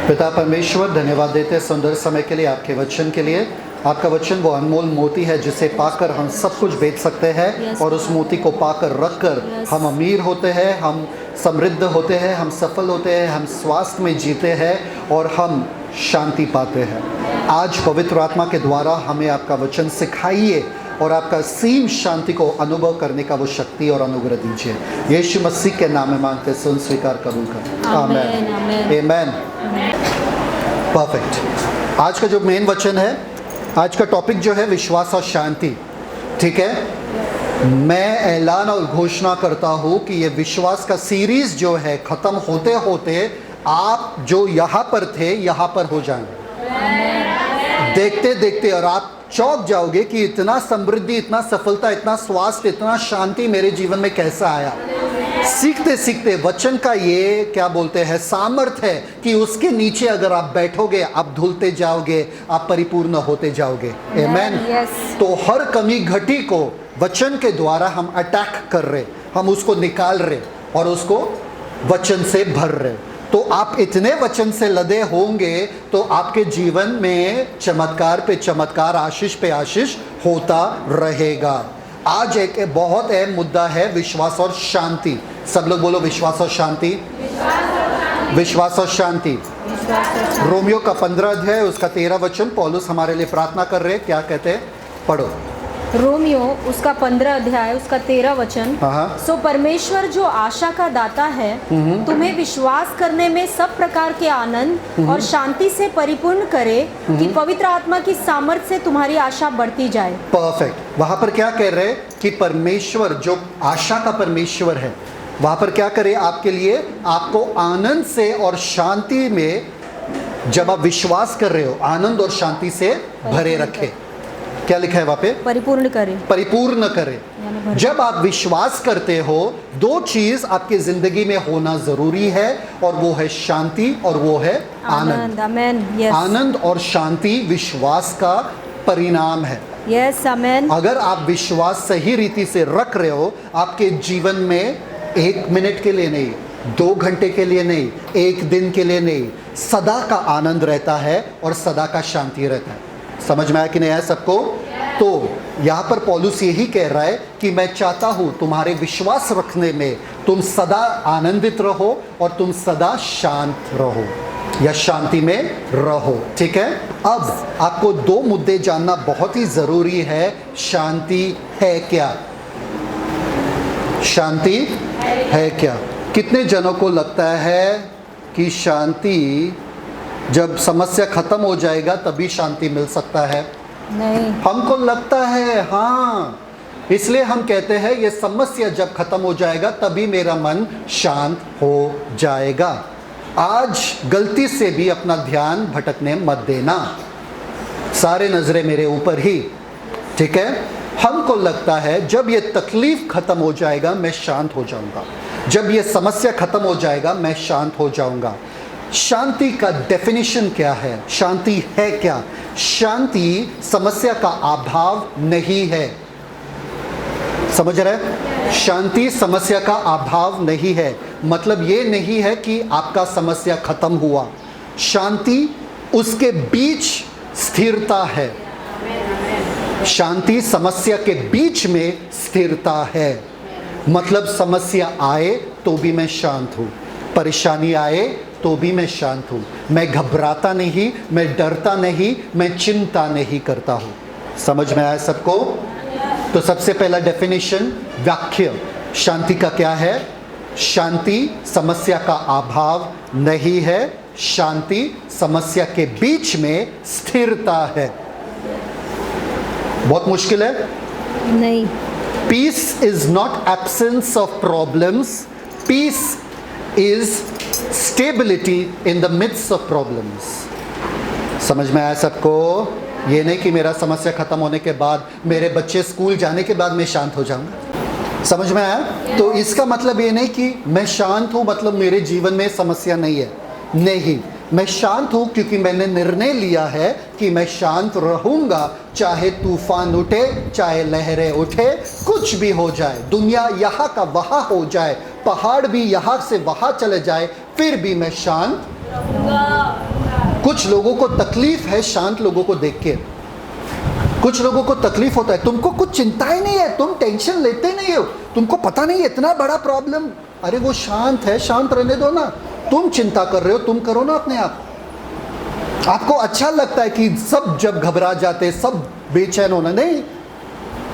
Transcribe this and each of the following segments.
पिता परमेश्वर, धन्यवाद देते हैं सुंदर समय के लिए, आपके वचन के लिए। आपका वचन वो अनमोल मोती है जिसे पाकर हम सब कुछ बेच सकते हैं और उस मोती को पाकर रखकर हम अमीर होते हैं, हम समृद्ध होते हैं, हम सफल होते हैं, हम स्वास्थ्य में जीते हैं और हम शांति पाते हैं। आज पवित्र आत्मा के द्वारा हमें आपका वचन सिखाइए और आपका सीम शांति को अनुभव करने का वो शक्ति और अनुग्रह दीजिए। यीशु मसीह के नाम में मांगते सुन स्वीकार कबूल कर, आमेन आमेन। परफेक्ट। आज का जो मेन वचन है, आज का टॉपिक जो है विश्वास और शांति। ठीक है, मैं ऐलान और घोषणा करता हूँ कि ये विश्वास का सीरीज जो है ख़त्म होते होते आप जो यहाँ पर थे यहाँ पर हो जाएंगे देखते देखते, और आप चौंक जाओगे कि इतना समृद्धि, इतना सफलता, इतना स्वास्थ्य, इतना शांति मेरे जीवन में कैसा आया। सीखते सीखते वचन का ये क्या बोलते हैं सामर्थ्य है कि उसके नीचे अगर आप बैठोगे आप धुलते जाओगे, आप परिपूर्ण होते जाओगे। आमेन। तो हर कमी घटी को वचन के द्वारा हम अटैक कर रहे, हम उसको निकाल रहे और उसको वचन से भर रहे। तो आप इतने वचन से लदे होंगे तो आपके जीवन में चमत्कार पे चमत्कार, आशीष पे आशीष होता रहेगा। आज एक बहुत अहम मुद्दा है विश्वास और शांति। सब लोग बोलो विश्वास और शांति। विश्वास और शांति। रोमियो का 15 अध्याय उसका 13 वचन पौलुस हमारे लिए प्रार्थना कर रहे हैं। क्या कहते हैं, पढ़ो। रोमियो उसका 15 अध्याय उसका 13 वचन। सो परमेश्वर जो आशा का दाता है तुम्हें विश्वास करने में सब प्रकार के आनंद और शांति से परिपूर्ण करे कि पवित्र आत्मा की सामर्थ्य से तुम्हारी आशा बढ़ती जाए। परफेक्ट। वहां पर क्या कह रहे हैं कि परमेश्वर जो आशा का परमेश्वर है, वहां पर क्या करे आपके लिए, आपको आनंद से और शांति में, जब आप विश्वास कर रहे हो, आनंद और शांति से भरे रखे। क्या लिखा है वहां पे, परिपूर्ण करे। परिपूर्ण करे। जब आप विश्वास करते हो, दो चीज आपकी जिंदगी में होना जरूरी है और वो है शांति और वो है आनंद। आमेन। आनंद और शांति विश्वास का परिणाम है। यस, आमेन। अगर आप विश्वास सही रीति से रख रहे हो, आपके जीवन में 1 मिनट के लिए नहीं, 2 घंटे के लिए नहीं, 1 दिन के लिए नहीं, सदा का आनंद रहता है और सदा का शांति रहता है। समझ में आया कि नहीं आया सबको? तो यहाँ पर पौलुस यही कह रहा है कि मैं चाहता हूँ तुम्हारे विश्वास रखने में तुम सदा आनंदित रहो और तुम सदा शांत रहो या शांति में रहो। ठीक है, अब आपको 2 मुद्दे जानना बहुत ही जरूरी है। शांति है क्या? शांति है क्या? कितने जनों को लगता है कि शांति जब समस्या खत्म हो जाएगा तभी शांति मिल सकता है? नहीं। हमको लगता है हाँ, इसलिए हम कहते हैं ये समस्या जब खत्म हो जाएगा तभी मेरा मन शांत हो जाएगा। आज गलती से भी अपना ध्यान भटकने मत देना, सारे नजरें मेरे ऊपर ही। ठीक है, हमको लगता है जब ये तकलीफ खत्म हो जाएगा मैं शांत हो जाऊंगा, जब ये समस्या खत्म हो जाएगा मैं शांत हो जाऊंगा। शांति का डेफिनेशन क्या है? शांति है क्या? शांति समस्या का अभाव नहीं है। समझ रहे? शांति समस्या का अभाव नहीं है। मतलब ये नहीं है कि आपका समस्या खत्म हुआ। शांति उसके बीच स्थिरता है। शांति समस्या के बीच में स्थिरता है। मतलब समस्या आए तो भी मैं शांत हूँ, परेशानी आए तो भी मैं शांत हूँ, मैं घबराता नहीं, मैं डरता नहीं, मैं चिंता नहीं करता हूँ। समझ में आया सबको? तो सबसे पहला डेफिनेशन, व्याख्या शांति का क्या है? शांति समस्या का अभाव नहीं है, शांति समस्या के बीच में स्थिरता है। बहुत मुश्किल है? नहीं। Peace is not absence of problems, peace is stability in the midst of problems। समझ में आया सबको? ये नहीं कि मेरा समस्या खत्म होने के बाद, मेरे बच्चे स्कूल जाने के बाद मैं शांत हो जाऊंगा। समझ में आया? तो इसका मतलब ये नहीं कि मैं शांत हूँ मतलब मेरे जीवन में समस्या नहीं है। नहीं, मैं शांत हूँ क्योंकि मैंने निर्णय लिया है कि मैं शांत रहूँगा, चाहे तूफान उठे, चाहे लहरें उठे, कुछ भी हो जाए, दुनिया यहाँ का वहाँ हो जाए, पहाड़ भी यहाँ से वहाँ चले जाए, फिर भी मैं शांत रहूँगा। कुछ लोगों को तकलीफ है शांत लोगों को देख के, कुछ लोगों को तकलीफ होता है, तुमको कुछ चिंता ही नहीं है, तुम टेंशन लेते नहीं हो, तुमको पता नहीं है इतना बड़ा प्रॉब्लम, अरे वो शांत है, शांत रहने दो ना, तुम चिंता कर रहे हो, तुम करो ना अपने आप। आपको अच्छा लगता है कि सब जब घबरा जाते, सब बेचैन होना, नहीं,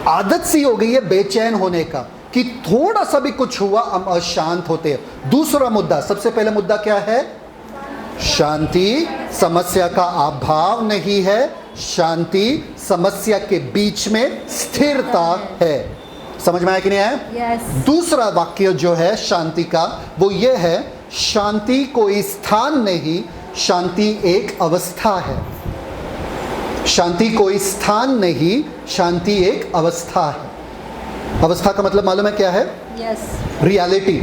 आदत सी हो गई है बेचैन होने का कि थोड़ा सा भी कुछ हुआ हम अशांत होते हैं। दूसरा मुद्दा, सबसे पहला मुद्दा क्या है? शांति समस्या का अभाव नहीं है, शांति समस्या के बीच में स्थिरता है। समझ में आया कि नहीं आया? Yes. दूसरा वाक्य जो है शांति का वो ये है, शांति कोई स्थान नहीं, शांति एक अवस्था है। शांति कोई स्थान नहीं, शांति एक अवस्था है। अवस्था का मतलब मालूम है क्या है? Yes. रियलिटी,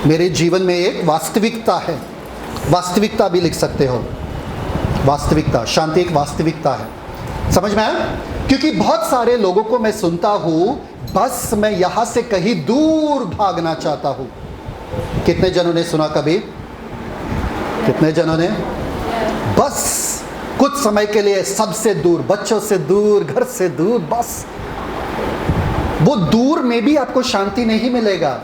मेरे जीवन में एक वास्तविकता है, वास्तविकता भी लिख सकते हो, वास्तविकता, शांति एक वास्तविकता है। समझ में आया? क्योंकि बहुत सारे लोगों को मैं सुनता हूं, बस मैं यहां से कहीं दूर भागना चाहता हूं। कितने जनों ने सुना कभी? कितने जनों ने? बस कुछ समय के लिए सबसे दूर, बच्चों से दूर, घर से दूर, बस वो दूर में भी आपको शांति नहीं मिलेगा।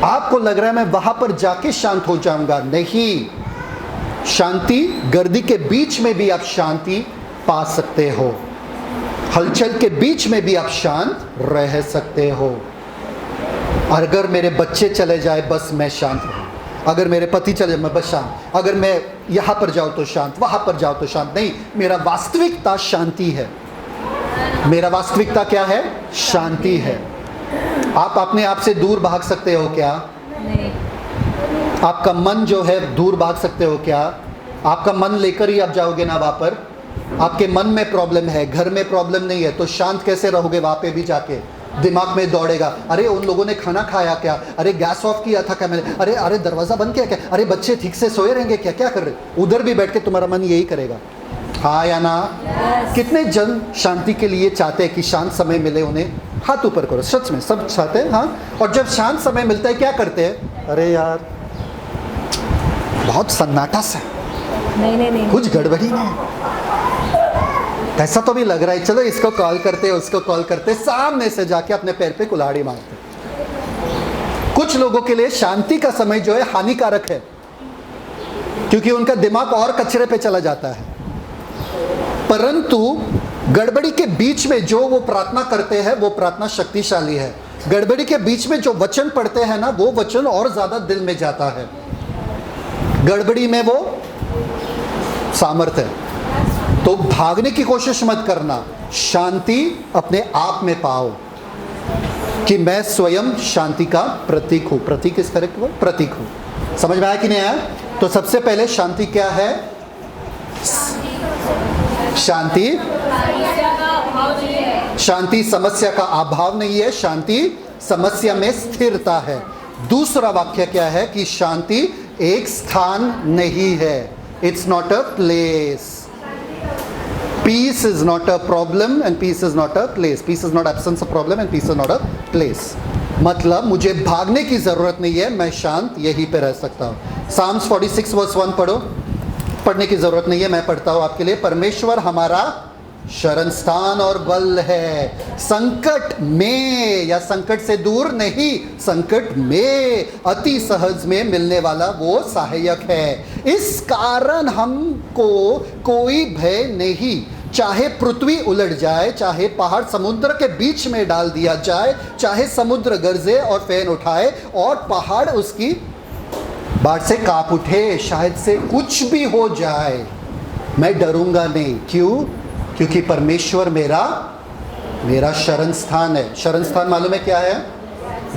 आपको लग रहा है मैं वहां पर जाके शांत हो जाऊंगा, नहीं। शांति, गर्दी के बीच में भी आप शांति पा सकते हो, हलचल के बीच में भी आप शांत रह सकते हो। अगर मेरे बच्चे चले जाए बस मैं शांत रहूं, अगर मेरे पति चले मैं बस शांत, अगर मैं यहाँ पर जाऊँ तो शांत, वहाँ पर जाऊँ तो शांत, नहीं। मेरा वास्तविकता शांति है। मेरा वास्तविकता क्या है? शांति है। आप अपने आप से दूर भाग सकते हो क्या? नहीं। आपका मन जो है दूर भाग सकते हो क्या? आपका मन लेकर ही आप जाओगे ना वहाँ पर। आपके मन में प्रॉब्लम है, घर में प्रॉब्लम नहीं है, तो शांत कैसे रहोगे? वहाँ पे भी जाके दिमाग में दौड़ेगा, अरे उन लोगों ने खाना खाया क्या, अरे गैस ऑफ किया था क्या मैंने, अरे दरवाज़ा बंद किया क्या, अरे बच्चे ठीक से सोए रहेंगे क्या, क्या कर रहे? उधर भी बैठ के तुम्हारा मन यही करेगा, हाँ या ना? Yes. कितने जन शांति के लिए चाहते हैं कि शांत समय मिले उन्हें? हाथ ऊपर करो, सच में सब चाहते हैं, हाँ। और जब शांत समय मिलता है क्या करते हैं? अरे यार बहुत सन्नाटा सा, नहीं, कुछ गड़बड़ी नहीं, ऐसा तो भी लग रहा है, चलो इसको कॉल करते, उसको कॉल करते, सामने से जाके अपने पैर पे कुल्हाड़ी मारते। कुछ लोगों के लिए शांति का समय जो है हानिकारक है, क्योंकि उनका दिमाग और कचरे पे चला जाता है। परंतु गड़बड़ी के बीच में जो वो प्रार्थना करते हैं वो प्रार्थना शक्तिशाली है। गड़बड़ी के बीच में जो वचन पढ़ते हैं ना, वो वचन और ज्यादा दिल में जाता है। गड़बड़ी में वो सामर्थ्य है। तो भागने की कोशिश मत करना, शांति अपने आप में पाओ कि मैं स्वयं शांति का प्रतीक हूं। प्रतीक इस करेक्ट वर्ड? प्रतीक हूं। समझ में आया कि नहीं आया? तो सबसे पहले शांति क्या है? शांति, शांति समस्या का अभाव नहीं है, शांति समस्या में स्थिरता है। दूसरा वाक्य क्या है? कि शांति एक स्थान नहीं है, it's not a place. Peace is not a problem and peace is not a place. Peace is not absence of problem and peace is not a place. मतलब मुझे भागने की जरूरत नहीं है, मैं शांत यहीं पे रह सकता हूँ। Psalms 46 verse 1 पढ़ो। पढ़ने की जरूरत नहीं है, मैं पढ़ता हूँ आपके लिए। परमेश्वर हमारा शरण स्थान और बल है, संकट में या संकट से दूर नहीं, संकट में अति सहज में मिलने वाला वो सहायक है। इस कारण हमको कोई भय नहीं, चाहे पृथ्वी उलट जाए, चाहे पहाड़ समुद्र के बीच में डाल दिया जाए, चाहे समुद्र गरजे और फैन उठाए और पहाड़ उसकी बाढ़ से कांप उठे, शायद से कुछ भी हो जाए, मैं डरूंगा नहीं। क्यों? क्योंकि परमेश्वर मेरा शरण स्थान है। शरण स्थान मालूम है क्या है?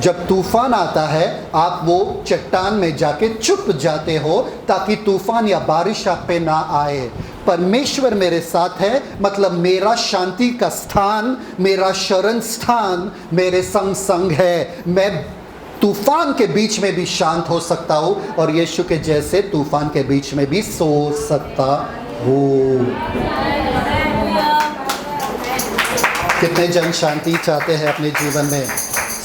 जब तूफान आता है आप वो चट्टान में जाके छुप जाते हो ताकि तूफान या बारिश आप पे ना आए। परमेश्वर मेरे साथ है, मतलब मेरा शांति का स्थान, मेरा शरण स्थान मेरे संग संग है। मैं तूफान के बीच में भी शांत हो सकता हूँ और यीशु के जैसे तूफान के बीच में भी सो सकता हूँ। कितने जन शांति चाहते हैं अपने जीवन में?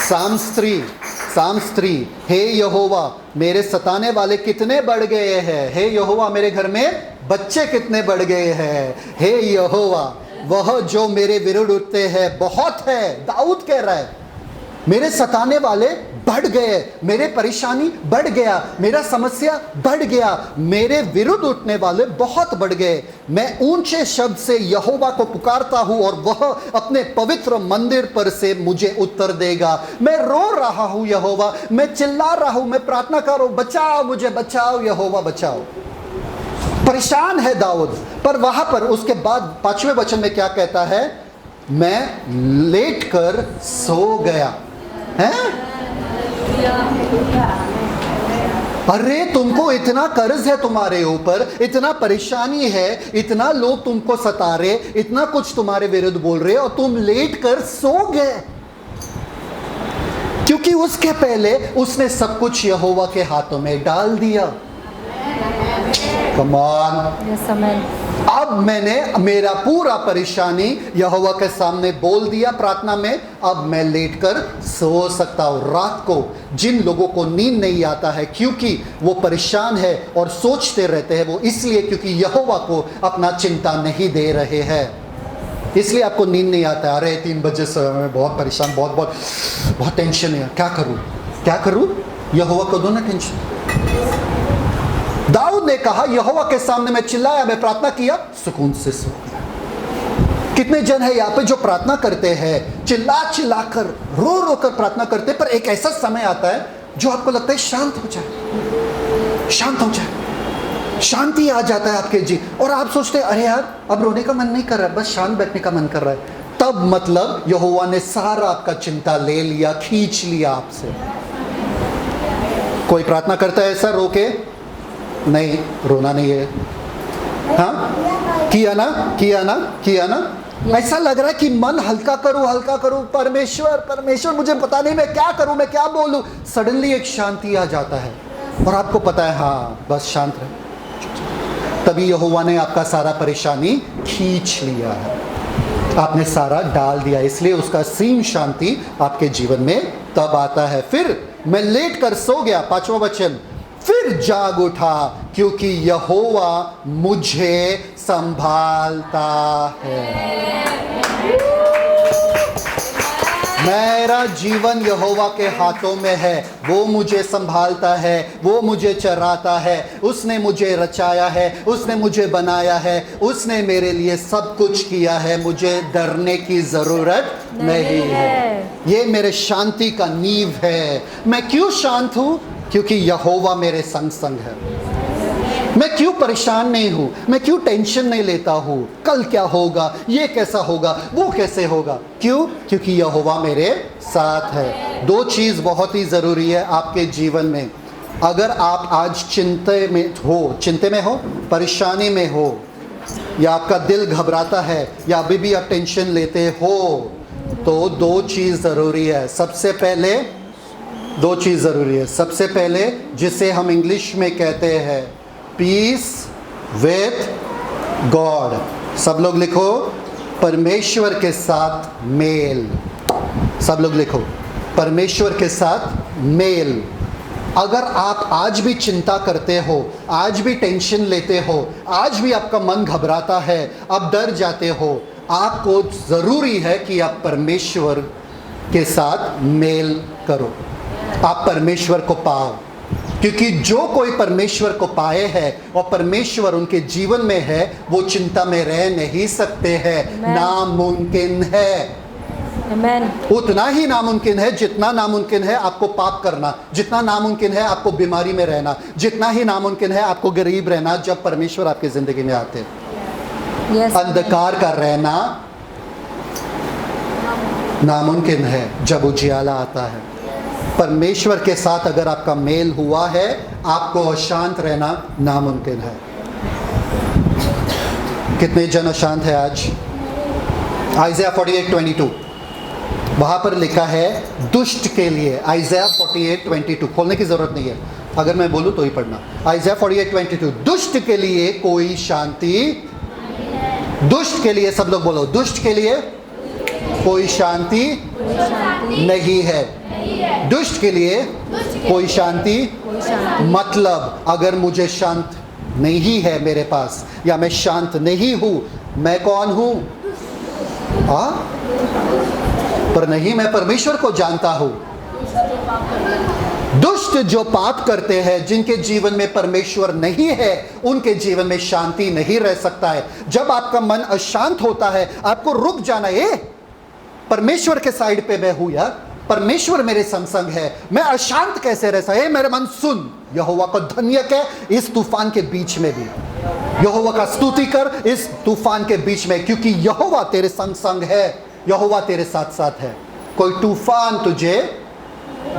Psalms 3 साम्स 3, हे यहोवा मेरे सताने वाले कितने बढ़ गए हैं, हे यहोवा मेरे घर में बच्चे कितने बढ़ गए हैं, हे यहोवा वह जो मेरे विरुद्ध उठते हैं बहुत है। दाऊद कह रहा है मेरे सताने वाले बढ़ गए, मेरे परेशानी बढ़ गया, मेरा समस्या बढ़ गया, मेरे विरुद्ध उठने वाले बहुत बढ़ गए। मैं ऊंचे शब्द से यहोवा को पुकारता हूं और वह अपने पवित्र मंदिर पर से मुझे उत्तर देगा। मैं रो रहा हूं यहोवा, मैं चिल्ला रहा हूं, मैं प्रार्थना कर रहा हूं, बचाओ मुझे, बचाओ यहोवा बचाओ। परेशान है दाऊद, पर वहां पर उसके बाद 5वें वचन में क्या कहता है, मैं लेट कर सो गया है। अरे तुमको इतना कर्ज है तुम्हारे ऊपर, इतना परेशानी है, इतना लोग तुमको सता रहे, इतना कुछ तुम्हारे विरुद्ध बोल रहे और तुम लेट कर सो गए, क्योंकि उसके पहले उसने सब कुछ यहोवा के हाथों में डाल दिया। Come on. अब मैंने मेरा पूरा परेशानी यहोवा के सामने बोल दिया प्रार्थना में, अब मैं लेटकर सो सकता हूं। रात को जिन लोगों को नींद नहीं आता है क्योंकि वो परेशान है और सोचते रहते हैं, वो इसलिए क्योंकि यहोवा को अपना चिंता नहीं दे रहे हैं, इसलिए आपको नींद नहीं आता है। अरे 3 बजे से मैं बहुत परेशान, बहुत टेंशन है, क्या करूं, यहोवा को दो ना टेंशन। दाऊद ने कहा यहोवा के सामने मैं चिल्लाया, मैं प्रार्थना किया, सुकून से सो गया। कितने जन है यहाँ पे जो प्रार्थना करते हैं, चिल्ला कर रो कर प्रार्थना करते हैं, पर एक ऐसा समय आता है जो आपको लगता है शांत हो जाए, शांति आ जाता है आपके जी, और आप सोचते हैं अरे यार अब रोने का मन नहीं कर रहा है, बस शांत बैठने का मन कर रहा है। तब मतलब यहोवा ने सारा आपका चिंता ले लिया, खींच लिया आपसे। कोई प्रार्थना करता है ऐसा रो के, नहीं रोना नहीं है, हाँ किया ना, ऐसा लग रहा है कि मन हल्का करूं, परमेश्वर मुझे पता नहीं मैं क्या करूं, मैं क्या बोलूं। सडनली एक शांति आ जाता है और आपको पता है हाँ बस शांत रहे। तभी यहोवा ने आपका सारा परेशानी खींच लिया है, आपने सारा डाल दिया, इसलिए उसका सीम शांति आपके जीवन में तब आता है। फिर मैं लेट कर सो गया, 5वां वचन, फिर जाग उठा क्योंकि यहोवा मुझे संभालता है। मेरा जीवन यहोवा के हाथों में है, वो मुझे संभालता है, वो मुझे चराता है, उसने मुझे रचाया है, उसने मुझे बनाया है, उसने मेरे लिए सब कुछ किया है, मुझे डरने की जरूरत नहीं है। ये मेरे शांति का नींव है। मैं क्यों शांत हूं? क्योंकि यहोवा मेरे संग है। मैं क्यों परेशान नहीं हूं, मैं क्यों टेंशन नहीं लेता हूं, कल क्या होगा, ये कैसा होगा, वो कैसे होगा, क्यों? क्योंकि यहोवा मेरे साथ है। 2 चीज बहुत ही जरूरी है आपके जीवन में। अगर आप आज चिंते में हो, परेशानी में हो, या आपका दिल घबराता है, या अभी भी आप टेंशन लेते हो, तो 2 चीज जरूरी है। सबसे पहले 2 चीज जरूरी है। सबसे पहले जिसे हम इंग्लिश में कहते हैं पीस विथ गॉड। सब लोग लिखो, परमेश्वर के साथ मेल। सब लोग लिखो, परमेश्वर के साथ मेल। अगर आप आज भी चिंता करते हो, आज भी टेंशन लेते हो, आज भी आपका मन घबराता है, आप डर जाते हो, आपको जरूरी है कि आप परमेश्वर के साथ मेल करो, आप परमेश्वर को पाओ। क्योंकि जो कोई परमेश्वर को पाए हैं और परमेश्वर उनके जीवन में है, वो चिंता में रह नहीं सकते हैं। नामुमकिन है। Amen. उतना ही नामुमकिन है जितना नामुमकिन है आपको पाप करना, जितना नामुमकिन है आपको बीमारी में रहना, जितना ही नामुमकिन है आपको गरीब रहना जब परमेश्वर आपकी जिंदगी में आते हैं। Yes. अंधकार का रहना नामुमकिन है जब उजियाला आता है। परमेश्वर के साथ अगर आपका मेल हुआ है, आपको अशांत रहना नामुमकिन है। कितने जन अशांत है आज? आइज़ाया 48:22 वहां पर लिखा है दुष्ट के लिए। आइज़ाया 48:22 खोलने की जरूरत नहीं है, अगर मैं बोलूं तो ही पढ़ना। आइज़ाया 48:22 दुष्ट के लिए कोई शांति, दुष्ट के लिए, सब लोग बोलो, दुष्ट के लिए कोई शांति नहीं है। दुष्ट के लिए कोई शांति कोई शांति मतलब अगर मुझे शांत नहीं है मेरे पास, या मैं शांत नहीं हूं, मैं कौन हूं? पर नहीं, मैं परमेश्वर को जानता हूं। दुष्ट जो पाप करते हैं, जिनके जीवन में परमेश्वर नहीं है, उनके जीवन में शांति नहीं रह सकता है। जब आपका मन अशांत होता है, आपको रुक जाना, परमेश्वर के साइड पे मैं हूं यार, परमेश्वर मेरे संग है, मैं अशांत कैसे रह सकता? मेरे मन सुन, यहोवा को धन्य कह इस तूफान के बीच में भी, यहोवा का स्तुति कर इस तूफान के बीच में, क्योंकि यहोवा तेरे संग है, यहोवा तेरे साथ साथ है। कोई तूफान तुझे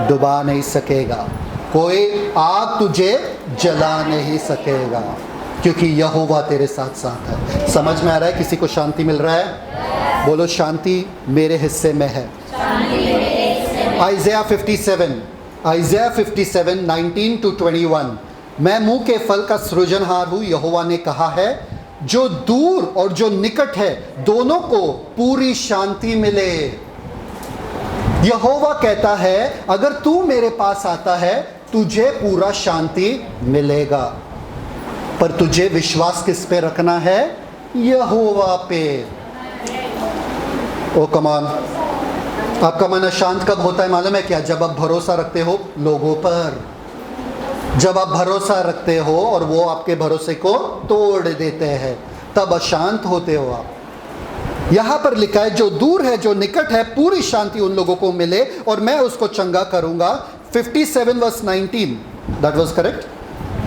डुबा नहीं सकेगा, कोई आग तुझे जला नहीं सकेगा, क्योंकि यहोवा तेरे साथ साथ है। समझ में आ रहा है? किसी को शांति मिल रहा है? बोलो, शांति मेरे हिस्से में है। आइज़ाया 57 19-21, मैं मुंह के फल का सृजनहार हूं, यहोवा ने कहा है, जो दूर और जो निकट है दोनों को पूरी शांति मिले। यहोवा कहता है, अगर तू मेरे पास आता है तुझे पूरा शांति मिलेगा, पर तुझे विश्वास किस पे रखना है? यहोवा पे। ओ कमान, आपका मन अशांत कब होता है मालूम है क्या? जब आप भरोसा रखते हो लोगों पर, जब आप भरोसा रखते हो और वो आपके भरोसे को तोड़ देते हैं, तब अशांत होते हो आप। यहां पर लिखा है, जो दूर है जो निकट है पूरी शांति उन लोगों को मिले और मैं उसको चंगा करूंगा। 57:19, दैट वाज करेक्ट।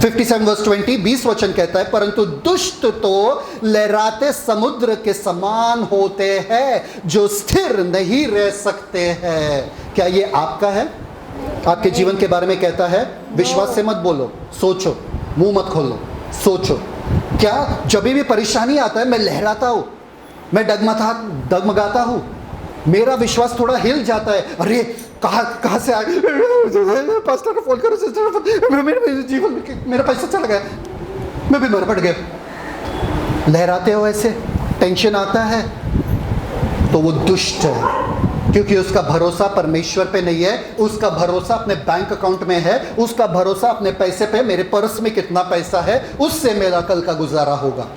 57:20, 20 वचन कहता है, परंतु दुष्ट तो लहराते समुद्र के समान होते हैं, जो स्थिर नहीं रह सकते हैं। क्या ये आपका है? आपके जीवन के बारे में कहता है? विश्वास से मत बोलो, सोचो, मुंह मत खोलो, सोचो। क्या जब भी परेशानी आता है मैं लहराता हूं, मैं डगमगाता हूं, मेरा विश्वास थोड़ा हिल जाता है, अरे कहाँ से आए, पास्टर को फोन करो, सिस्टर को फोन, मेरे जीवन में मेरा पैसा चला गया, मैं बीमार पड़ गया। लहराते हो ऐसे, टेंशन आता है, तो वो दुष्ट है, क्योंकि उसका भरोसा परमेश्वर पे नहीं है, उसका भरोसा अपने बैंक अकाउंट में है, उसका भरोसा अपने पैसे पे, मेरे पर्स में कितना पैसा है उससे मेरा कल का गुजारा होगा।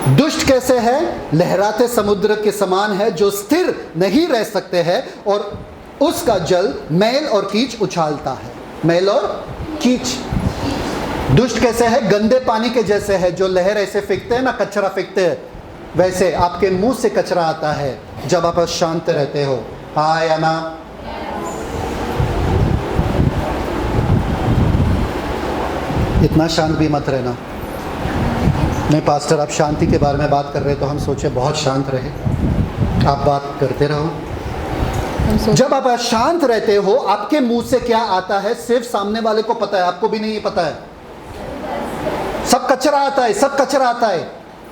दुष्ट कैसे है? लहराते समुद्र के समान है, जो स्थिर नहीं रह सकते हैं, और उसका जल मैल और कीच उछालता है। मैल और कीच। दुष्ट कैसे है? गंदे पानी के जैसे है, जो लहर ऐसे फेंकते हैं ना, कचरा फेंकते हैं, वैसे आपके मुंह से कचरा आता है जब आप शांत रहते हो। हाँ या ना? इतना शांत भी मत रहना। नहीं पास्टर, आप शांति के बारे में बात कर रहे तो हम सोचे बहुत शांत रहे, आप बात करते रहो। जब आप शांत रहते हो, आपके मुंह से क्या आता है सिर्फ सामने वाले को पता है, आपको भी नहीं पता है। सब कचरा आता है, सब कचरा आता है।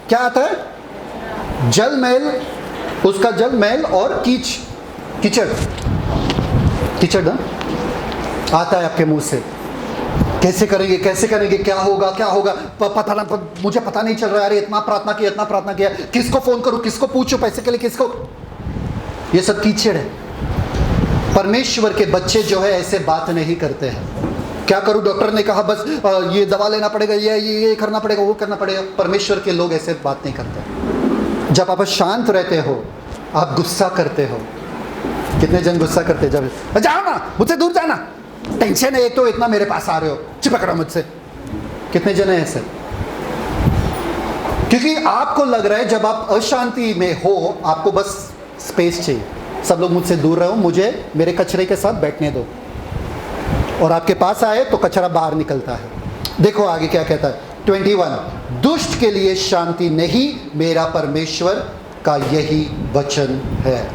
क्या आता है? जल मैल, उसका जल मैल और कीचड़ ना आता है आपके मुंह से। कैसे करेंगे, कैसे करेंगे, क्या होगा, क्या होगा, पता ना, मुझे पता नहीं चल रहा है, अरे इतना प्रार्थना किया, किसको फोन करूं, किसको पूछूं पैसे के लिए, किसको? ये सब कीचड़ है। परमेश्वर के बच्चे जो है ऐसे बात नहीं करते हैं। क्या करूं, डॉक्टर ने कहा बस ये दवा लेना पड़ेगा, ये करना पड़ेगा, वो करना पड़ेगा। परमेश्वर के लोग ऐसे बात नहीं करते। जब आप शांत रहते हो, आप गुस्सा करते हो। कितने जन गुस्सा करते? जब जाओ ना, मुझसे दूर जाना, टेंशन है, एक तो इतना मेरे पास आ रहे हो, चिपक रहा मुझसे। कितने जन है ऐसे? क्योंकि आपको लग रहा है जब आप अशांति में हो, आपको बस स्पेस चाहिए, सब लोग मुझसे दूर रहो, मुझे मेरे कचरे के साथ बैठने दो। और आपके पास आए तो कचरा बाहर निकलता है। देखो आगे क्या कहता है, 21, दुष्ट के लिए शांति नहीं, मेरा परमेश्वर का यही वचन है।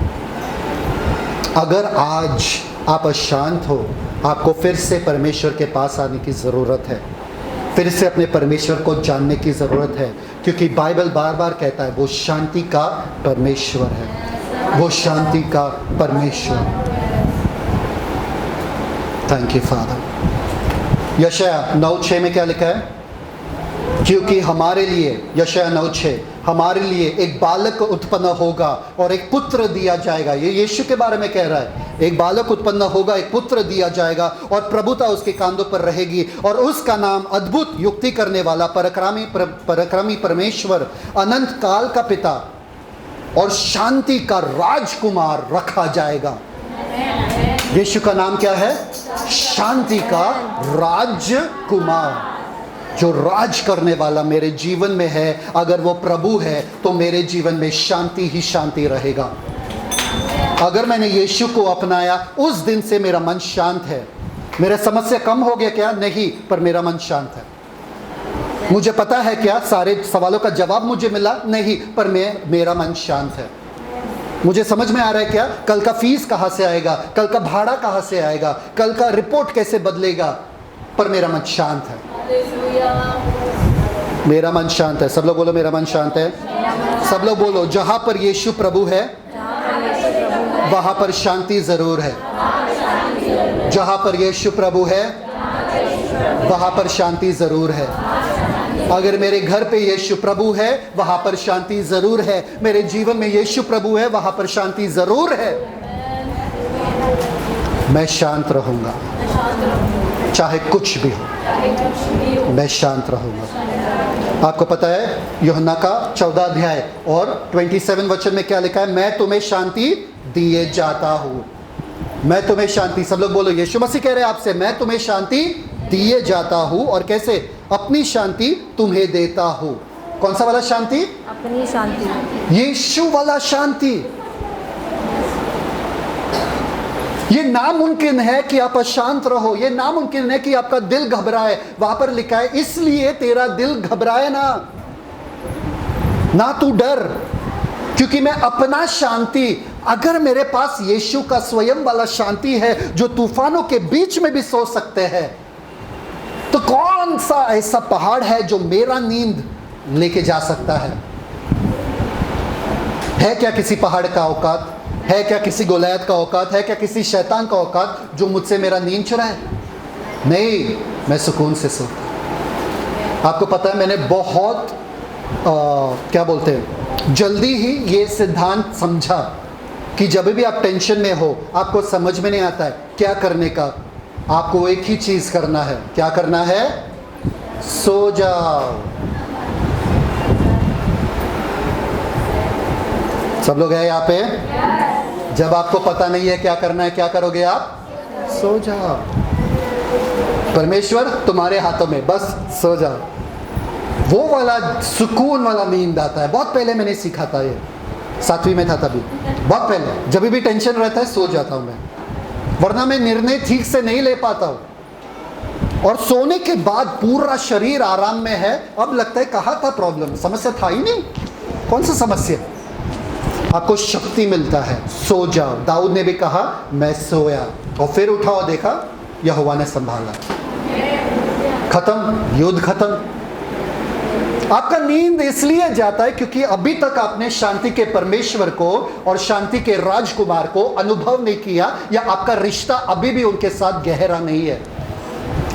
अगर आज आप अशांत हो, आपको फिर से परमेश्वर के पास आने की ज़रूरत है, फिर से अपने परमेश्वर को जानने की ज़रूरत है, क्योंकि बाइबल बार बार कहता है वो शांति का परमेश्वर है, वो शांति का परमेश्वर। Thank you father. यशायाह 9:6 में क्या लिखा है? क्योंकि हमारे लिए, यशायाह 9:6, हमारे लिए एक बालक उत्पन्न होगा और एक पुत्र दिया जाएगा। ये यीशु के बारे में कह रहा है। एक बालक उत्पन्न होगा, एक पुत्र दिया जाएगा और प्रभुता उसके कांधों पर रहेगी और उसका नाम अद्भुत, युक्ति करने वाला, पराक्रमी परमेश्वर, अनंत काल का पिता और शांति का राजकुमार रखा जाएगा। यीशु का नाम क्या है? शांति का राजकुमार। जो राज करने वाला मेरे जीवन में है, अगर वो प्रभु है तो मेरे जीवन में शांति ही शांति रहेगा। अगर मैंने यीशु को अपनाया, उस दिन से मेरा मन शांत है। मेरा समस्या कम हो गया क्या? नहीं, पर मेरा मन शांत है। मुझे पता है क्या? सारे सवालों का जवाब मुझे मिला? नहीं, पर मेरा मन शांत है। मुझे समझ में आ रहा है क्या? कल का फीस कहाँ से आएगा, कल का भाड़ा कहाँ से आएगा, कल का रिपोर्ट कैसे बदलेगा, पर मेरा मन शांत है। मेरा मन शांत है। सब लोग बोलो मेरा मन शांत है। सब लोग बोलो, जहां पर यीशु प्रभु है वहां पर शांति जरूर है। जहां पर यीशु प्रभु है वहां पर शांति जरूर है। अगर मेरे घर पे यीशु प्रभु है वहां पर शांति जरूर है। मेरे जीवन में यीशु प्रभु है वहां पर शांति जरूर है। मैं शांत रहूंगा, चाहे कुछ भी हो, मैं शांत रहूंगा। आपको पता है यूहन्ना का 14 अध्याय और 27 वचन में क्या लिखा है? मैं तुम्हें शांति दिए जाता हूं। मैं तुम्हें शांति, सब लोग बोलो, यीशु मसीह कह रहे हैं आपसे, मैं तुम्हें शांति दिए जाता हूं। और कैसे? अपनी शांति तुम्हें देता हूं। कौन सा वाला शांति? अपनी शांति। यीशु वाला शांति। ये नामुमकिन है कि आप अशांत रहो, ये नामुमकिन है कि आपका दिल घबराए। वहां पर लिखा है, इसलिए तेरा दिल घबराए ना तू डर, क्योंकि मैं अपना शांति, अगर मेरे पास यीशु का स्वयं वाला शांति है जो तूफानों के बीच में भी सो सकते हैं, तो कौन सा ऐसा पहाड़ है जो मेरा नींद लेके जा सकता है? क्या किसी पहाड़ का औकात है? क्या किसी गोलायत का औकात है? क्या किसी शैतान का औकात जो मुझसे मेरा नींद चुराए? नहीं, मैं सुकून से सोता। आपको पता है, मैंने बहुत क्या बोलते हैं, जल्दी ही ये सिद्धांत समझा कि जब भी आप टेंशन में हो, आपको समझ में नहीं आता है क्या करने का, आपको एक ही चीज करना है। क्या करना है? सो जाओ। सब लोग हैं यहाँ पे? जब आपको पता नहीं है क्या करना है, क्या करोगे आप? सो जाओ। परमेश्वर तुम्हारे हाथों में, बस सो जाओ। वो वाला सुकून वाला नींद आता है। बहुत पहले मैंने सीखा था, ये 7वीं में था तभी, बहुत पहले। जब भी टेंशन रहता है सो जाता हूं मैं, वरना मैं निर्णय ठीक से नहीं ले पाता हूं। और सोने के बाद पूरा शरीर आराम में है। अब लगता है कहाँ था प्रॉब्लम, समस्या था ही नहीं। कौन सा समस्या? आपको शक्ति मिलता है, सो जाओ। दाऊद ने भी कहा मैं सोया और फिर उठा और देखा यहोवा ने संभाला। खत्म, युद्ध खत्म। आपका नींद इसलिए जाता है क्योंकि अभी तक आपने शांति के परमेश्वर को और शांति के राजकुमार को अनुभव नहीं किया, या आपका रिश्ता अभी भी उनके साथ गहरा नहीं है,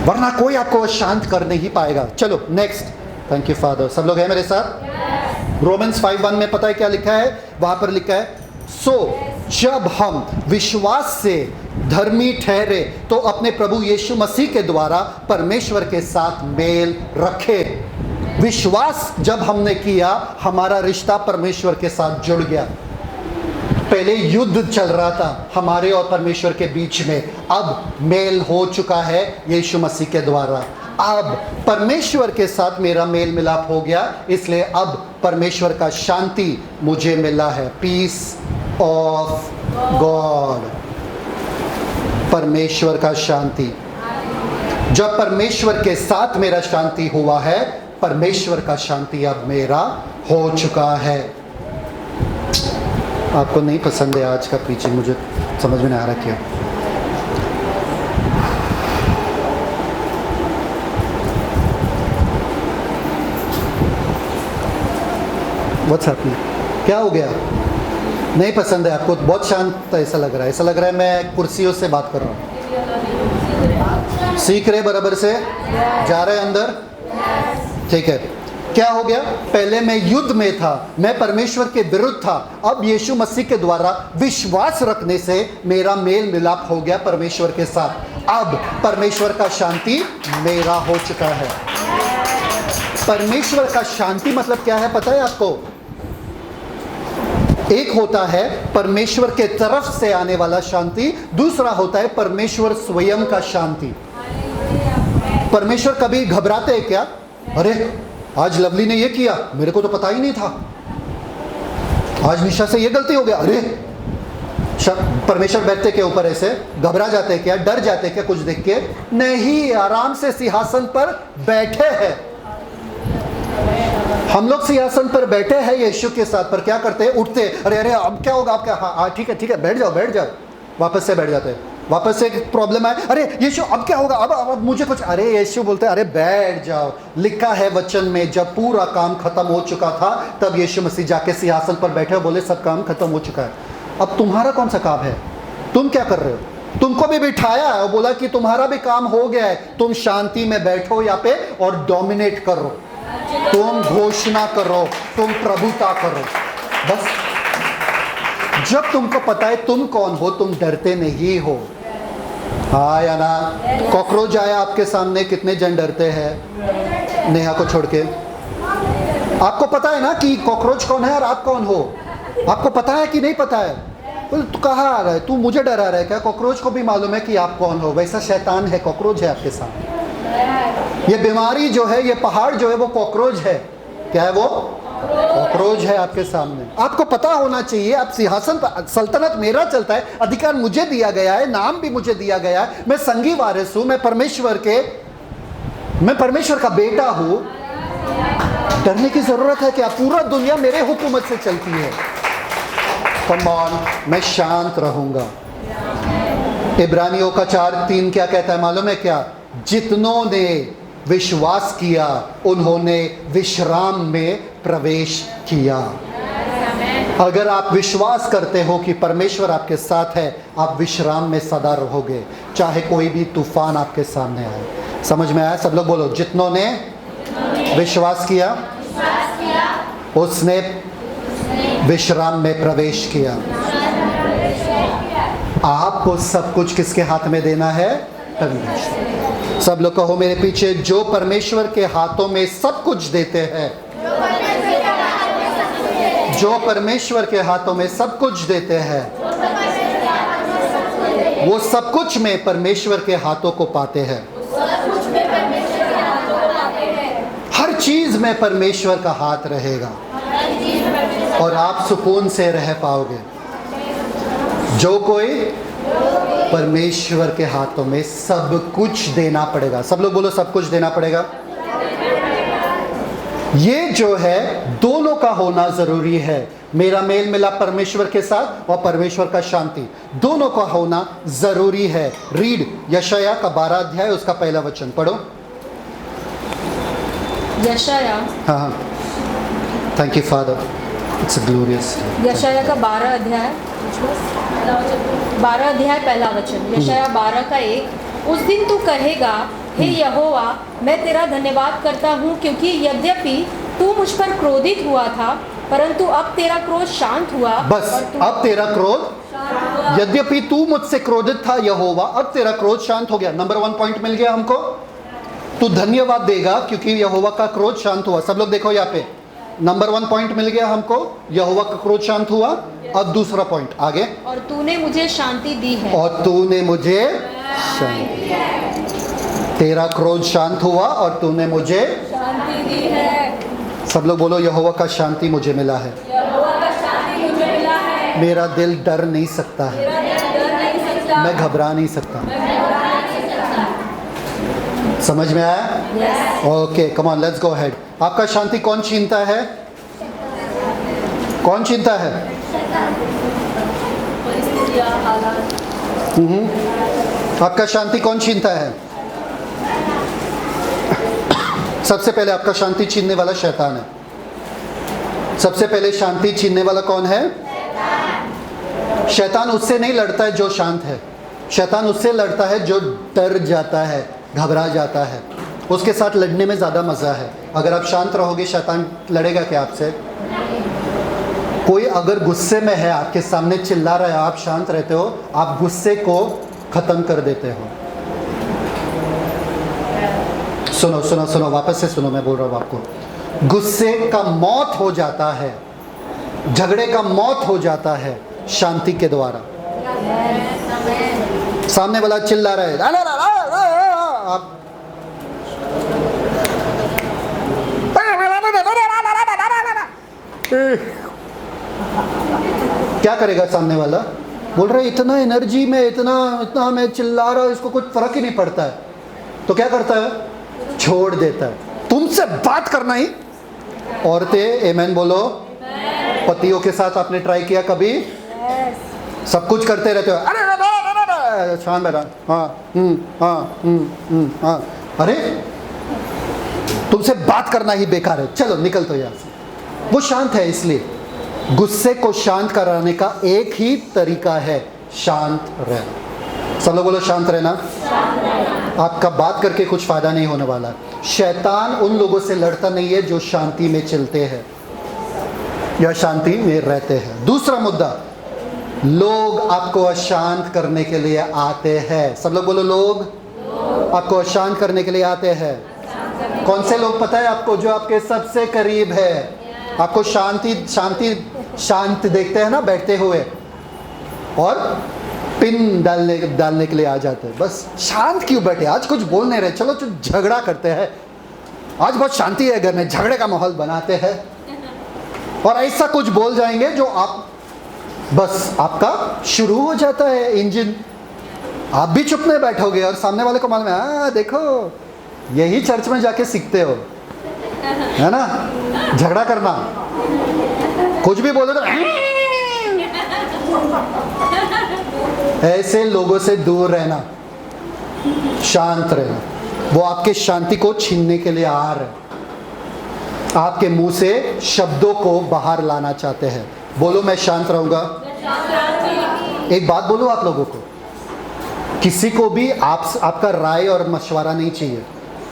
वरना कोई आपको शांत कर नहीं पाएगा। चलो नेक्स्ट। Thank you father. सब लोग हैं मेरे साथ? रोमन्स 5:1 में पता है क्या लिखा है? वहां पर लिखा है, सो जब हम विश्वास से धर्मी ठहरे तो अपने प्रभु यीशु मसीह के द्वारा परमेश्वर के साथ मेल रखे। विश्वास जब हमने किया, हमारा रिश्ता परमेश्वर के साथ जुड़ गया। पहले युद्ध चल रहा था हमारे और परमेश्वर के बीच में, अब मेल हो चुका है यीशु मसीह के द्वारा। अब परमेश्वर के साथ मेरा मेल मिलाप हो गया, इसलिए अब परमेश्वर का शांति मुझे मिला है। पीस ऑफ गॉड, परमेश्वर का शांति। जब परमेश्वर के साथ मेरा शांति हुआ है, परमेश्वर का शांति अब मेरा हो चुका है। आपको नहीं पसंद है आज का प्रीचिंग, मुझे समझ में नहीं आ रहा क्या। What's happening? क्या हो गया? नहीं पसंद है आपको? बहुत शांत ऐसा लग रहा है। ऐसा लग रहा है मैं कुर्सियों से बात कर रहा हूँ। सीख रहे बराबर से? जा रहे अंदर? ठीक है। क्या हो गया? पहले मैं युद्ध में था, मैं परमेश्वर के विरुद्ध था, अब यीशु मसीह के द्वारा विश्वास रखने से मेरा मेल मिलाप हो गया परमेश्वर के साथ। अब परमेश्वर का शांति मेरा हो चुका है। परमेश्वर का शांति मतलब क्या है पता है आपको? एक होता है परमेश्वर के तरफ से आने वाला शांति, दूसरा होता है परमेश्वर स्वयं का शांति। परमेश्वर कभी घबराते हैं क्या? अरे आज लवली ने ये किया, मेरे को तो पता ही नहीं था, आज निशा से ये गलती हो गया, अरे परमेश्वर बैठते के ऊपर ऐसे घबरा जाते क्या? डर जाते क्या कुछ देख के? नहीं, आराम से सिंहासन पर बैठे हैं। हम लोग सिंहासन पर बैठे हैं यीशु के साथ, पर क्या करते हैं? उठते, अरे अरे अब क्या होगा, अब क्या, हाँ ठीक है बैठ जाओ, वापस से बैठ जाते हैं। वापस से एक प्रॉब्लम आए, अरे यीशु अब क्या होगा, अब मुझे कुछ, अरे यीशु बोलते हैं अरे बैठ जाओ। लिखा है वचन में, जब पूरा काम खत्म हो चुका था तब यीशु मसीह जाके सिंहासन पर बैठे, बोले सब काम खत्म हो चुका है, अब तुम्हारा कौन सा काम है? तुम क्या कर रहे हो? तुमको भी बिठाया है और बोला कि तुम्हारा भी काम हो गया है, तुम शांति में बैठो यहाँ पे और डोमिनेट करो, तुम घोषणा करो, तुम प्रभुता करो। बस जब तुमको पता है तुम कौन हो, तुम डरते नहीं हो। हाँ या ना? कॉकरोच आया आपके सामने, कितने जन डरते हैं नेहा को छोड़ के? आपको पता है ना कि कॉकरोच कौन है और आप कौन हो? आपको पता है कि नहीं पता है? तू कहाँ आ रहा है? तू मुझे डरा रहा है क्या? कॉकरोच को भी मालूम है कि आप कौन हो। वैसा शैतान है, कॉकरोच है आपके सामने। ये बीमारी जो है, ये पहाड़ जो है, वो कॉकरोच है। क्या है वो? कॉकरोच है आपके सामने। आपको पता होना चाहिए, आप सिंहासन पर, सल्तनत मेरा चलता है, अधिकार मुझे दिया गया है, नाम भी मुझे दिया गया है, मैं संगी वारिस हूं, मैं परमेश्वर का बेटा हूं। डरने की जरूरत है क्या? पूरा दुनिया मेरे हुकूमत से चलती है। कम ऑन, मैं शांत रहूंगा। इब्रानियों का 4:3 क्या कहता है मालूम है क्या? जितनों ने विश्वास किया उन्होंने विश्राम में प्रवेश किया। अगर आप विश्वास करते हो कि परमेश्वर आपके साथ है, आप विश्राम में सदा रहोगे, चाहे कोई भी तूफान आपके सामने आए। समझ में आया? सब लोग बोलो, जितनों ने विश्वास किया उसने विश्राम में प्रवेश किया। आपको सब कुछ किसके हाथ में देना है? परमेश्वर। सब लोग कहो मेरे पीछे, जो परमेश्वर के हाथों में सब कुछ देते हैं, जो परमेश्वर के हाथों में सब कुछ देते हैं, वो सब कुछ में परमेश्वर के हाथों को पाते हैं। हर चीज में परमेश्वर का हाथ रहेगा और आप सुकून से रह पाओगे। जो कोई परमेश्वर के हाथों में सब कुछ देना पड़ेगा। सब लोग बोलो, सब कुछ देना पड़ेगा। ये जो है दोनों का होना जरूरी है। मेरा मेल मिलाप परमेश्वर के साथ और परमेश्वर का शांति, दोनों का होना जरूरी है। रीड यशाया का 12 अध्याय, उसका पहला वचन पढ़ो। यशाया, हाँ, thank you father, it's glorious. यशाया का 12 अध्याय पहला वचन। यशाया 12 का 1। उस दिन तू कहेगा, हे यहोवा, मैं तेरा धन्यवाद करता हूँ, क्योंकि यद्यपि तू मुझ पर क्रोधित हुआ था, परंतु अब तेरा क्रोध शांत हुआ। बस अब तेरा क्रोध, यद्यपि तू मुझसे क्रोधित था यहोवा, अब तेरा क्रोध शांत हो गया। नंबर 1 पॉइंट मिल गया हमको। तू धन्यवाद देगा क्योंकि यहोवा का क्रोध शांत हुआ। सब लोग देखो यहाँ पे, नंबर 1 पॉइंट मिल गया हमको, यहोवा का क्रोध शांत हुआ। अब दूसरा पॉइंट आगे, और तूने मुझे शांति दी है। और तूने मुझे शांति, तेरा क्रोध शांत हुआ और तूने मुझे शांति दी है। सब लोग बोलो, यहोवा का शांति मुझे मिला है। मेरा दिल डर नहीं सकता है, मैं घबरा नहीं सकता। समझ में आया? Okay, come on, let's go ahead. आपका शांति कौन छीनता है? कौन छीनता है? आपका शांति कौन छीनता है? सबसे पहले आपका शांति छीनने वाला शैतान है। सबसे पहले शांति छीनने वाला कौन है? शैतान उससे नहीं लड़ता है जो शांत है, शैतान उससे लड़ता है जो डर जाता है, घबरा जाता है। उसके साथ लड़ने में ज़्यादा मज़ा है। अगर आप शांत रहोगे, शैतान लड़ेगा क्या आपसे? कोई अगर गुस्से में है, आपके सामने चिल्ला रहा है, आप शांत रहते हो, आप गुस्से को ख़त्म कर देते हो। सुनो सुनो सुनो, वापस से सुनो, मैं बोल रहा हूँ आपको। गुस्से का मौत हो जाता है, झगड़े का मौत हो जाता है शांति के द्वारा। सामने वाला चिल्ला रहा है, आप क्या करेगा सामने वाला? बोल रहे इतना एनर्जी में, इतना मैं चिल्ला रहा हूं, इसको कुछ फर्क ही नहीं पड़ता है। तो क्या करता है? छोड़ देता है। तुमसे बात करना ही। औरतें आमीन बोलो। पतियों के साथ आपने ट्राई किया कभी? सब कुछ करते रहते हो, अरे शांत बैठा, हाँ, अरे तुमसे बात करना ही बेकार है, चलो निकल तो यहाँ से। वो शांत है, इसलिए गुस्से को शांत कराने का एक ही तरीका है, शांत रहना। सब लोग बोलो शांत रहना। आपका बात करके कुछ फायदा नहीं होने वाला। शैतान उन लोगों से लड़ता नहीं है जो शांति में चलते हैं या शांति में रहते हैं। दूसरा मुद्दा, लोग आपको अशांत करने के लिए आते हैं। सब लोग बोलो, लोग आपको अशांत करने के लिए आते हैं। कौन से लोग पता है आपको? जो आपके सबसे करीब है, आपको शांत देखते हैं ना बैठते हुए, और पिन डालने के लिए आ जाते हैं। बस शांत क्यों बैठे, आज कुछ बोल नहीं रहे, चलो झगड़ा करते हैं, आज बहुत शांति है घर में, झगड़े का माहौल बनाते हैं, और ऐसा कुछ बोल जाएंगे जो आप बस आपका शुरू हो जाता है इंजन। आप भी चुप नहीं बैठोगे और सामने वाले को मालूम है, देखो यही चर्च में जाके सीखते हो, है ना, झगड़ा करना। कुछ भी बोले तो ऐसे लोगों से दूर रहना, शांत रहना। वो आपके शांति को छीनने के लिए आ रहे हैं, आपके मुंह से शब्दों को बाहर लाना चाहते हैं। बोलो मैं शांत रहूंगा। एक बात बोलूं आप लोगों को, किसी को भी आपका राय और मशवरा नहीं चाहिए।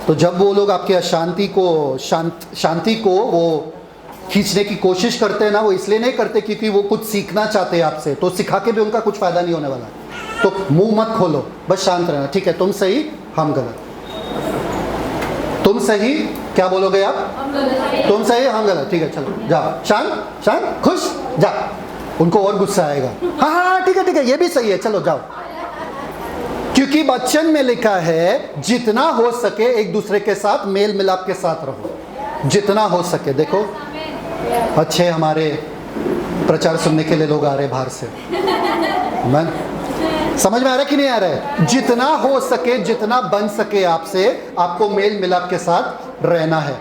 तो जब वो लोग आपके अशांति को शांति को वो खींचने की कोशिश करते हैं ना, वो इसलिए नहीं करते क्योंकि वो कुछ सीखना चाहते हैं आपसे, तो सिखा के भी उनका कुछ फायदा नहीं होने वाला। तो मुंह मत खोलो, बस शांत रहना। ठीक है, तुम सही हम गलत, तुम सही, क्या बोलोगे आप? तुम सही हम गलत, ठीक है, चलो जाओ, शांत शांत खुश, जा। उनको और गुस्सा आएगा, हाँ हाँ ठीक है ये भी सही है, चलो जाओ। क्योंकि वचन में लिखा है जितना हो सके एक दूसरे के साथ मेल मिलाप के साथ रहो, जितना हो सके। देखो अच्छे हमारे प्रचार सुनने के लिए लोग आ रहे बाहर से, मैं समझ में आ रहा है कि नहीं आ रहा है? जितना हो सके, जितना बन सके आपसे, आपको मेल मिलाप के साथ रहना है।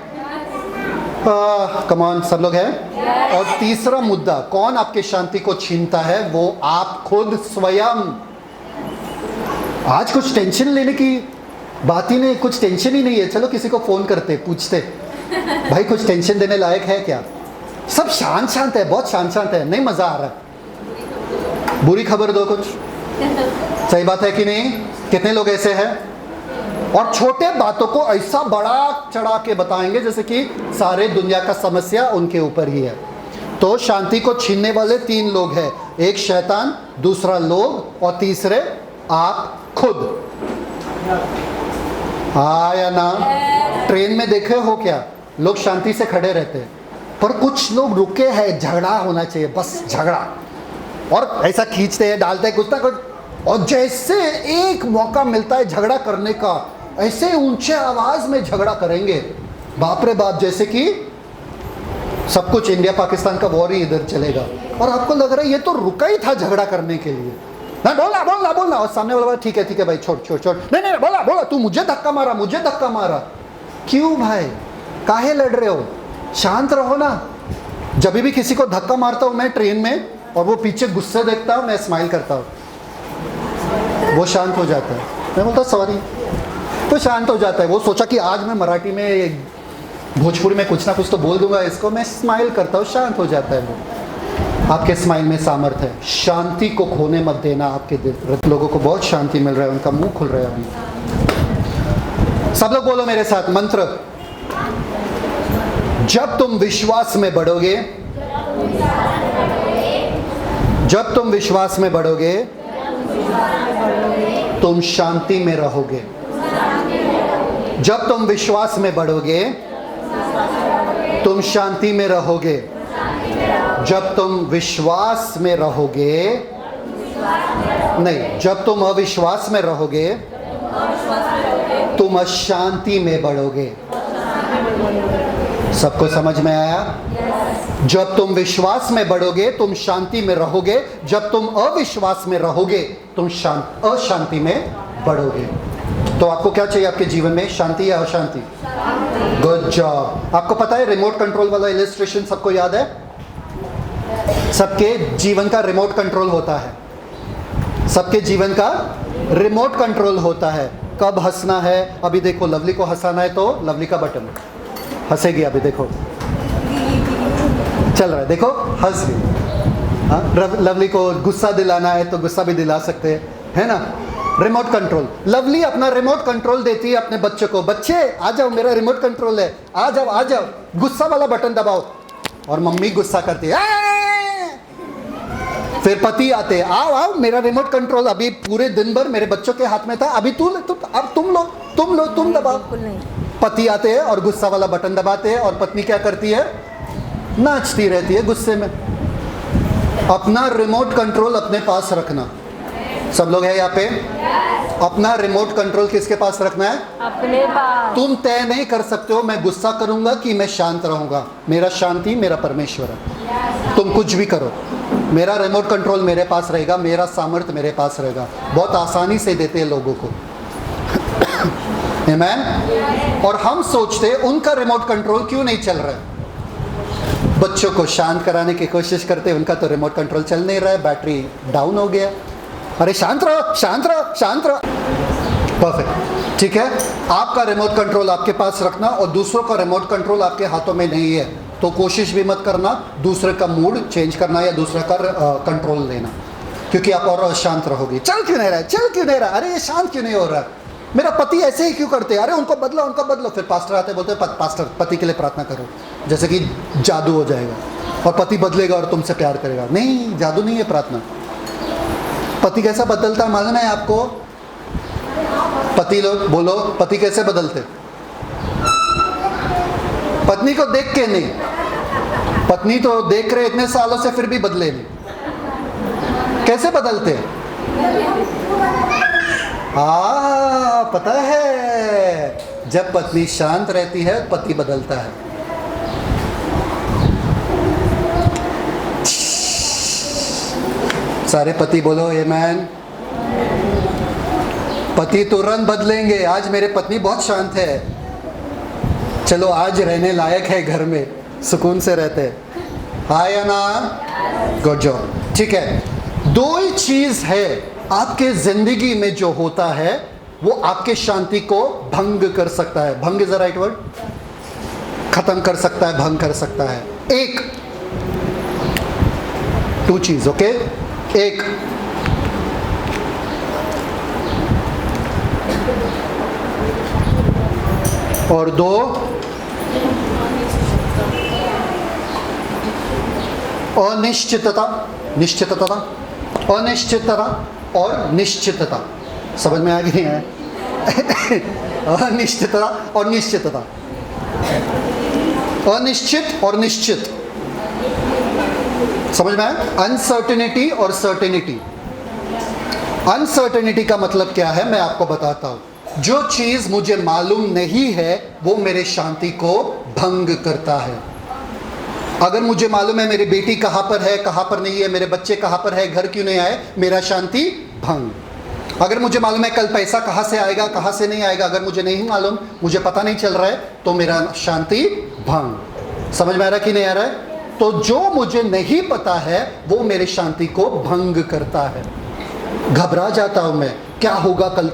कमान सब लोग हैं। और तीसरा मुद्दा, कौन आपके शांति को छीनता है? वो आप खुद स्वयं। आज कुछ टेंशन लेने की बात ही नहीं, कुछ टेंशन ही नहीं है। चलो किसी को फोन करते, पूछते भाई कुछ टेंशन देने लायक है क्या? सब शांत शांत है, बहुत शांत शांत है, नहीं मजा आ रहा है। बुरी खबर दो कुछ, सही बात है कि नहीं? कितने लोग ऐसे हैं? और छोटे बातों को ऐसा बड़ा चढ़ा के बताएंगे जैसे कि सारे दुनिया का समस्या उनके ऊपर ही है। तो शांति को छीनने वाले तीन लोग हैं, एक शैतान, दूसरा लोग, और तीसरे आप खुद। हाँ या ना? ट्रेन में देखे हो क्या, लोग शांति से खड़े रहते हैं, पर कुछ लोग रुके हैं, झगड़ा होना चाहिए, बस झगड़ा, और ऐसा खींचते हैं, डालते हैं कुछ ना कुछ, और जैसे एक मौका मिलता है झगड़ा करने का, ऐसे ऊंचे आवाज में झगड़ा करेंगे, बाप रे बाप, जैसे कि सब कुछ इंडिया पाकिस्तान का वॉर ही इधर चलेगा। और आपको लग रहा है ये तो रुका ही था झगड़ा करने के लिए, ना बोलना बोलना बोलना, और सामने वाला ठीक है भाई, छोड़ छोड़ छोड़, नहीं नहीं बोला बोला, तू मुझे धक्का मारा, मुझे धक्का मारा। क्यों भाई, काहे लड़ रहे हो? शांत रहो ना। जब भी किसी को धक्का मारता हूँ मैं ट्रेन में, और वो पीछे गुस्से देखता हूँ, मैं स्माइल करता हूँ, वो शांत हो जाता है। मैं बोलता सॉरी, तो शांत हो जाता है। वो सोचा कि आज मैं मराठी में भोजपुरी में कुछ ना कुछ तो बोल दूंगा इसको, मैं स्माइल करता हूँ, शांत हो जाता है वो। आपके स्माइल में सामर्थ्य है, शांति को खोने मत देना। आपके दिल लोगों को बहुत शांति मिल रहा है, उनका मुंह खुल रहा है। सब लोग बोलो मेरे साथ मंत्र। जब तुम विश्वास में बढ़ोगे, जब तुम विश्वास में बढ़ोगे, तुम शांति में रहोगे। जब तुम विश्वास में बढ़ोगे, तुम शांति में रहोगे। जब तुम विश्वास में रहोगे, नहीं, जब तुम अविश्वास में रहोगे, तुम अशांति में बढ़ोगे। सबको समझ में आया? जब तुम विश्वास में बढ़ोगे, तुम शांति में रहोगे। जब तुम अविश्वास में रहोगे, तुम अशांति में बढ़ोगे। तो आपको क्या चाहिए आपके जीवन में, शांति या अशांति? Good job. आपको पता है रिमोट कंट्रोल वाला इलस्ट्रेशन सबको याद है? सबके जीवन का रिमोट कंट्रोल होता है। सबके जीवन का रिमोट कंट्रोल होता है। कब हंसना है? अभी देखो, लवली को हंसाना है तो लवली का बटन हंसेगी। अभी देखो चल रहा है, देखो हंस गई। हाँ, लवली को गुस्सा दिलाना है तो गुस्सा भी दिला सकते हैं, है ना? Remote control. लवली अपना रिमोट कंट्रोल देती है अपने बच्चे को, बच्चे आ जाओ, मेरा रिमोट कंट्रोल है, आ जाओ आ जाओ, गुस्सा वाला बटन दबाओ। और मम्मी गुस्सा करती है, फिर पति आते हैं, आओ आओ, मेरा रिमोट कंट्रोल अभी पूरे दिन भर मेरे बच्चों के हाथ में था, अभी अब तुम दबाओ। पति आते हैं और गुस्सा वाला बटन दबाते हैं, और पत्नी क्या करती है? नाचती रहती है गुस्से में। अपना रिमोट कंट्रोल अपने पास रखना। सब लोग हैं यहाँ पे? अपना रिमोट कंट्रोल किसके पास रखना है? अपने पास। तुम तय नहीं कर सकते हो मैं गुस्सा करूंगा कि मैं शांत रहूंगा। मेरा शांति मेरा परमेश्वर है। तुम कुछ भी करो, मेरा रिमोट कंट्रोल मेरे पास रहेगा, मेरा सामर्थ्य मेरे पास रहेगा। बहुत आसानी से देते हैं लोगों को। आमीन। और हम सोचते हैं उनका रिमोट कंट्रोल क्यों नहीं चल रहा है। बच्चों को शांत कराने की कोशिश करते हैं, उनका तो रिमोट कंट्रोल चल नहीं रहा है, बैटरी डाउन हो गया। अरे शांत रहो, शांत रहो, शांत रहो। परफेक्ट, ठीक है। आपका रिमोट कंट्रोल आपके पास रखना, और दूसरों का रिमोट कंट्रोल आपके हाथों में नहीं है, तो कोशिश भी मत करना दूसरे का मूड चेंज करना या दूसरे का कंट्रोल लेना, क्योंकि आप और अशांत रहोगे। चल क्यों नहीं रहा है, चल क्यों नहीं रहा, अरे ये शांत क्यों नहीं हो रहा, मेरा पति ऐसे ही क्यों करते हैं, अरे उनको बदलो उनको बदलो। फिर पास्टर आते बोलते हैं पास्टर पति के लिए प्रार्थना करो, जैसे कि जादू हो जाएगा और पति बदलेगा और तुमसे प्यार करेगा। नहीं, जादू नहीं है प्रार्थना। पति कैसा बदलता है मालूम है आपको? पति लोग बोलो, पति कैसे बदलते? पत्नी को देख के नहीं, पत्नी तो देख रहे इतने सालों से फिर भी बदले नहीं। कैसे बदलते? पता है, जब पत्नी शांत रहती है पति बदलता है। सारे पति बोलो आमीन। पति तुरंत बदलेंगे। आज मेरे पत्नी बहुत शांत है, चलो आज रहने लायक है, घर में सुकून से रहते हैं। हाय या ना? Good job. ठीक है, दो ही चीज है आपके जिंदगी में जो होता है वो आपके शांति को भंग कर सकता है। भंग इज द राइट वर्ड? खत्म कर सकता है, भंग कर सकता है। एक, टू चीज, ओके? एक, और दो, अनिश्चितता, निश्चितता, अनिश्चितता और निश्चितता। समझ में आ गई है? अनिश्चितता और निश्चितता, अनिश्चित और निश्चित। समझ में आया? अनसर्टेनिटी और सर्टेनिटी। अनसर्टेनिटी का मतलब क्या है मैं आपको बताता हूं। जो चीज मुझे मालूम नहीं है वो मेरे शांति को भंग करता है। अगर मुझे मालूम है मेरी बेटी कहां पर है, कहां पर नहीं है, मेरे बच्चे कहां पर है, घर क्यों नहीं आए, मेरा शांति भंग। अगर मुझे मालूम है कल पैसा कहां से आएगा, कहां से नहीं आएगा, अगर मुझे नहीं मालूम, मुझे पता नहीं चल रहा है, तो मेरा शांति भंग। समझ में आ रहा है कि नहीं आ रहा है? तो जो मुझे नहीं पता है वो मेरे शांति को भंग करता है। घबरा जाता हूं मैं, क्या होगा कल,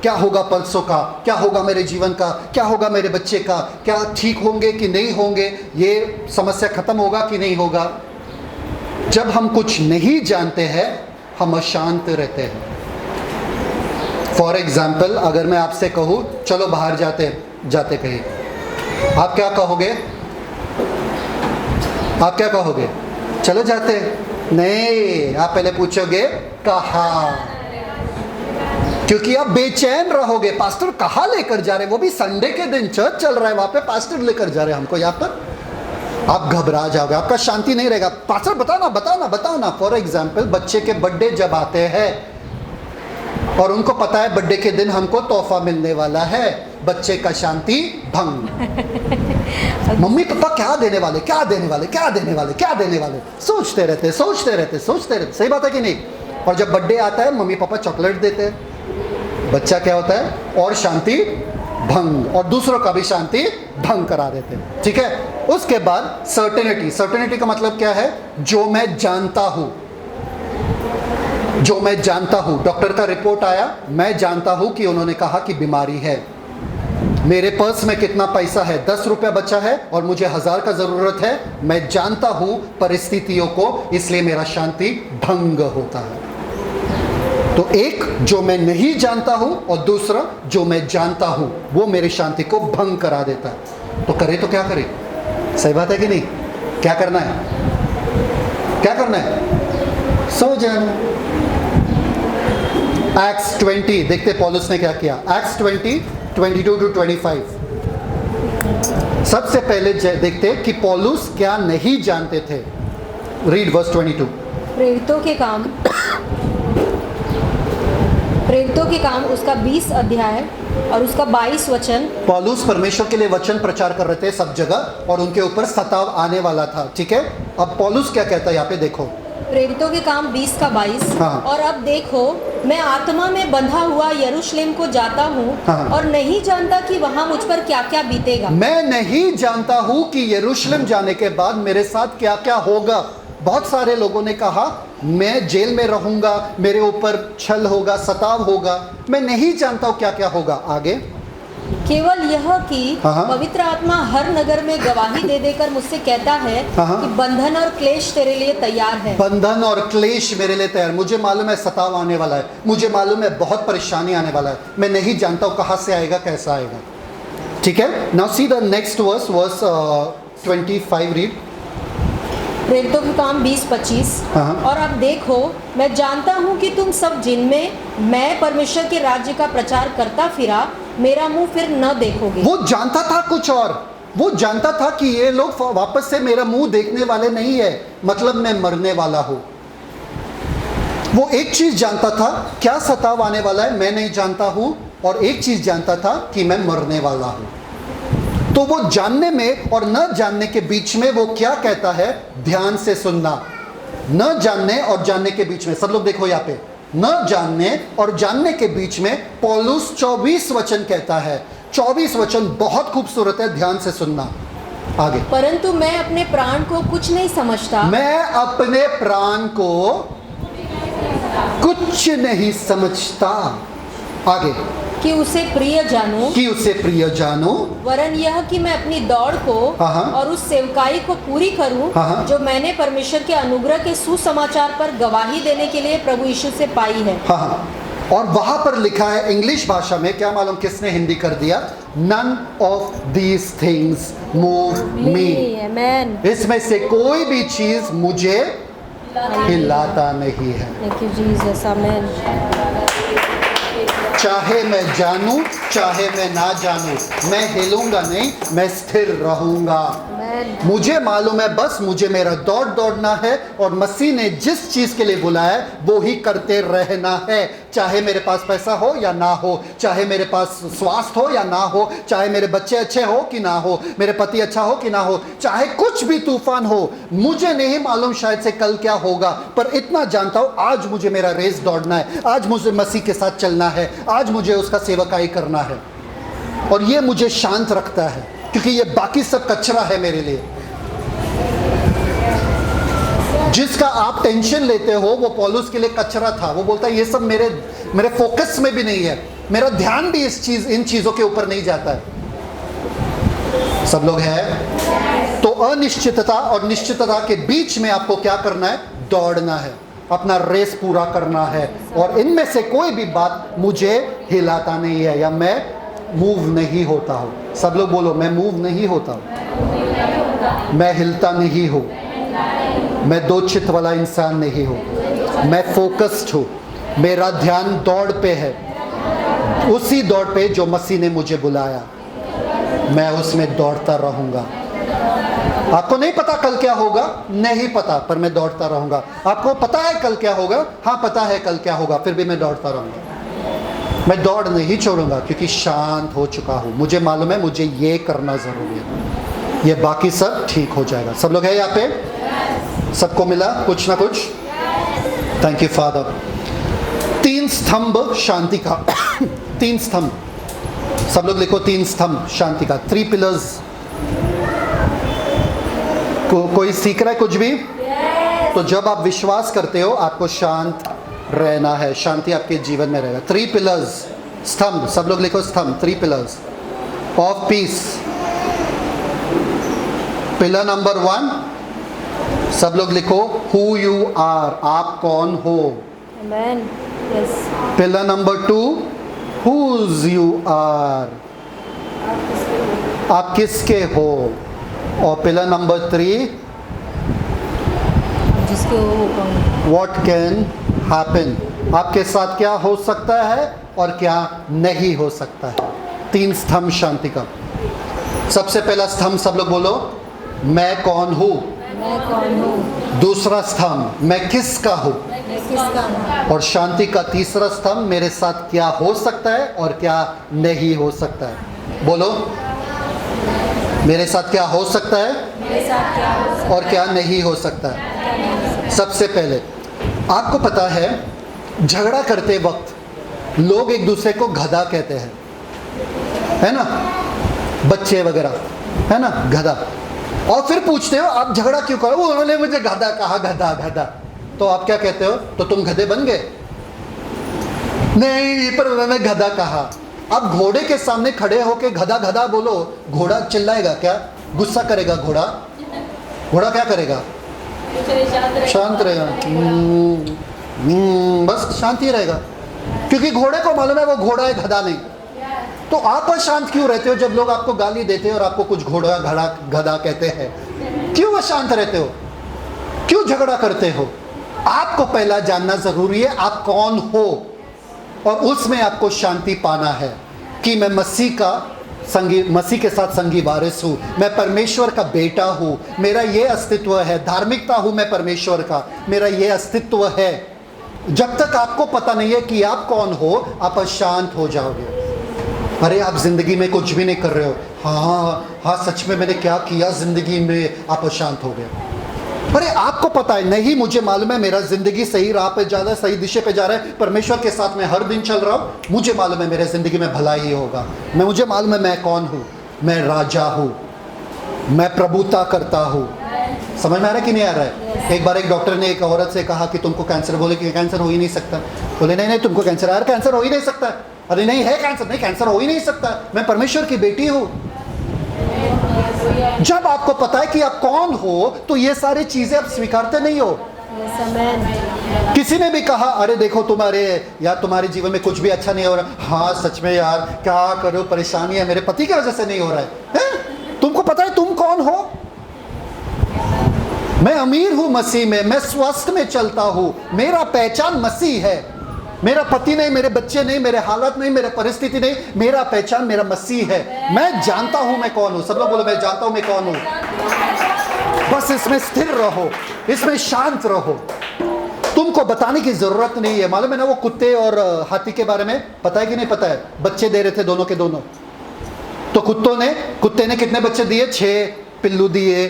क्या होगा परसों का, क्या होगा मेरे जीवन का, क्या होगा मेरे बच्चे का, क्या ठीक होंगे कि नहीं होंगे, ये समस्या खत्म होगा कि नहीं होगा। जब हम कुछ नहीं जानते हैं हम अशांत रहते हैं। फॉर एग्जाम्पल अगर मैं आपसे कहूँ चलो बाहर जाते जाते कहीं, आप क्या कहोगे? आप क्या कहोगे? चलो जाते? नहीं, आप पहले पूछोगे कहाँ, क्योंकि आप बेचैन रहोगे। पास्टर कहाँ लेकर जा रहे, वो भी संडे के दिन, चर्च चल रहा है वहां पे, पास्टर लेकर जा रहे हैं हमको यहाँ पर। आप घबरा जाओगे, आपका शांति नहीं रहेगा। पास्टर बताओ ना। फॉर एग्जाम्पल बच्चे के बर्थडे जब आते हैं और उनको पता है बर्थडे के दिन हमको तोहफा मिलने वाला है, बच्चे का शांति भंग। मम्मी पापा क्या देने वाले, सोचते रहते। सही बात है कि नहीं? और जब बर्थडे आता है मम्मी पापा चॉकलेट देते हैं, बच्चा क्या होता है, और शांति भंग, और दूसरों का भी शांति भंग करा देते हैं। ठीक है, उसके बाद सर्टेनिटी का मतलब क्या है? जो मैं जानता हूं। डॉक्टर का रिपोर्ट आया, मैं जानता हूं कि उन्होंने कहा कि बीमारी है, मेरे पर्स में कितना पैसा है, 10 रुपया बचा है और मुझे 1000 का जरूरत है। मैं जानता हूं परिस्थितियों को, इसलिए मेरा शांति भंग होता है। तो एक जो मैं नहीं जानता हूं और दूसरा जो मैं जानता हूं, वो मेरी शांति को भंग करा देता है। तो करे तो क्या करे? सही बात है कि नहीं? क्या करना है? सो जाना। एक्ट्स 20 देखते पौलुस ने क्या किया। एक्ट्स 20:22-25। सबसे पहले देखते कि पौलुस क्या नहीं जानते थे। Read verse 22। प्रेरितों के काम उसका 20 अध्याय और उसका 22 वचन। पौलुस परमेश्वर के लिए वचन प्रचार कर रहे थे सब जगह और उनके ऊपर सताव आने वाला था। ठीक है, अब पौलुस क्या कहता है यहाँ पे देखो। प्रेरितों के काम 20 का 22। हाँ। और अब देखो, मैं आत्मा में बंधा हुआ यरूशलेम को जाता हूँ। हाँ। और नहीं जानता कि वहाँ मुझ पर क्या क्या बीतेगा। मैं नहीं जानता हूँ कि यरूशलेम जाने के बाद मेरे साथ क्या क्या होगा। बहुत सारे लोगों ने कहा मैं जेल में रहूंगा, मेरे ऊपर छल होगा, सताव होगा। मैं नहीं जानता हूँ क्या क्या होगा आगे। केवल यह कि हाँ। पवित्र आत्मा हर नगर में गवाही दे देकर मुझसे कहता है हाँ। कि बंधन और क्लेश तेरे लिए तैयार है। बंधन और क्लेश मेरे लिए तैयार। मुझे मालूम है सताव आने वाला है, मुझे मालूम है बहुत परेशानी आने वाला है। मैं नहीं जानता हूँ कहाँ से आएगा, कैसा आएगा। ठीक है, now see the next verse 25। Read. प्रेरितों के काम 20-25। हाँ। और अब देखो, मैं जानता हूँ कि तुम सब जिनमें मैं परमेश्वर के राज्य का प्रचार करता फिरा, मेरा मुंह फिर न देखोगे। वो जानता था कुछ और, वो जानता था कि ये लोग वापस से मेरा मुंह देखने वाले नहीं है, मतलब मैं मरने वाला हूं। वो एक चीज जानता था, क्या सताव आने वाला है मैं नहीं जानता हूं, और एक चीज जानता था कि मैं मरने वाला हूं। तो वो जानने में और न जानने के बीच में वो क्या कहता है, ध्यान से सुनना। न जानने और जानने के बीच में, सब लोग देखो यहाँ पे, न जानने और जानने के बीच में पौलुस 24 वचन कहता है। 24 वचन बहुत खूबसूरत है, ध्यान से सुनना। आगे। परंतु मैं अपने प्राण को कुछ नहीं समझता। मैं अपने प्राण को कुछ नहीं समझता। आगे। कि उसे प्रिय जानूं। वरन यह कि मैं अपनी दौड़ को और उस सेवकाई को पूरी करूं जो मैंने परमेश्वर के अनुग्रह के सुसमाचार पर गवाही देने के लिए प्रभु यीशु से पाई है। और वहां पर लिखा है इंग्लिश भाषा में, क्या मालूम किसने हिंदी कर दिया, none of these things move me. इसमें से कोई भी चीज मुझे हिलाता नहीं है। Thank you Jesus, amen. चाहे मैं जानूं चाहे मैं ना जानूं, मैं हिलूंगा नहीं, मैं स्थिर रहूंगा। मुझे मालूम है बस मुझे मेरा दौड़ना है और मसीह ने जिस चीज के लिए बुलाया है वो ही करते रहना है। चाहे मेरे पास पैसा हो या ना हो, चाहे मेरे पास स्वास्थ्य हो या ना हो, चाहे मेरे बच्चे अच्छे हो कि ना हो, मेरे पति अच्छा हो कि ना हो, चाहे कुछ भी तूफान हो, मुझे नहीं मालूम शायद से कल क्या होगा, पर इतना जानता हूं आज मुझे मेरा रेस दौड़ना है, आज मुझे मसीह के साथ चलना है, आज मुझे उसका सेवकाई करना है। और ये मुझे शांत रखता है क्योंकि ये बाकी सब कचरा है मेरे लिए। जिसका आप टेंशन लेते हो वो पौलुस के लिए कचरा था। वो बोलता है ये सब मेरे फोकस में भी नहीं है, मेरा ध्यान भी इन चीजों के ऊपर नहीं जाता है। सब लोग हैं? तो अनिश्चितता और निश्चितता के बीच में आपको क्या करना है, दौड़ना है। अपना रेस पूरा करना है, और इनमें से कोई भी बात मुझे हिलाता नहीं है, या मैं मूव नहीं होता हूँ। सब लोग बोलो, मैं मूव नहीं होता हूँ, मैं हिलता नहीं हूँ, मैं दो चित्त वाला इंसान नहीं हूँ, मैं फोकस्ड हूँ, मेरा ध्यान दौड़ पे है, उसी दौड़ पे जो मसीह ने मुझे बुलाया, मैं उसमें दौड़ता रहूँगा। आपको नहीं पता कल क्या होगा, नहीं पता, पर मैं दौड़ता रहूँगा। आपको पता है कल क्या होगा, हाँ पता है कल क्या होगा, फिर भी मैं दौड़ता रहूँगा। मैं दौड़ नहीं छोड़ूंगा, क्योंकि शांत हो चुका हूँ। मुझे मालूम है मुझे ये करना ज़रूरी है, ये बाकी सब ठीक हो जाएगा। सब लोग हैं यहाँ पे? सबको मिला कुछ ना कुछ? Thank you father. 3 स्तंभ शांति का 3 स्तंभ, सब लोग लिखो 3 स्तंभ शांति का, 3 पिलर्स। कोई सीख रहा है कुछ भी? तो जब आप विश्वास करते हो आपको शांत रहना है, शांति आपके जीवन में रहेगा। 3 पिलर्स, स्तंभ, सब लोग लिखो स्तंभ, 3 pillars of peace. Pillar number 1, सब लोग लिखो हु यू आर, आप कौन हो। Amen. Yes. Pillar number 2, whose you are, आप किसके हो। और पिलर नंबर 3, जिसके वो कौन? व्हाट कैन हैपन, आपके साथ क्या हो सकता है और क्या नहीं हो सकता है। 3 स्तंभ शांति का। सबसे पहला स्तंभ, सब लोग बोलो, मैं कौन हूँ। मैं कौन हूँ। दूसरा स्तंभ, मैं किसका हूँ। मैं किसका हूँ। और शांति का तीसरा स्तंभ, मेरे साथ क्या हो सकता है और क्या नहीं हो सकता है। बोलो, मेरे साथ क्या हो सकता है, मेरे साथ क्या हो सकता और क्या नहीं हो सकता है। सबसे पहले आपको पता है, झगड़ा करते वक्त लोग एक दूसरे को गधा कहते हैं, है ना, बच्चे वगैरह, है ना, गधा। और फिर पूछते हो आप झगड़ा क्यों करो, उन्होंने मुझे गधा कहा, गधा गधा। तो आप क्या कहते हो, तो तुम गधे बन गए। नहीं, पर उन्होंने गधा कहा। अब घोड़े के सामने खड़े होके गधा गधा बोलो, घोड़ा चिल्लाएगा क्या, गुस्सा करेगा घोड़ा, घोड़ा क्या करेगा, शांत रहेगा, बस शांति रहेगा, क्योंकि घोड़े को मालूम है वो घोड़ा है, गधा नहीं। तो आप अशांत क्यों रहते हो जब लोग आपको गाली देते हैं और आपको कुछ घोड़ा घड़ा गधा कहते हैं? क्यों अशांत रहते हो, क्यों झगड़ा करते हो? आपको पहला जानना जरूरी है आप कौन हो, और उसमें आपको शांति पाना है कि मैं मसीह के साथ संगी वारिस हूँ, मैं परमेश्वर का बेटा हूँ, मेरा ये अस्तित्व है, धार्मिकता हूँ मैं परमेश्वर का, मेरा ये अस्तित्व है। जब तक आपको पता नहीं है कि आप कौन हो, आप अशांत हो जाओगे। अरे आप जिंदगी में कुछ भी नहीं कर रहे हो, हाँ सच में मैंने क्या किया जिंदगी में, आप अशांत हो गए। अरे आपको पता है, नहीं मुझे मालूम है मेरा जिंदगी सही राह पे जा रहा है, सही दिशा पे जा रहा है, परमेश्वर के साथ मैं हर दिन चल रहा हूँ, मुझे मालूम है मेरे जिंदगी में भला ही होगा। मुझे मालूम है मैं कौन हूँ, मैं राजा हूँ, मैं प्रभुता करता हूँ। समझ में आ रहा है कि नहीं आ रहा है? एक बार एक डॉक्टर ने एक औरत से कहा कि तुमको कैंसर, बोले कि कैंसर हो ही नहीं सकता। बोले नहीं तुमको कैंसर, यार कैंसर हो ही नहीं सकता। अरे नहीं है कैंसर, नहीं कैंसर हो ही नहीं सकता, मैं परमेश्वर की बेटी हूँ। जब आपको पता है कि आप कौन हो, तो ये सारी चीजें आप स्वीकारते नहीं हो। किसी ने भी कहा अरे देखो तुम्हारे यार तुम्हारे जीवन में कुछ भी अच्छा नहीं हो रहा, हाँ सच में यार क्या करो, परेशानी है, मेरे पति की वजह से नहीं हो रहा है। तुमको पता है तुम कौन हो? मैं अमीर हूं मसीह में, मैं स्वस्थ में चलता हूं, मेरा पहचान मसीह है। मेरा पति नहीं, मेरे बच्चे नहीं, मेरे हालत नहीं, मेरे परिस्थिति नहीं, मेरा पहचान मेरा मसीह है। मैं जानता हूं मैं कौन हूं। सब लोग बोलो मैं जानता हूं मैं कौन हूं। बस इसमें स्थिर रहो, इसमें शांत रहो। तुमको बताने की जरूरत नहीं है। मालूम है ना वो कुत्ते और हाथी के बारे में, पता है कि नहीं पता है? बच्चे दे रहे थे दोनों के दोनों। तो कुत्ते ने कितने बच्चे दिए? 6 पिल्लू दिए,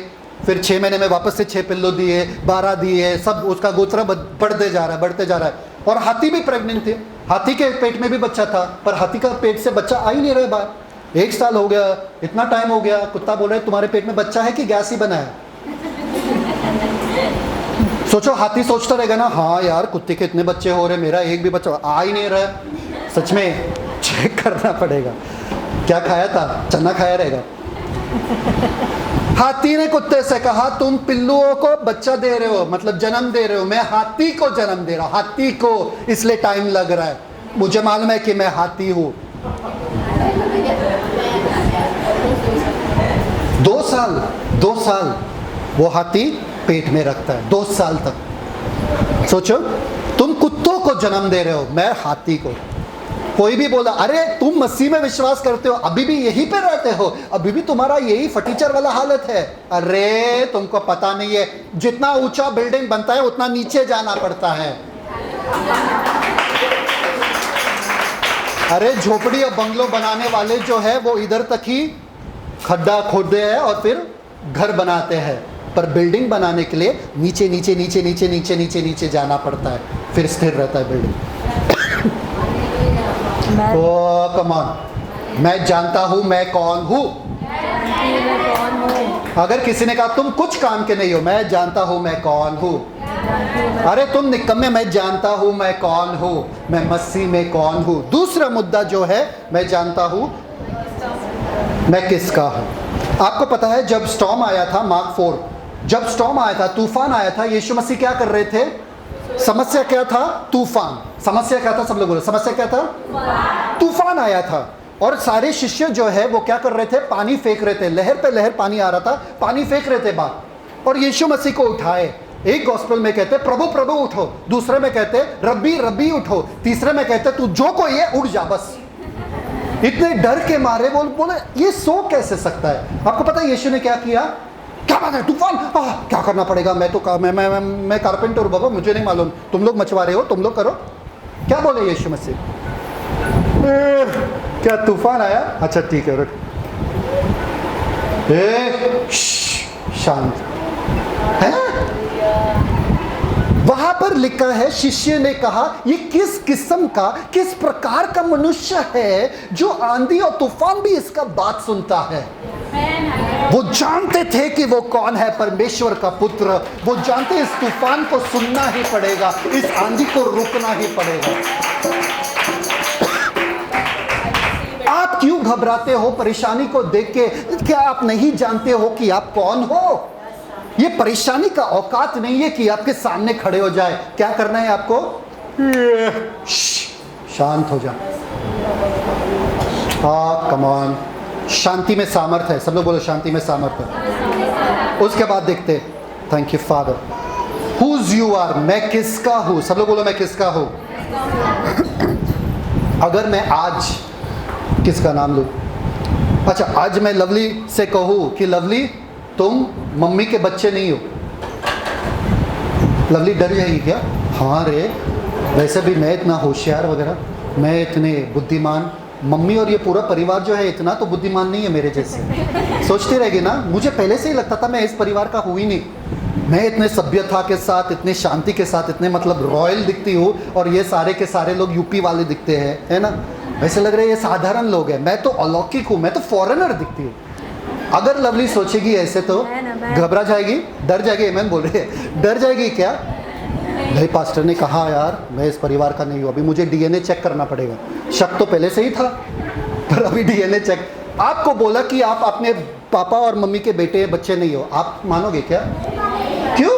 फिर 6 महीने में वापस से 6 पिल्लू दिए, 12 दिए, सब उसका गोचरा बढ़ते जा रहा है। और हाथी भी प्रेग्नेंट थे, हाथी के पेट में भी बच्चा था, पर हाथी का पेट से बच्चा आ ही नहीं रहा बाहर। 1 साल हो गया, इतना टाइम हो गया, कुत्ता बोल रहा है तुम्हारे पेट में बच्चा है कि गैस ही बना है। सोचो हाथी सोचता रहेगा ना, हाँ यार कुत्ते के इतने बच्चे हो रहे, मेरा एक भी बच्चा आ ही नहीं रहा, सच में चेक करना पड़ेगा। क्या खाया था? चना खाया रहेगा। हाथी ने कुत्ते से कहा तुम पिल्लुओं को बच्चा दे रहे हो, मतलब जन्म दे रहे हो, मैं हाथी को जन्म दे रहा हूं, हाथी को, इसलिए टाइम लग रहा है, मुझे मालूम है कि मैं हाथी हूं। 2 साल वो हाथी पेट में रखता है, 2 साल तक। सोचो, तुम कुत्तों को जन्म दे रहे हो, मैं हाथी को। कोई भी बोला अरे तुम मसीह में विश्वास करते हो, अभी भी यहीं पे रहते हो, अभी भी तुम्हारा यही फटीचर वाला हालत है। अरे तुमको पता नहीं है, जितना ऊंचा बिल्डिंग बनता है उतना नीचे जाना पड़ता है। अरे झोपड़ी और बंगलो बनाने वाले जो है वो इधर तक ही खड्डा खोदते हैं और फिर घर बनाते हैं, पर बिल्डिंग बनाने के लिए नीचे नीचे नीचे नीचे नीचे नीचे नीचे जाना पड़ता है, फिर स्थिर रहता है बिल्डिंग। ओ कम ऑन, मैं जानता हूं मैं कौन हूं। अगर किसी ने कहा तुम कुछ काम के नहीं हो, मैं जानता हूं मैं कौन हूं। अरे तुम निकम्मे, मैं जानता हूं मैं कौन हूं, मैं मसीह में कौन हूं। दूसरा मुद्दा जो है, मैं जानता हूं मैं किसका हूं। आपको पता है जब स्टॉर्म आया था, मार्क 4, जब स्टॉर्म आया था, तूफान आया था, यीशु मसीह क्या कर रहे थे? समस्या क्या था? तूफान। समस्या क्या था? सब लोग बोलो, समस्या क्या था? तूफान आया था और सारे शिष्य जो है वो क्या कर रहे थे? पानी फेंक रहे थे, लहर पे लहर पानी आ रहा था, पानी फेंक रहे थे बाहर, और यीशु मसीह को उठाए। एक गॉस्पेल में कहते प्रभु प्रभु उठो, दूसरे में कहते रब्बी रब्बी उठो, तीसरे में कहते तू जो कोई है उठ जा बस। इतने डर के मारे बोले ये सो कैसे सकता है? आपको पता है यीशु ने क्या किया? क्या बात है, तूफान, क्या करना पड़ेगा, मैं तो मैं कारपेंटर हूं बाबा, मुझे नहीं मालूम, तुम लोग मचवा रहे हो, तुम लोग करो। क्या बोले यीशु मसीह? क्या तूफान आया? अच्छा ठीक है, रुक, शांत है। वहां पर लिखा है शिष्य ने कहा ये किस किस्म का, किस प्रकार का मनुष्य है जो आंधी और तूफान भी इसका बात सुनता है। वो जानते थे कि वो कौन है, परमेश्वर का पुत्र। वो जानते इस तूफान को सुनना ही पड़ेगा, इस आंधी को रुकना ही पड़ेगा। आप क्यों घबराते हो परेशानी को देख के? क्या आप नहीं जानते हो कि आप कौन हो? ये परेशानी का औकात नहीं है कि आपके सामने खड़े हो जाए। क्या करना है आपको? शांत हो जा। कम ऑन, शांति में सामर्थ है। सब लोग बोलो शांति में सामर्थ है। उसके बाद देखते, thank you father, whose you are, मैं किसका हूं। सब लोग बोलो मैं किसका हूं। अगर मैं आज किसका नाम लूं? अच्छा, आज मैं लवली से कहूं कि लवली तुम मम्मी के बच्चे नहीं हो, लवली डर जाएगी क्या? हाँ रे, वैसे भी मैं इतना होशियार वगैरह, मैं इतने बुद्धिमान, मम्मी और ये पूरा परिवार जो है इतना तो बुद्धिमान नहीं है मेरे जैसे। सोचती रहेगी ना, मुझे पहले से ही लगता था मैं इस परिवार का हूँ ही नहीं। मैं इतने सभ्यता के साथ, इतने शांति के साथ, इतने मतलब रॉयल दिखती हूँ, और ये सारे के सारे लोग यूपी वाले दिखते हैं, है ना? वैसे लग रहा है ये साधारण लोग हैं, मैं तो अलौकिक हूँ, मैं तो फॉरेनर दिखती हूँ। अगर लवली सोचेगी ऐसे तो घबरा जाएगी, डर जाएगी। मैं बोल रही है, डर जाएगी क्या? भाई पास्टर ने कहा यार मैं इस परिवार का नहीं हूँ, अभी मुझे डीएनए चेक करना पड़ेगा। शक तो पहले से ही था, पर अभी डीएनए चेक। आपको बोला कि आप अपने पापा और मम्मी के बेटे बच्चे नहीं हो, आप मानोगे क्या? क्यों?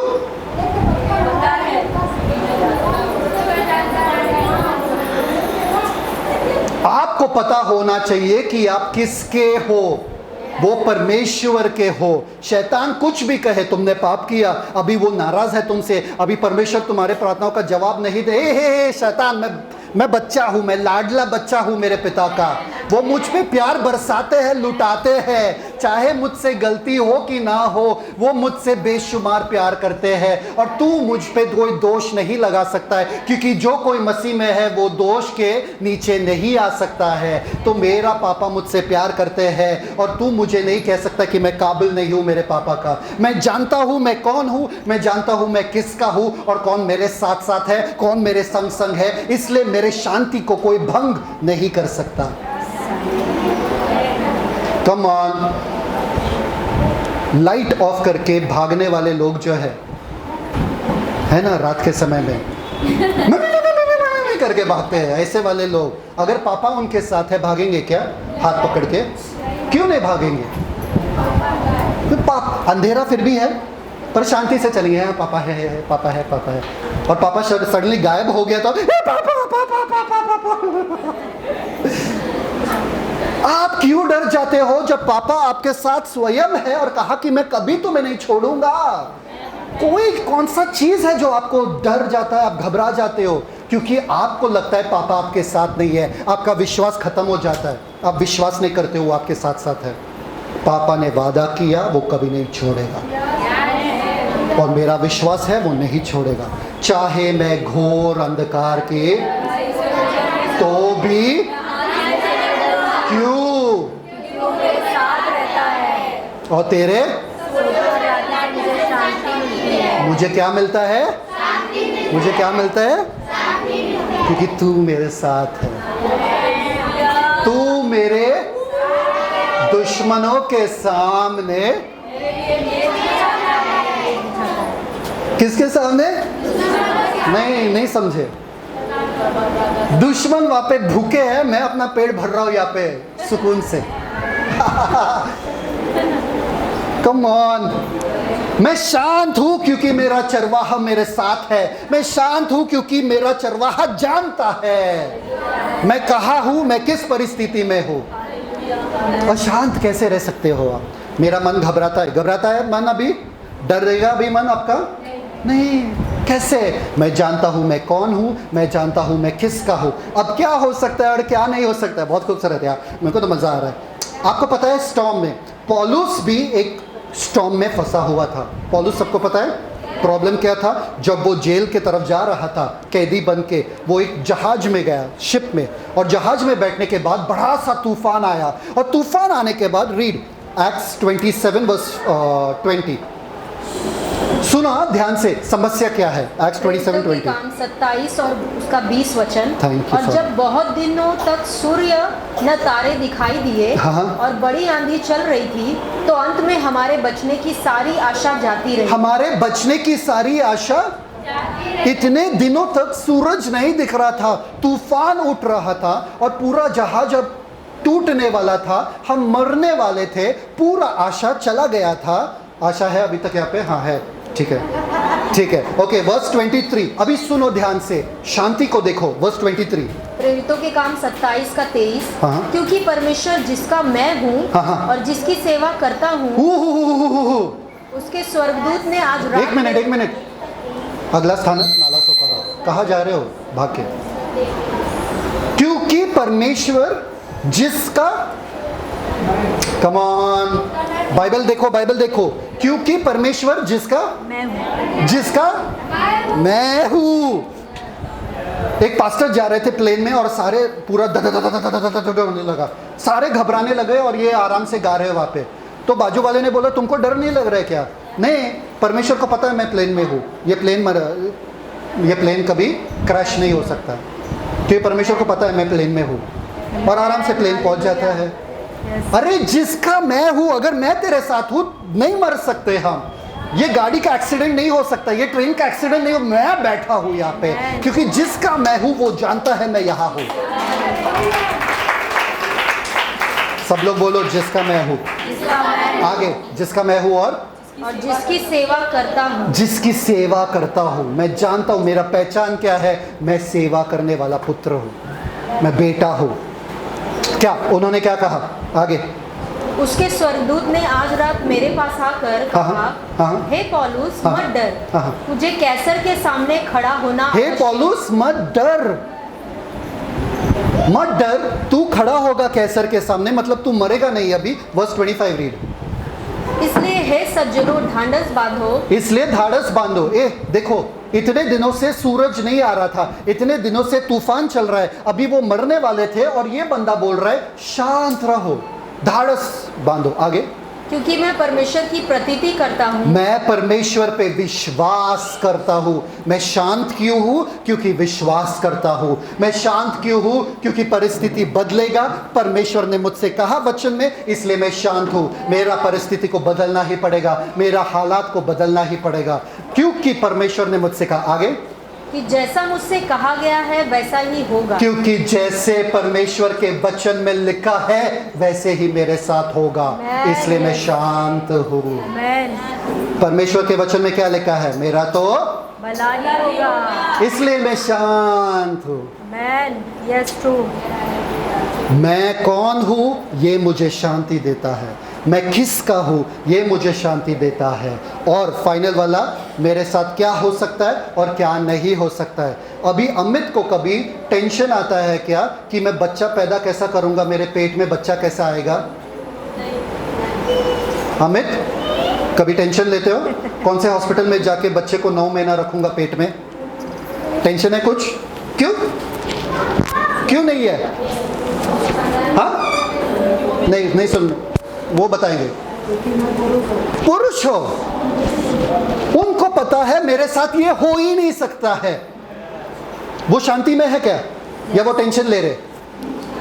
आपको पता होना चाहिए कि आप किसके हो। वो परमेश्वर के हो। शैतान कुछ भी कहे, तुमने पाप किया, अभी वो नाराज है तुमसे, अभी परमेश्वर तुम्हारे प्रार्थनाओं का जवाब नहीं दे। हे शैतान, मैं बच्चा हूँ, मैं लाडला बच्चा हूँ मेरे पिता का। वो मुझ पे प्यार बरसाते हैं, लुटाते हैं, चाहे मुझसे गलती हो कि ना हो, वो मुझसे बेशुमार प्यार करते हैं। और तू मुझ पे कोई दोष नहीं लगा सकता है, क्योंकि जो कोई मसीह में है वो दोष के नीचे नहीं आ सकता है। तो मेरा पापा मुझसे प्यार करते हैं, और तू मुझे नहीं कह सकता कि मैं काबिल नहीं हूँ मेरे पापा का। मैं जानता हूँ मैं कौन हूँ, मैं जानता हूँ मैं किसका हूँ, और कौन मेरे साथ साथ है, कौन मेरे संग संग है। इसलिए मेरे शांति को कोई भंग नहीं कर सकता। कम ऑन, लाइट ऑफ करके भागने वाले लोग जो है ना, रात के समय में करके भागते हैं, ऐसे वाले लोग, अगर पापा उनके साथ है भागेंगे क्या? हाथ पकड़ के क्यों नहीं भागेंगे? अंधेरा फिर भी है, पर शांति से चली है, पापा है, पापा है, पापा है। और पापा सडनली गायब हो गया तो पापा पापा पापा पापा। आप क्यों डर जाते हो जब पापा आपके साथ स्वयं है और कहा कि मैं कभी तुम्हें नहीं छोड़ूंगा? कोई कौन सा चीज है जो आपको डर जाता है, आप घबरा जाते हो? क्योंकि आपको लगता है पापा आपके साथ नहीं है, आपका विश्वास खत्म हो जाता है, आप विश्वास नहीं करते हो आपके साथ साथ है। पापा ने वादा किया वो कभी नहीं छोड़ेगा, और मेरा विश्वास है वो नहीं छोड़ेगा। चाहे मैं घोर अंधकार के तो भी, क्यों? और तेरे मुझे क्या मिलता है? मुझे क्या मिलता है? क्योंकि तू मेरे साथ है। तू मेरे दुश्मनों के सामने, किसके सामने? नहीं समझे। दुश्मन वहां पे भूखे हैं, मैं अपना पेट भर रहा हूं यहाँ पे सुकून से। Come on. मैं शांत हूं क्योंकि मेरा चरवाहा मेरे साथ है। मैं शांत हूं क्योंकि मेरा चरवाहा जानता है मैं कहाँ हूं, मैं किस परिस्थिति में हूं। अशांत कैसे रह सकते हो आप? मेरा मन घबराता है मन, अभी डरेगा अभी मन आपका? नहीं। कैसे? मैं जानता हूं मैं कौन हूं, मैं जानता हूं मैं किसका हूं। अब क्या हो सकता है और क्या नहीं हो सकता है? बहुत खूबसूरत है, मेरे को तो मजा आ रहा है। आपको पता है स्टॉर्म में पौलुस भी एक स्टॉर्म में फंसा हुआ था। पौलुस सबको पता है प्रॉब्लम क्या था? जब वो जेल के तरफ जा रहा था कैदी बन के, वो एक जहाज में गया, शिप में, और जहाज में बैठने के बाद बड़ा सा तूफान आया, और तूफान आने के बाद रीड एक्ट्स 27 वर्स 20। सुना ध्यान से, समस्या क्या है? एक्ट्स 27:20 काम 27 और उसका 20 वचन। Thank you, और जब बहुत दिनों तक सूर्य न तारे दिखाई दिए और बड़ी आंधी चल रही थी, तो अंत में हमारे बचने की सारी आशा जाती रही। हमारे बचने की सारी आशा, इतने दिनों तक सूरज नहीं दिख रहा था, तूफान उठ रहा था और पूरा जहाज अब टूटने वाला था, हम मरने वाले थे, पूरा आशा चला गया था। आशा है अभी तक यहाँ पे? हाँ है, ठीक है। ओके, वर्स 23 अभी सुनो ध्यान से, शांति को देखो। वर्स 23 प्रेरितों के काम 27 का 23। क्योंकि परमेश्वर जिसका मैं हूँ और जिसकी सेवा करता हूँ, उसके स्वर्गदूत ने आज रात। एक मिनट, अगला स्थान नाला सोपारा। कहाँ जा रहे हो भाग के? क्योंकि परमेश्वर जिसका, कम ऑन, बाइबल देखो। क्योंकि परमेश्वर जिसका मैं हूं। एक पास्टर जा रहे थे प्लेन में और सारे पूरा होने लगा, सारे घबराने लगे और ये आराम से गा रहे हैं वहां पे। तो बाजू वाले ने बोला तुमको डर नहीं लग रहा है क्या? नहीं, परमेश्वर को पता है मैं प्लेन में हूं, ये प्लेन कभी क्रैश नहीं हो सकता, क्योंकि परमेश्वर को पता है मैं प्लेन में हूं, और आराम से प्लेन पहुंच जाता है। अरे जिसका मैं हूं, अगर मैं तेरे साथ हूं, नहीं मर सकते हम। ये गाड़ी का एक्सीडेंट नहीं हो सकता, ये ट्रेन का एक्सीडेंट नहीं हो, मैं बैठा हूं यहाँ पे, क्योंकि जिसका मैं हूं वो जानता है मैं यहाँ हूं। सब लोग बोलो जिसका मैं हूं। आगे, जिसका मैं हूं और जिसकी सेवा करता हूं। जिसकी सेवा करता हूं। मैं जानता हूं मेरा पहचान क्या है, मैं सेवा करने वाला पुत्र हूं, मैं बेटा हूं। क्या उन्होंने क्या कहा आगे? उसके स्वर्गदूत ने आज रात मेरे पास आकर कहा, हे पौलुस मत डर, तुझे कैसर के सामने खड़ा होना। हे पौलुस मत डर, तू खड़ा होगा कैसर के सामने, मतलब तू मरेगा नहीं अभी। Verse 25 read. इसलिए हे सज्जनों ढाढ़स बांधो। देखो, इतने दिनों से सूरज नहीं आ रहा था, इतने दिनों से तूफान चल रहा है, अभी वो मरने वाले थे और ये बंदा बोल रहा है शांत रहो, ढाढ़स बांधो। आगे, क्योंकि मैं परमेश्वर की प्रतीति करता हूँ। मैं परमेश्वर पे विश्वास करता हूँ। मैं शांत क्यों हूँ? क्योंकि विश्वास करता हूँ। मैं शांत क्यों हूँ? क्योंकि परिस्थिति बदलेगा, परमेश्वर ने मुझसे कहा वचन में, इसलिए मैं शांत हूँ। मेरा परिस्थिति को बदलना ही पड़ेगा, मेरा हालात को बदलना ही पड़ेगा, क्योंकि परमेश्वर ने मुझसे कहा। आगे, कि जैसा मुझसे कहा गया है वैसा ही होगा, क्योंकि जैसे परमेश्वर के वचन में लिखा है वैसे ही मेरे साथ होगा, इसलिए मैं शांत हूँ। आमेन। परमेश्वर के वचन में क्या लिखा है? मेरा तो भला ही होगा, इसलिए मैं शांत हूँ। आमेन। Yes true. मैं कौन हूँ ये मुझे शांति देता है, मैं किसका हूँ ये मुझे शांति देता है। और फाइनल वाला, मेरे साथ क्या हो सकता है और क्या नहीं हो सकता है। अभी अमित को कभी टेंशन आता है क्या कि मैं बच्चा पैदा कैसा करूँगा, मेरे पेट में बच्चा कैसा आएगा? अमित, कभी टेंशन लेते हो? कौन से हॉस्पिटल में जाके बच्चे को 9 महीना रखूँगा पेट में? टेंशन है कुछ? क्यों क्यों नहीं है? हाँ, नहीं सुन, वो बताएंगे। पुरुष हो, उनको पता है मेरे साथ ये हो ही नहीं सकता है। वो शांति में है क्या, या वो टेंशन ले रहे?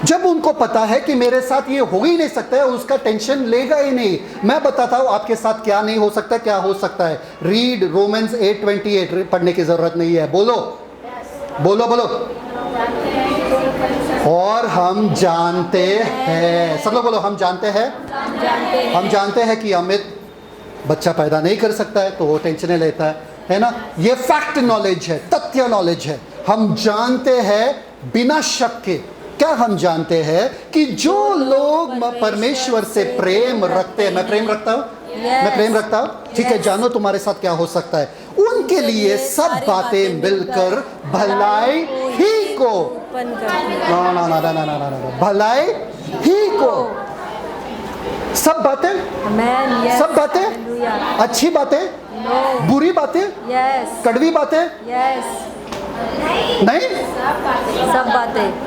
जब उनको पता है कि मेरे साथ ये हो ही नहीं सकता है, उसका टेंशन लेगा ही नहीं। मैं बताता हूं आपके साथ क्या नहीं हो सकता, क्या हो सकता है। रीड रोमन्स 8:28, पढ़ने की जरूरत नहीं है। बोलो बोलो बोलो। और हम जानते हैं, सब लोग बोलो, हम जानते हैं। हम जानते हैं कि अमित बच्चा पैदा नहीं कर सकता है, तो वो टेंशन लेता है ना। ये फैक्ट नॉलेज है, तथ्य नॉलेज है। हम जानते हैं बिना शक के। क्या हम जानते हैं कि जो लोग परमेश्वर से प्रेम रखते हैं, मैं प्रेम रखता हूँ, मैं प्रेम रखता हूँ, ठीक है। जानो तुम्हारे साथ क्या हो सकता है। उनके लिए सब बातें मिलकर भलाई ही को, ना ना ना ना ना ना ना, भलाई ही को, सब बातें, सब बातें, अच्छी बातें, बुरी बातें, कड़वी बातें, नहीं, सब बातें।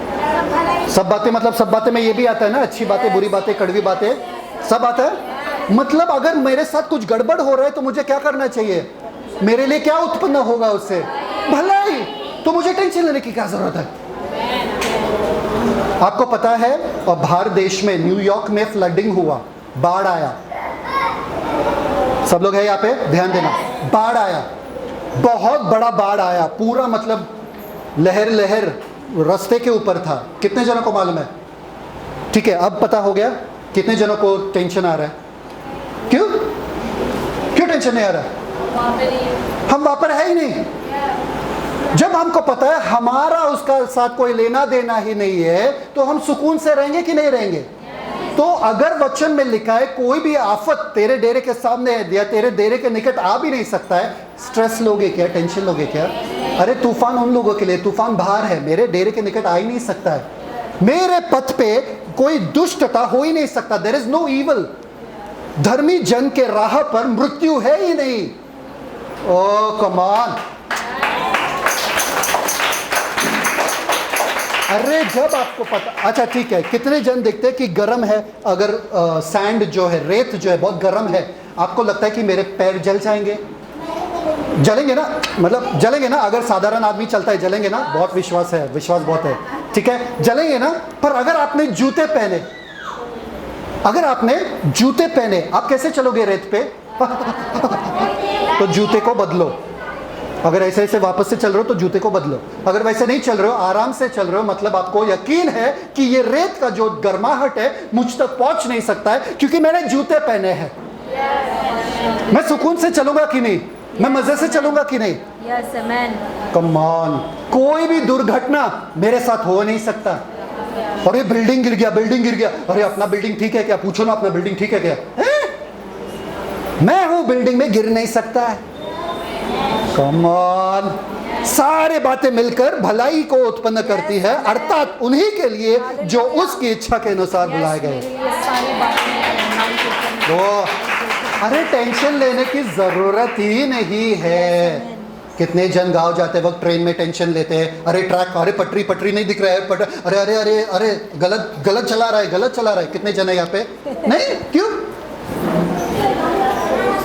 सब बातें मतलब सब बातें में ये भी आता है ना, अच्छी बातें, बुरी बातें, कड़वी बातें, सब आता है। मतलब अगर मेरे साथ कुछ गड़बड़ हो रहा है तो मुझे क्या करना चाहिए? मेरे लिए क्या उत्पन्न होगा उससे? भलाई। तो मुझे टेंशन लेने की क्या जरूरत है? आपको पता है, और बाहर देश में न्यूयॉर्क में फ्लडिंग हुआ, बाढ़ आया। सब लोग हैं यहाँ पे, ध्यान देना। बाढ़ आया, बहुत बड़ा बाढ़ आया, पूरा मतलब लहर लहर रास्ते के ऊपर था। कितने जनों को मालूम है? ठीक है, अब पता हो गया कितने जनों को टेंशन आ रहा है। क्यों क्यों टेंशन नहीं आ रहा? हम वहां पर है ही नहीं। जब हमको पता है हमारा उसका साथ कोई लेना देना ही नहीं है, तो हम सुकून से रहेंगे कि नहीं रहेंगे? तो अगर वचन में लिखा है कोई भी आफत तेरे डेरे के सामने है या तेरे डेरे के निकट आ भी नहीं सकता है, स्ट्रेस लोगे क्या? टेंशन लोगे क्या? अरे तूफान उन लोगों के लिए, तूफान बाहर है, मेरे डेरे के निकट आ ही नहीं सकता है। मेरे पथ पे कोई दुष्टता हो ही नहीं सकता। There is no evil. धर्मी जन के राह पर मृत्यु है ही नहीं। Oh come on. अरे जब आपको पता, अच्छा ठीक है, कितने जन देखते हैं कि गर्म है, अगर सैंड जो है, रेत जो है बहुत गर्म है, आपको लगता है कि मेरे पैर जल जाएंगे? जलेंगे ना, मतलब जलेंगे ना। अगर साधारण आदमी चलता है जलेंगे ना, बहुत विश्वास है, विश्वास बहुत है, ठीक है, जलेंगे ना। पर अगर आपने जूते पहने, अगर आपने जूते पहने, आप कैसे चलोगे रेत पे? तो जूते को बदलो। अगर ऐसे ऐसे वापस से चल रहे हो तो जूते को बदलो। अगर वैसे नहीं चल रहे हो, आराम से चल रहे हो, मतलब आपको यकीन है कि ये रेत का जो गर्माहट है मुझ तक पहुंच नहीं सकता है, क्योंकि मैंने जूते पहने हैं। मैं सुकून से चलूंगा कि नहीं? मैं मजे से चलूंगा कि नहीं? Yes amen. Come on. कोई भी दुर्घटना मेरे साथ हो नहीं सकता। अरे बिल्डिंग गिर गया, बिल्डिंग गिर गया, अरे अपना बिल्डिंग ठीक है क्या? पूछो ना, अपना बिल्डिंग ठीक है क्या? मैं हूं बिल्डिंग में, गिर नहीं सकता है। Come on. सारे बातें मिलकर भलाई को उत्पन्न करती है, अर्थात उन्हीं के लिए जो उसकी इच्छा के अनुसार बुलाए गए। तो अरे टेंशन लेने की जरूरत ही नहीं है। कितने जन गांव जाते वक्त ट्रेन में टेंशन लेते हैं, अरे ट्रैक, अरे पटरी पटरी नहीं दिख रहा है, अरे अरे अरे अरे गलत गलत चला रहा है, गलत चला रहा है। कितने जन है यहाँ पे? नहीं, क्यों?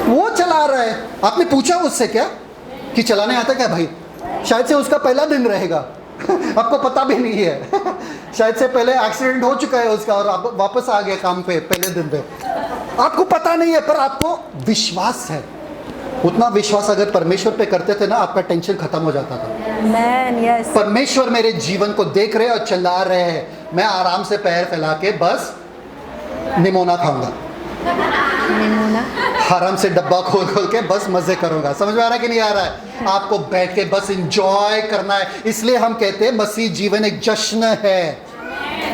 वो चला रहा है। आपने पूछा उससे क्या कि चलाने आता क्या भाई? शायद से उसका पहला दिन रहेगा। आपको पता भी नहीं है। शायद से पहले एक्सीडेंट हो चुका है उसका और आप वापस आ गया काम पे पहले दिन पे। आपको पता नहीं है, पर आपको विश्वास है। उतना विश्वास अगर परमेश्वर पे करते थे ना, आपका टेंशन खत्म हो जाता था। मैन यस परमेश्वर मेरे जीवन को देख रहे और चला रहे हैं, मैं आराम से पैर फैला के बस निमोना खाऊंगा, आराम से डब्बा खोल खोल के बस मजे करूंगा। समझ में आ रहा है कि नहीं आ रहा है? आपको बैठ के बस एंजॉय करना है। इसलिए हम कहते हैं मसीह जीवन एक जश्न है,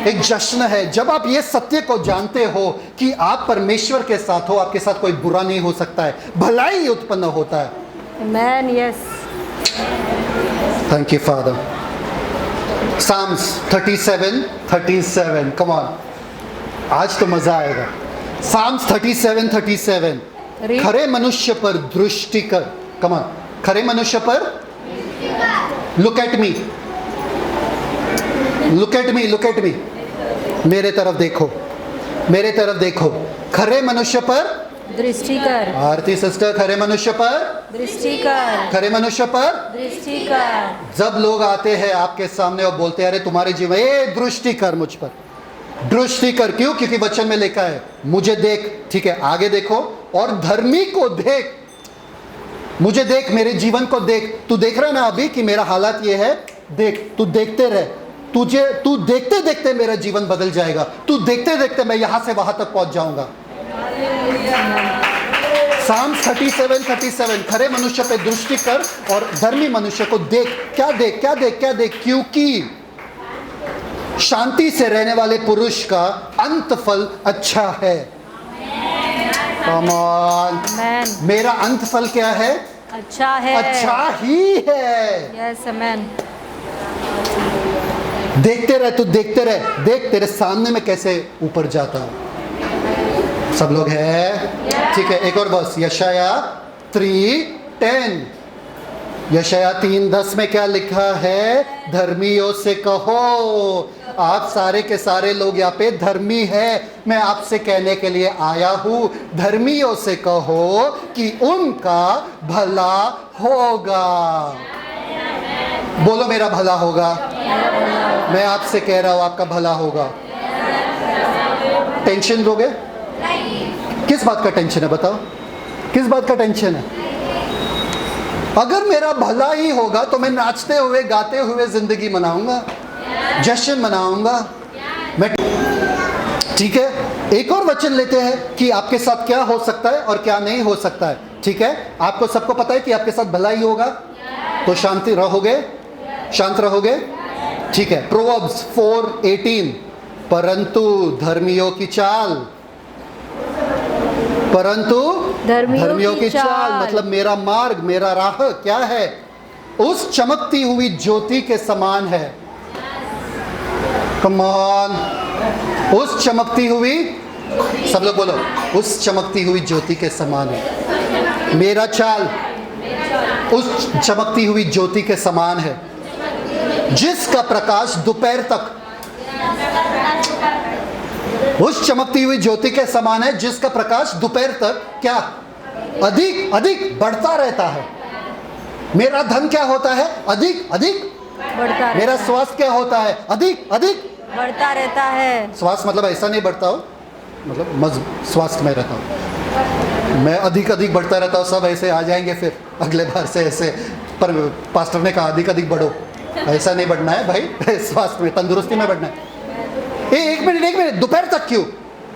एक जश्न है। जब आप ये सत्य को जानते हो कि आप परमेश्वर के साथ हो, आपके साथ कोई बुरा नहीं हो सकता है, भलाई उत्पन्न होता है। Man yes thank you father. Psalms 37 come on, आज तो मजा आएगा। Psalms 37 Read. खरे मनुष्य पर दृष्टि कर। कम ऑन, खरे मनुष्य पर look at me, look at me, look at me, मेरे तरफ देखो, मेरे तरफ देखो। खरे मनुष्य पर दृष्टि कर, आरती सिस्टर, खरे मनुष्य पर दृष्टि कर, खरे मनुष्य पर। दृष्टि कर। जब लोग आते हैं आपके सामने और बोलते हैं अरे तुम्हारे जीवन, ए दृष्टि कर मुझ पर, दृष्टि कर। क्यों? क्योंकि वचन में लिखा है मुझे देख, ठीक है, आगे देखो, और धर्मी को देख, मुझे देख, मेरे जीवन को देख। तू देख रहा है ना अभी कि मेरा हालात ये है, देख, तू देखते रह, तू देखते देखते मेरा जीवन बदल जाएगा, तू देखते देखते मैं यहां से वहां तक पहुंच जाऊंगा। Psalms 37 खरे मनुष्य पे दृष्टि कर और धर्मी मनुष्य को देख। क्या देख, क्या देख, क्या देख? क्योंकि शांति से रहने वाले पुरुष का अंत फल अच्छा है। Come on. मेरा अंत फल क्या है? अच्छा है, अच्छा ही है। Yes man. देखते रह, तू देखते रह, देख तेरे सामने में कैसे ऊपर जाता हूं। सब लोग हैं? ठीक है, एक और बस, यशाया 3:10, यशाया 3:10 में क्या लिखा है? धर्मियों से कहो। आप सारे के सारे लोग यहाँ पे धर्मी हैं, मैं आपसे कहने के लिए आया हूं, धर्मियों से कहो कि उनका भला होगा। बोलो मेरा भला होगा। मैं आपसे कह रहा हूं आपका भला होगा। टेंशन लोगे? किस बात का टेंशन है बताओ? किस बात का टेंशन है? अगर मेरा भला ही होगा तो मैं नाचते हुए गाते हुए जिंदगी मनाऊंगा, जश्न मनाऊंगा मैं। ठीक है, एक और वचन लेते हैं कि आपके साथ क्या हो सकता है और क्या नहीं हो सकता है। ठीक है, आपको सबको पता है कि आपके साथ भला ही होगा तो शांति रहोगे, शांत रहोगे। ठीक है, प्रोवर्ब्स 4:18, परंतु धर्मियों की चाल, परंतु धर्मियों की चाल मतलब मेरा मार्ग, मेरा राह क्या है? उस चमकती हुई ज्योति के समान है। कम ऑन, उस चमकती हुई, सब लोग बोलो, उस चमकती हुई ज्योति के समान है। मेरा चाल उस चमकती हुई ज्योति के समान है जिसका प्रकाश दोपहर तक, उस चमकती हुई ज्योति के समान है जिसका प्रकाश दोपहर तक क्या अधिक अधिक बढ़ता रहता है। मेरा धन क्या होता है? अधिक अधिक बढ़ता। मेरा स्वास्थ्य क्या होता है? अधिक अधिक बढ़ता रहता है। स्वास्थ्य मतलब ऐसा नहीं बढ़ता हो, मतलब स्वास्थ्य में रहता हूँ मैं, अधिक अधिक बढ़ता रहता हूँ। सब ऐसे आ जाएंगे फिर अगले बार से ऐसे, पर पास्टर ने कहा अधिक अधिक बढ़ो, ऐसा नहीं बढ़ना है भाई, स्वास्थ्य में, तंदुरुस्ती में बढ़ना है। एक मिनट, दोपहर तक क्यों,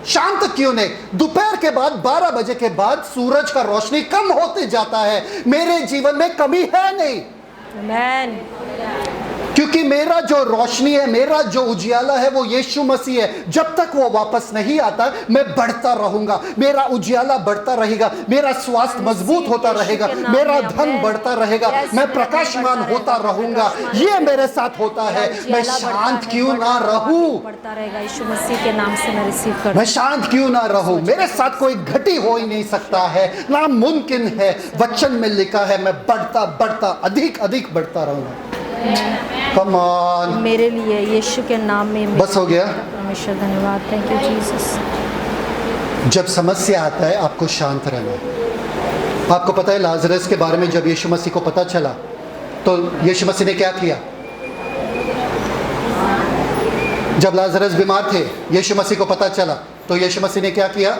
शाम तक क्यों नहीं? दोपहर के बाद 12 बजे के बाद सूरज का रोशनी कम होते जाता है। मेरे जीवन में कमी है नहीं, मैन, क्योंकि मेरा जो रोशनी है, मेरा जो उजियाला है वो यीशु मसीह है। जब तक वो वापस नहीं आता मैं बढ़ता रहूंगा, मेरा उजियाला बढ़ता रहेगा, मेरा स्वास्थ्य मजबूत होता रहेगा, मेरा धन बढ़ता रहेगा, मैं प्रकाशमान होता रहूंगा। ये मेरे साथ होता है। मैं शांत क्यों ना रहूं? बढ़ता रहेगा। यीशु मसीह के नाम से मैं रिसीव कर, मैं शांत क्यों ना रहूं? मेरे साथ कोई घटी हो ही नहीं सकता है, नामुमकिन है। वचन में लिखा है मैं बढ़ता बढ़ता अधिक अधिक बढ़ता रहूंगा। Come on. मेरे लिए यीशु के नाम में बस हो गया। परमेश्वर धन्यवाद, थैंक यू जीसस। जब समस्या आता है आपको शांत रहना है। आपको पता है लाजरस के बारे में जब यीशु मसीह को पता चला तो यीशु मसीह ने क्या किया? जब लाजरस बीमार थे, यीशु मसीह को पता चला तो यीशु मसीह ने क्या किया?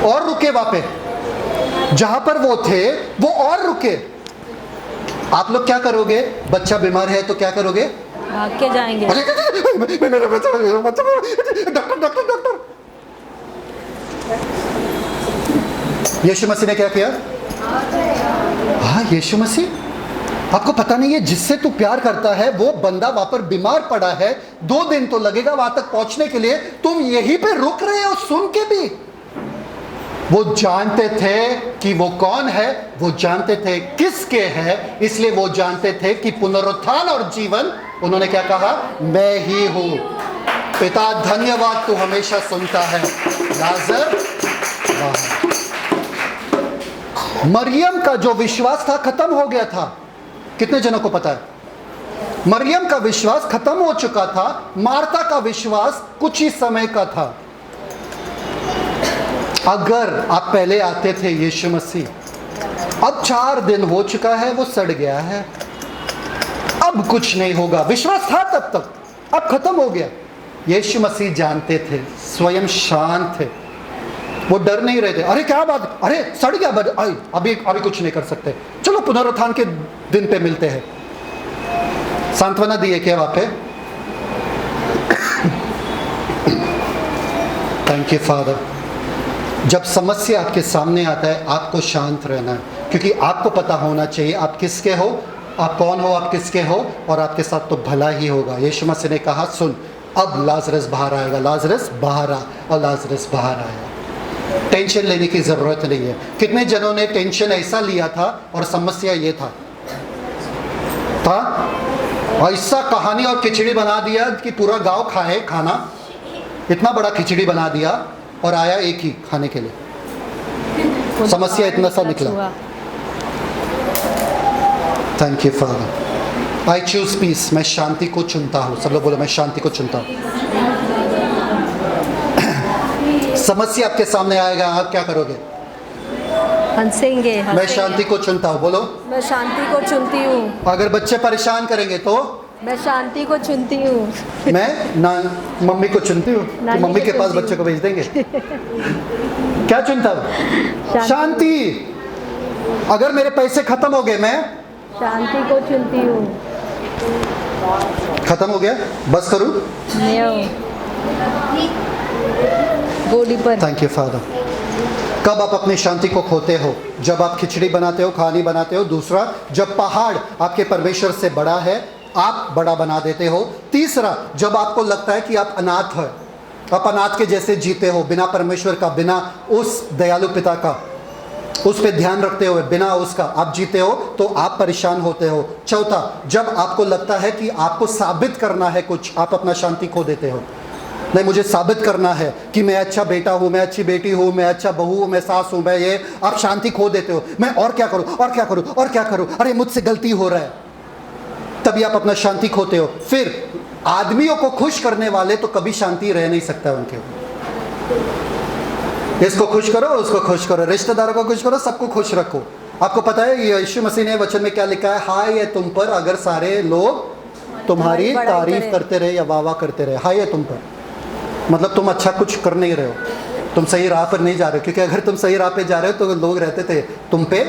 और रुके वहां पे, जहां पर वो थे वो और रुके। आप लोग क्या करोगे? बच्चा बीमार है तो क्या करोगे? भाग के जाएंगे। मेरा बच्चा, डॉक्टर डॉक्टर डॉक्टर। यीशु मसीह ने क्या किया? हाँ, यीशु मसीह, आपको पता नहीं है जिससे तू प्यार करता है वो बंदा वहां पर बीमार पड़ा है, 2 दिन तो लगेगा वहां तक पहुंचने के लिए, तुम यहीं पे रुक रहे हो सुन के भी। वो जानते थे कि वो कौन है, वो जानते थे किसके है, इसलिए वो जानते थे कि पुनरुत्थान और जीवन, उन्होंने क्या कहा? मैं ही हूं। पिता धन्यवाद, तू हमेशा सुनता है। लाजर बाहर। मरियम का जो विश्वास था खत्म हो गया था। कितने जनों को पता है? मरियम का विश्वास खत्म हो चुका था। मार्था का विश्वास कुछ ही समय का था। अगर आप पहले आते थे यीशु मसीह, अब 4 दिन हो चुका है, वो सड़ गया है, अब कुछ नहीं होगा। विश्वास था तब तक, अब खत्म हो गया। यीशु मसीह जानते थे, स्वयं शांत थे, वो डर नहीं रहे थे। अरे क्या बात, अरे सड़ गया, अभी कुछ नहीं कर सकते, चलो पुनरुत्थान के दिन पे मिलते हैं। सांत्वना दी है क्या वहां पे? Thank you father. जब समस्या आपके सामने आता है, आपको शांत रहना है, क्योंकि आपको पता होना चाहिए आप किसके हो, आप कौन हो, आप किसके हो, और आपके साथ तो भला ही होगा। यीशु मसीह ने कहा, सुन, अब लाजरस बाहर आएगा। लाजरस बाहर आ, और लाजरस बाहर आया। टेंशन लेने की जरूरत नहीं है। कितने जनों ने टेंशन ऐसा लिया था और समस्या ये था ऐसा कहानी और खिचड़ी बना दिया कि पूरा गांव खाए खाना, इतना बड़ा खिचड़ी बना दिया और आया एक ही खाने के लिए। समस्या इतना सा निकला। Thank you father. I choose peace. मैं शांति को चुनता हूँ। सब लोग बोलो, मैं शांति को चुनता हूँ। समस्या आपके सामने आएगा, आप क्या करोगे? हंसेंगे। मैं शांति को चुनता हूँ। बोलो, मैं शांति को चुनती हूँ। अगर बच्चे परेशान करेंगे तो मैं शांति को चुनती हूँ। मैं ना मम्मी को चुनती हूँ कि मम्मी के पास बच्चे को भेज देंगे। क्या चुनता हूँ? शांति। अगर मेरे पैसे खत्म हो गए, मैं शांति को चुनती हूँ। खत्म हो गया, बस करूँ? बॉडी पर। Thank you father. कब आप अपनी शांति को खोते हो? जब आप खिचड़ी बनाते हो, कहानी बनाते हो। दूसरा, जब पहाड़ आपके परमेश्वर से बड़ा है, आप बड़ा बना देते हो। तीसरा, जब आपको लगता है कि आप अनाथ है, आप अनाथ के जैसे जीते हो, बिना परमेश्वर का, बिना उस दयालु पिता का, उस पे ध्यान रखते हुए, बिना उसका आप जीते हो, तो आप परेशान होते हो। चौथा, जब आपको लगता है कि आपको साबित करना है कुछ, आप अपना शांति खो देते हो। नहीं, मुझे साबित करना है कि मैं अच्छा बेटा हूँ, मैं अच्छी बेटी हूँ, मैं अच्छा बहू हूँ, मैं सास हूँ, मैं ये, आप शांति खो देते हो। मैं और क्या करूँ, और क्या करूँ, और क्या करूँ, अरे मुझसे गलती हो रहा है, तभी आप अपना शांति खोते हो। फिर आदमियों को खुश करने वाले तो कभी शांति रह नहीं सकता उनके। इसको खुश करो, उसको खुश करो, रिश्तेदारों को खुश करो, सबको खुश रखो। आपको पता है यीशु मसीह ने वचन में क्या लिखा है? हाय है तुम पर अगर सारे लोग तुम्हारी तारीफ करते रहे या वाह करते रहे। हाय है तुम पर, मतलब तुम अच्छा कुछ कर नहीं रहे हो, तुम सही राह पर नहीं जा रहे हो। क्योंकि अगर तुम सही राह पे जा रहे हो तो लोग रहते थे तुम पे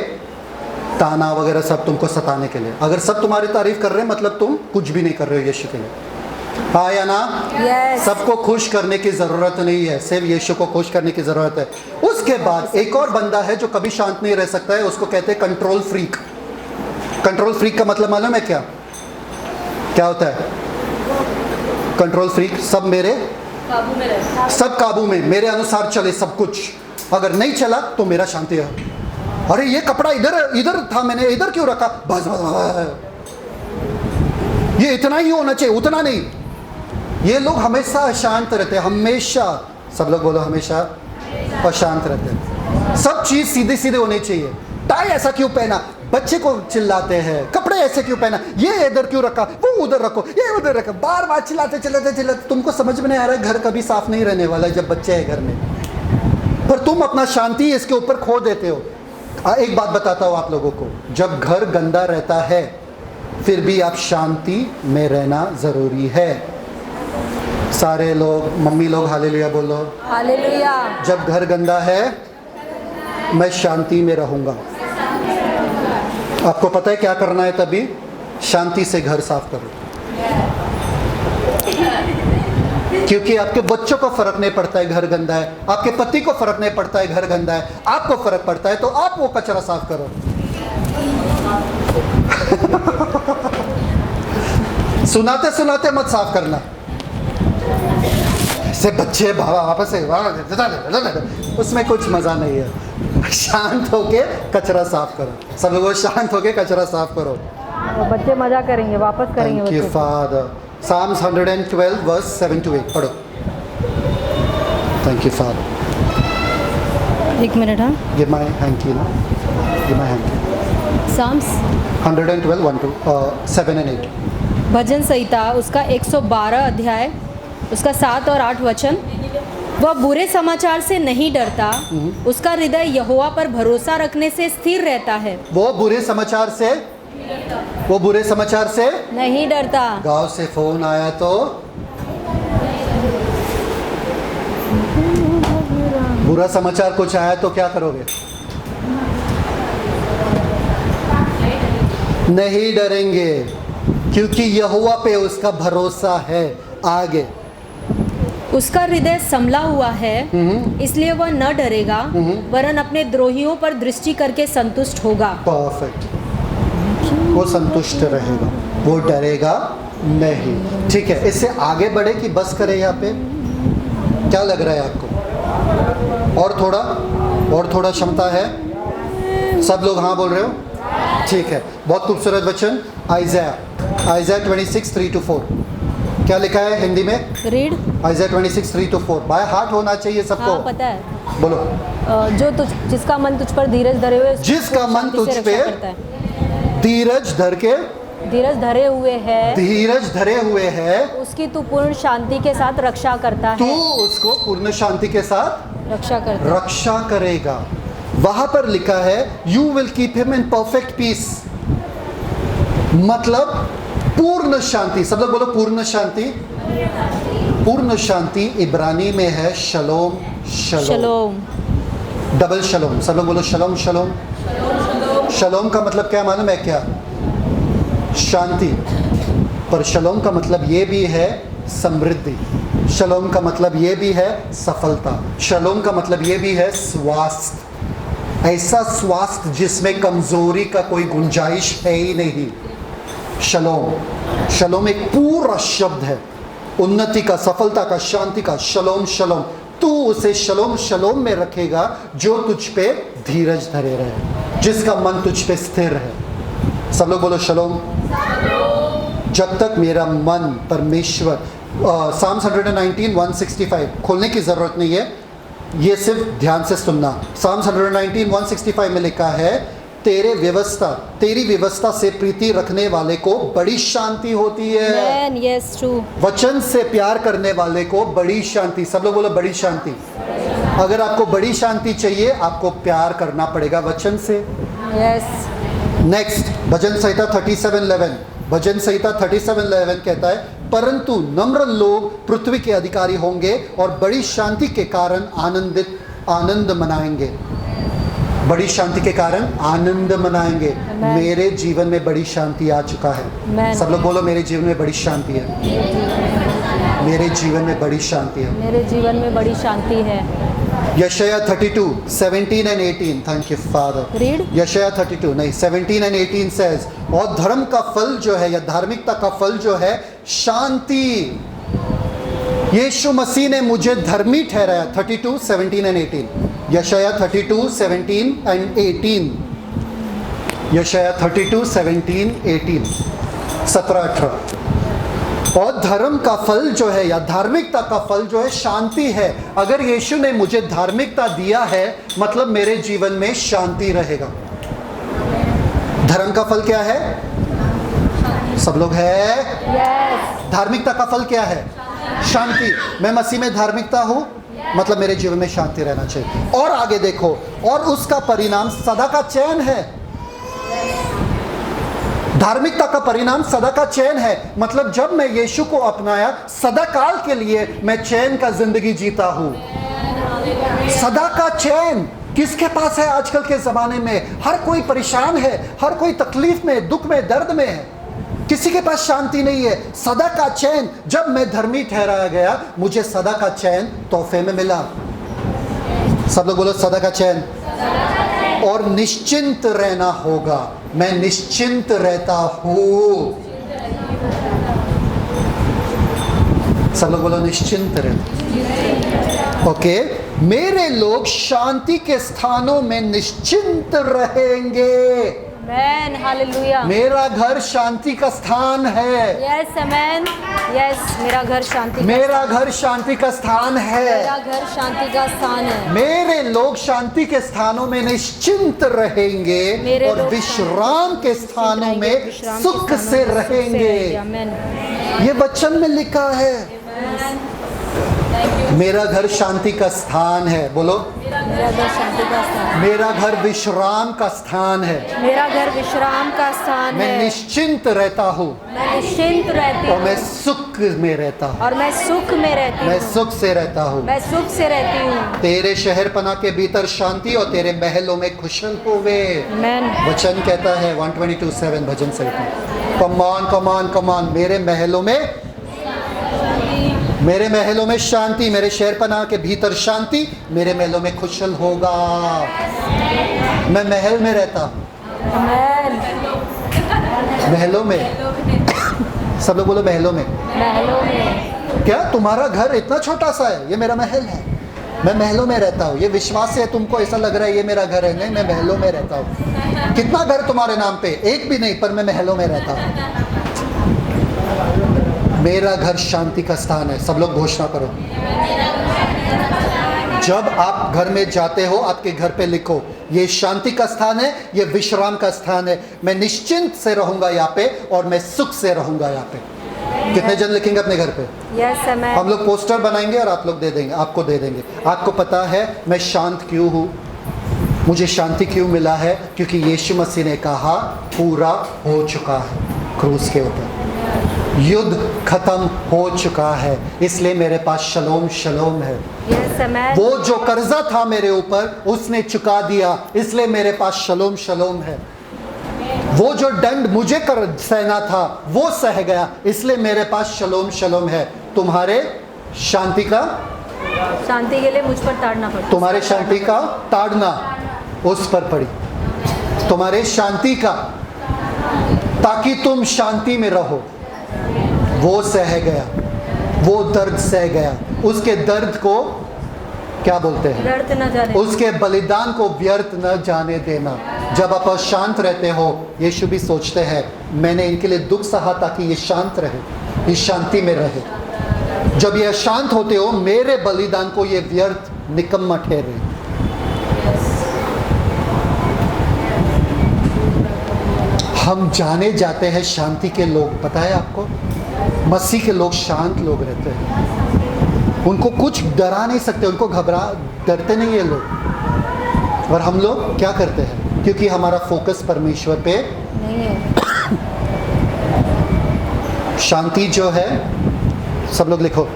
ताना वगैरह सब तुमको सताने के लिए। अगर सब तुम्हारी तारीफ कर रहे हैं, मतलब तुम कुछ भी नहीं कर रहे हो यीशु के लिए। हाँ या ना? yes. सबको खुश करने की जरूरत नहीं है, सिर्फ यीशु को खुश करने की जरूरत है। उसके बाद एक और बंदा है जो कभी शांत नहीं रह सकता है, उसको कहते हैं कंट्रोल फ्रीक। कंट्रोल फ्रीक का मतलब मालूम है क्या? क्या होता है कंट्रोल फ्रीक? सब मेरे काबू में रहे, सब काबू में, मेरे अनुसार चले सब कुछ। अगर नहीं चला तो मेरा शांति है। अरे ये कपड़ा इधर था, मैंने इधर क्यों रखा? बस ये इतना ही होना चाहिए, उतना नहीं। ये लोग हमेशा अशांत रहते हैं, हमेशा। सब लोग बोलो, हमेशा अशांत रहते हैं। सब चीज सीधे सीधे होनी चाहिए। टाई ऐसा क्यों पहना? बच्चे को चिल्लाते हैं। कपड़े ऐसे क्यों पहना? ये इधर क्यों रखा, वो उधर रखो, ये उधर रखो। बार बार चिल्लाते। तुमको समझ में नहीं आ रहा है, घर कभी साफ नहीं रहने वाला है जब बच्चे हैं घर में, पर तुम अपना शांति इसके ऊपर खो देते हो। एक बात बताता हूँ आप लोगों को, जब घर गंदा रहता है फिर भी आप शांति में रहना जरूरी है। सारे लोग, मम्मी लोग हालेलुया बोलो। हालेलुया। जब घर गंदा है मैं शांति में रहूंगा। आपको पता है क्या करना है? तभी शांति से घर साफ करो, क्योंकि आपके बच्चों को फर्क नहीं पड़ता है घर गंदा है, आपके पति को फर्क नहीं पड़ता है घर गंदा है, आपको फर्क पड़ता है, तो आप वो कचरा साफ करो। सुनाते सुनाते मत साफ करना। से बच्चे बाबा वापस से उसमें कुछ मजा नहीं है। शांत होके कचरा साफ करो। सब लोग शांत होके कचरा साफ करो। तो बच्चे मजा करेंगे, वापस करेंगे। Thank you father. Psalms 112 verse 7 to 8 पढ़ो। Thank you father. एक मिनट। हाँ, गिव माय हैंकी ना, give my hanky. Psalms 112 1 to 7 and 8। भजन संहिता उसका 112 अध्याय उसका 7 और 8 वचन। वह बुरे समाचार से नहीं डरता, उसका हृदय यहोवा पर भरोसा रखने से स्थिर रहता है। वो बुरे समाचार से नहीं डरता। गांव से फोन आया तो बुरा समाचार कुछ आया तो क्या करोगे? नहीं डरेंगे, क्योंकि यहोवा पे उसका भरोसा है। आगे, उसका हृदय संभला हुआ है, इसलिए वह न डरेगा, वरन अपने द्रोहियों पर दृष्टि करके संतुष्ट होगा। परफेक्ट। वो संतुष्ट रहेगा, वो डरेगा नहीं। ठीक है, इससे आगे बढ़े कि बस करे? यहाँ पे क्या लग रहा है आपको? और थोड़ा क्षमता है? सब लोग हाँ बोल रहे हो? ठीक है, बहुत खूबसूरत वचन। आइज़ाया 26 3 to 4 क्या लिखा है हिंदी में? रीड। आइज़ाया 26 3 to 4 बाय हार्ट होना चाहिए सबको। हाँ, पता है। बोलो। जिसका मन तुझ पर धीरज धरे हुए, जिसका मन तुझ पे धीरज धरे हुए है, उसकी तू पूर्ण शांति के साथ रक्षा करता है। तू उसको पूर्ण शांति के साथ रक्षा करेगा। वहां पर लिखा है you will keep him in perfect peace, मतलब पूर्ण शांति। सब लोग बोलो पूर्ण शांति। पूर्ण शांति इब्रानी में है शलोम। शलोम, डबल शलोम। सब लोग बोलो शलोम शलोम। शलोम का मतलब क्या मालूम है क्या? शांति। पर शलोम का मतलब ये भी है समृद्धि। शलोम का मतलब ये भी है सफलता। शलोम का मतलब ये भी है स्वास्थ्य। ऐसा स्वास्थ्य जिसमें कमजोरी का कोई गुंजाइश है ही नहीं। शलोम, शलोम एक पूरा शब्द है, उन्नति का, सफलता का, शांति का। शलोम शलोम, तू उसे शलोम शलोम में रखेगा जो तुझ पे धीरज धरे रहे, जिसका मन तुझ पे स्थिर है। सब लोग बोलो शलोम। जब तक मेरा मन परमेश्वर, Psalms 119 165 खोलने की जरूरत नहीं है, ये सिर्फ ध्यान से सुनना। Psalms 119 165 में लिखा है तेरी व्यवस्था से प्रीति रखने वाले को बड़ी शांति होती है। yes, true. वचन से प्यार करने वाले को बड़ी शांति। सब लोग बोलो बड़ी शांति। अगर आपको बड़ी शांति चाहिए, आपको प्यार करना पड़ेगा वचन से। yes. नेक्स्ट, भजन संहिता 37:11। भजन संहिता 37:11 कहता है परंतु नम्र लोग पृथ्वी के अधिकारी होंगे और बड़ी शांति के कारण आनंद मनाएंगे। बड़ी शांति के कारण आनंद मनाएंगे। मेरे जीवन में बड़ी शांति आ चुका है। सब लोग बोलो मेरे जीवन में बड़ी शांति है। मेरे जीवन में बड़ी शांति है। मेरे जीवन में बड़ी शांति है। यशाया 32 17 and 18। Thank you father. Read. यशाया 32 नहीं 17 and 18 says, और धर्म का फल जो है या धार्मिकता का फल जो है शांति। यीशु मसीह ने मुझे धर्मी ठहराया। 32 17 and 18। यशाया 32 17 and 18। यशाया 32 17 18 17 18। और धर्म का फल जो है या धार्मिकता का फल जो है शांति है। अगर यीशु ने मुझे धार्मिकता दिया है, मतलब मेरे जीवन में शांति रहेगा। धर्म का फल क्या है? सब लोग है? yes. धार्मिकता का फल क्या है? शांति। मैं मसीह में धार्मिकता हूँ, मतलब मेरे जीवन में शांति रहना चाहिए। और आगे देखो, और उसका परिणाम सदा का चैन है। धार्मिकता का परिणाम सदा का चैन है, मतलब जब मैं यीशु को अपनाया, सदा काल के लिए मैं चैन का जिंदगी जीता हूँ। सदा का चैन, किसके पास है आजकल के ज़माने में? हर कोई परेशान है, हर कोई तकलीफ में, दुख में, दर्द में है। किसी के पास शांति नहीं है। सदा का चैन, जब मैं धर्मी ठहराया गया, मुझे सदा का चैन तोहफे में मिला। सब लोग बोलो सदा का चैन। और निश्चिंत रहना होगा। मैं निश्चिंत रहता हूँ। सब लोग बोलो निश्चिंत रहना। ओके, मेरे लोग शांति के स्थानों में निश्चिंत रहेंगे। Amen. Hallelujah. मेरा घर शांति का स्थान है। Yes, amen. Yes, मेरा घर शांति का मेरा घर शांति का स्थान है। मेरा घर शांति का स्थान है। मेरे लोग शांति के स्थानों में निश्चिंत रहेंगे मेरे और लोग विश्राम के स्थानों में विश्राम के सुख स्थानों से में सुख रहेंगे। Amen. ये वचन में लिखा है। मेरा घर शांति का स्थान है। बोलो, मेरा घर शांति का स्थान। मेरा घर विश्राम का स्थान है। मेरा घर विश्राम का स्थान मैं है। निश्चिंत रहता हूँ मैं निश्चिंत रहती और मैं हूँ सुख में रहता हूँ। और मैं सुख में रहती मैं हूँ। सुख से रहता हूँ। मैं सुख से रहती हूँ। तेरे शहर पना के भीतर शांति और तेरे महलों में खुशल होवे। Amen. वचन कहता है 122:7 भजन संहिता। कमान कमान कमान, मेरे महलों में शांति, मेरे शहर पनाह के भीतर शांति, मेरे महलों में खुशल होगा। मैं महल में रहता हूँ। Amen. महलों में। सब लोग बोलो महलों में। महलों में। क्या तुम्हारा घर इतना छोटा सा है? ये मेरा महल है। मैं महलों में रहता हूँ। ये विश्वास से तुमको ऐसा लग रहा है ये मेरा घर है। नहीं, मैं महलों में रहता हूँ। कितना घर तुम्हारे नाम पे? एक भी नहीं, पर मैं महलों में रहता हूँ। मेरा घर शांति का स्थान है। सब लोग घोषणा करो। जब आप घर में जाते हो, आपके घर पे लिखो, ये शांति का स्थान है, ये विश्राम का स्थान है। मैं निश्चिंत से रहूंगा यहाँ पे और मैं सुख से रहूंगा यहाँ पे। कितने जन लिखेंगे अपने घर पे? Yes, amen. हम लोग पोस्टर बनाएंगे और आप लोग दे देंगे, आपको दे देंगे। आपको पता है मैं शांत क्यों हूँ? मुझे शांति क्यों मिला है? क्योंकि यीशु मसीह ने कहा पूरा हो चुका है। क्रूस के ऊपर युद्ध खत्म हो चुका है, इसलिए मेरे पास शलोम शलोम है। Yes, amen. वो जो कर्जा था मेरे ऊपर उसने चुका दिया, इसलिए मेरे पास शलोम शलोम है। वो जो दंड मुझे कर सहना था वो सह गया, इसलिए मेरे पास शलोम शलोम है। तुम्हारे शांति के लिए मुझ पर ताड़ना पड़ा। तुम्हारे शांति का ताड़ना उस पर पड़ी। तुम्हारे शांति का, ताकि तुम शांति में रहो, वो सह गया। वो दर्द सह गया। उसके दर्द को क्या बोलते हैं? व्यर्थ न जाने। उसके बलिदान को व्यर्थ न जाने देना। जब आप शांत रहते हो, यीशु भी सोचते हैं मैंने इनके लिए दुख सहा ताकि ये शांत रहे, ये शांति में रहे। जब ये शांत होते हो, मेरे बलिदान को ये व्यर्थ निकम्मा ठहरे। हम जाने जाते हैं शांति के लोग। पता है आपको, मसीह के लोग शांत लोग रहते हैं। उनको कुछ डरा नहीं सकते, उनको डरते नहीं ये लोग। और हम लोग क्या करते हैं? क्योंकि हमारा फोकस परमेश्वर पे नहीं है। शांति जो है, सब लोग लिखो,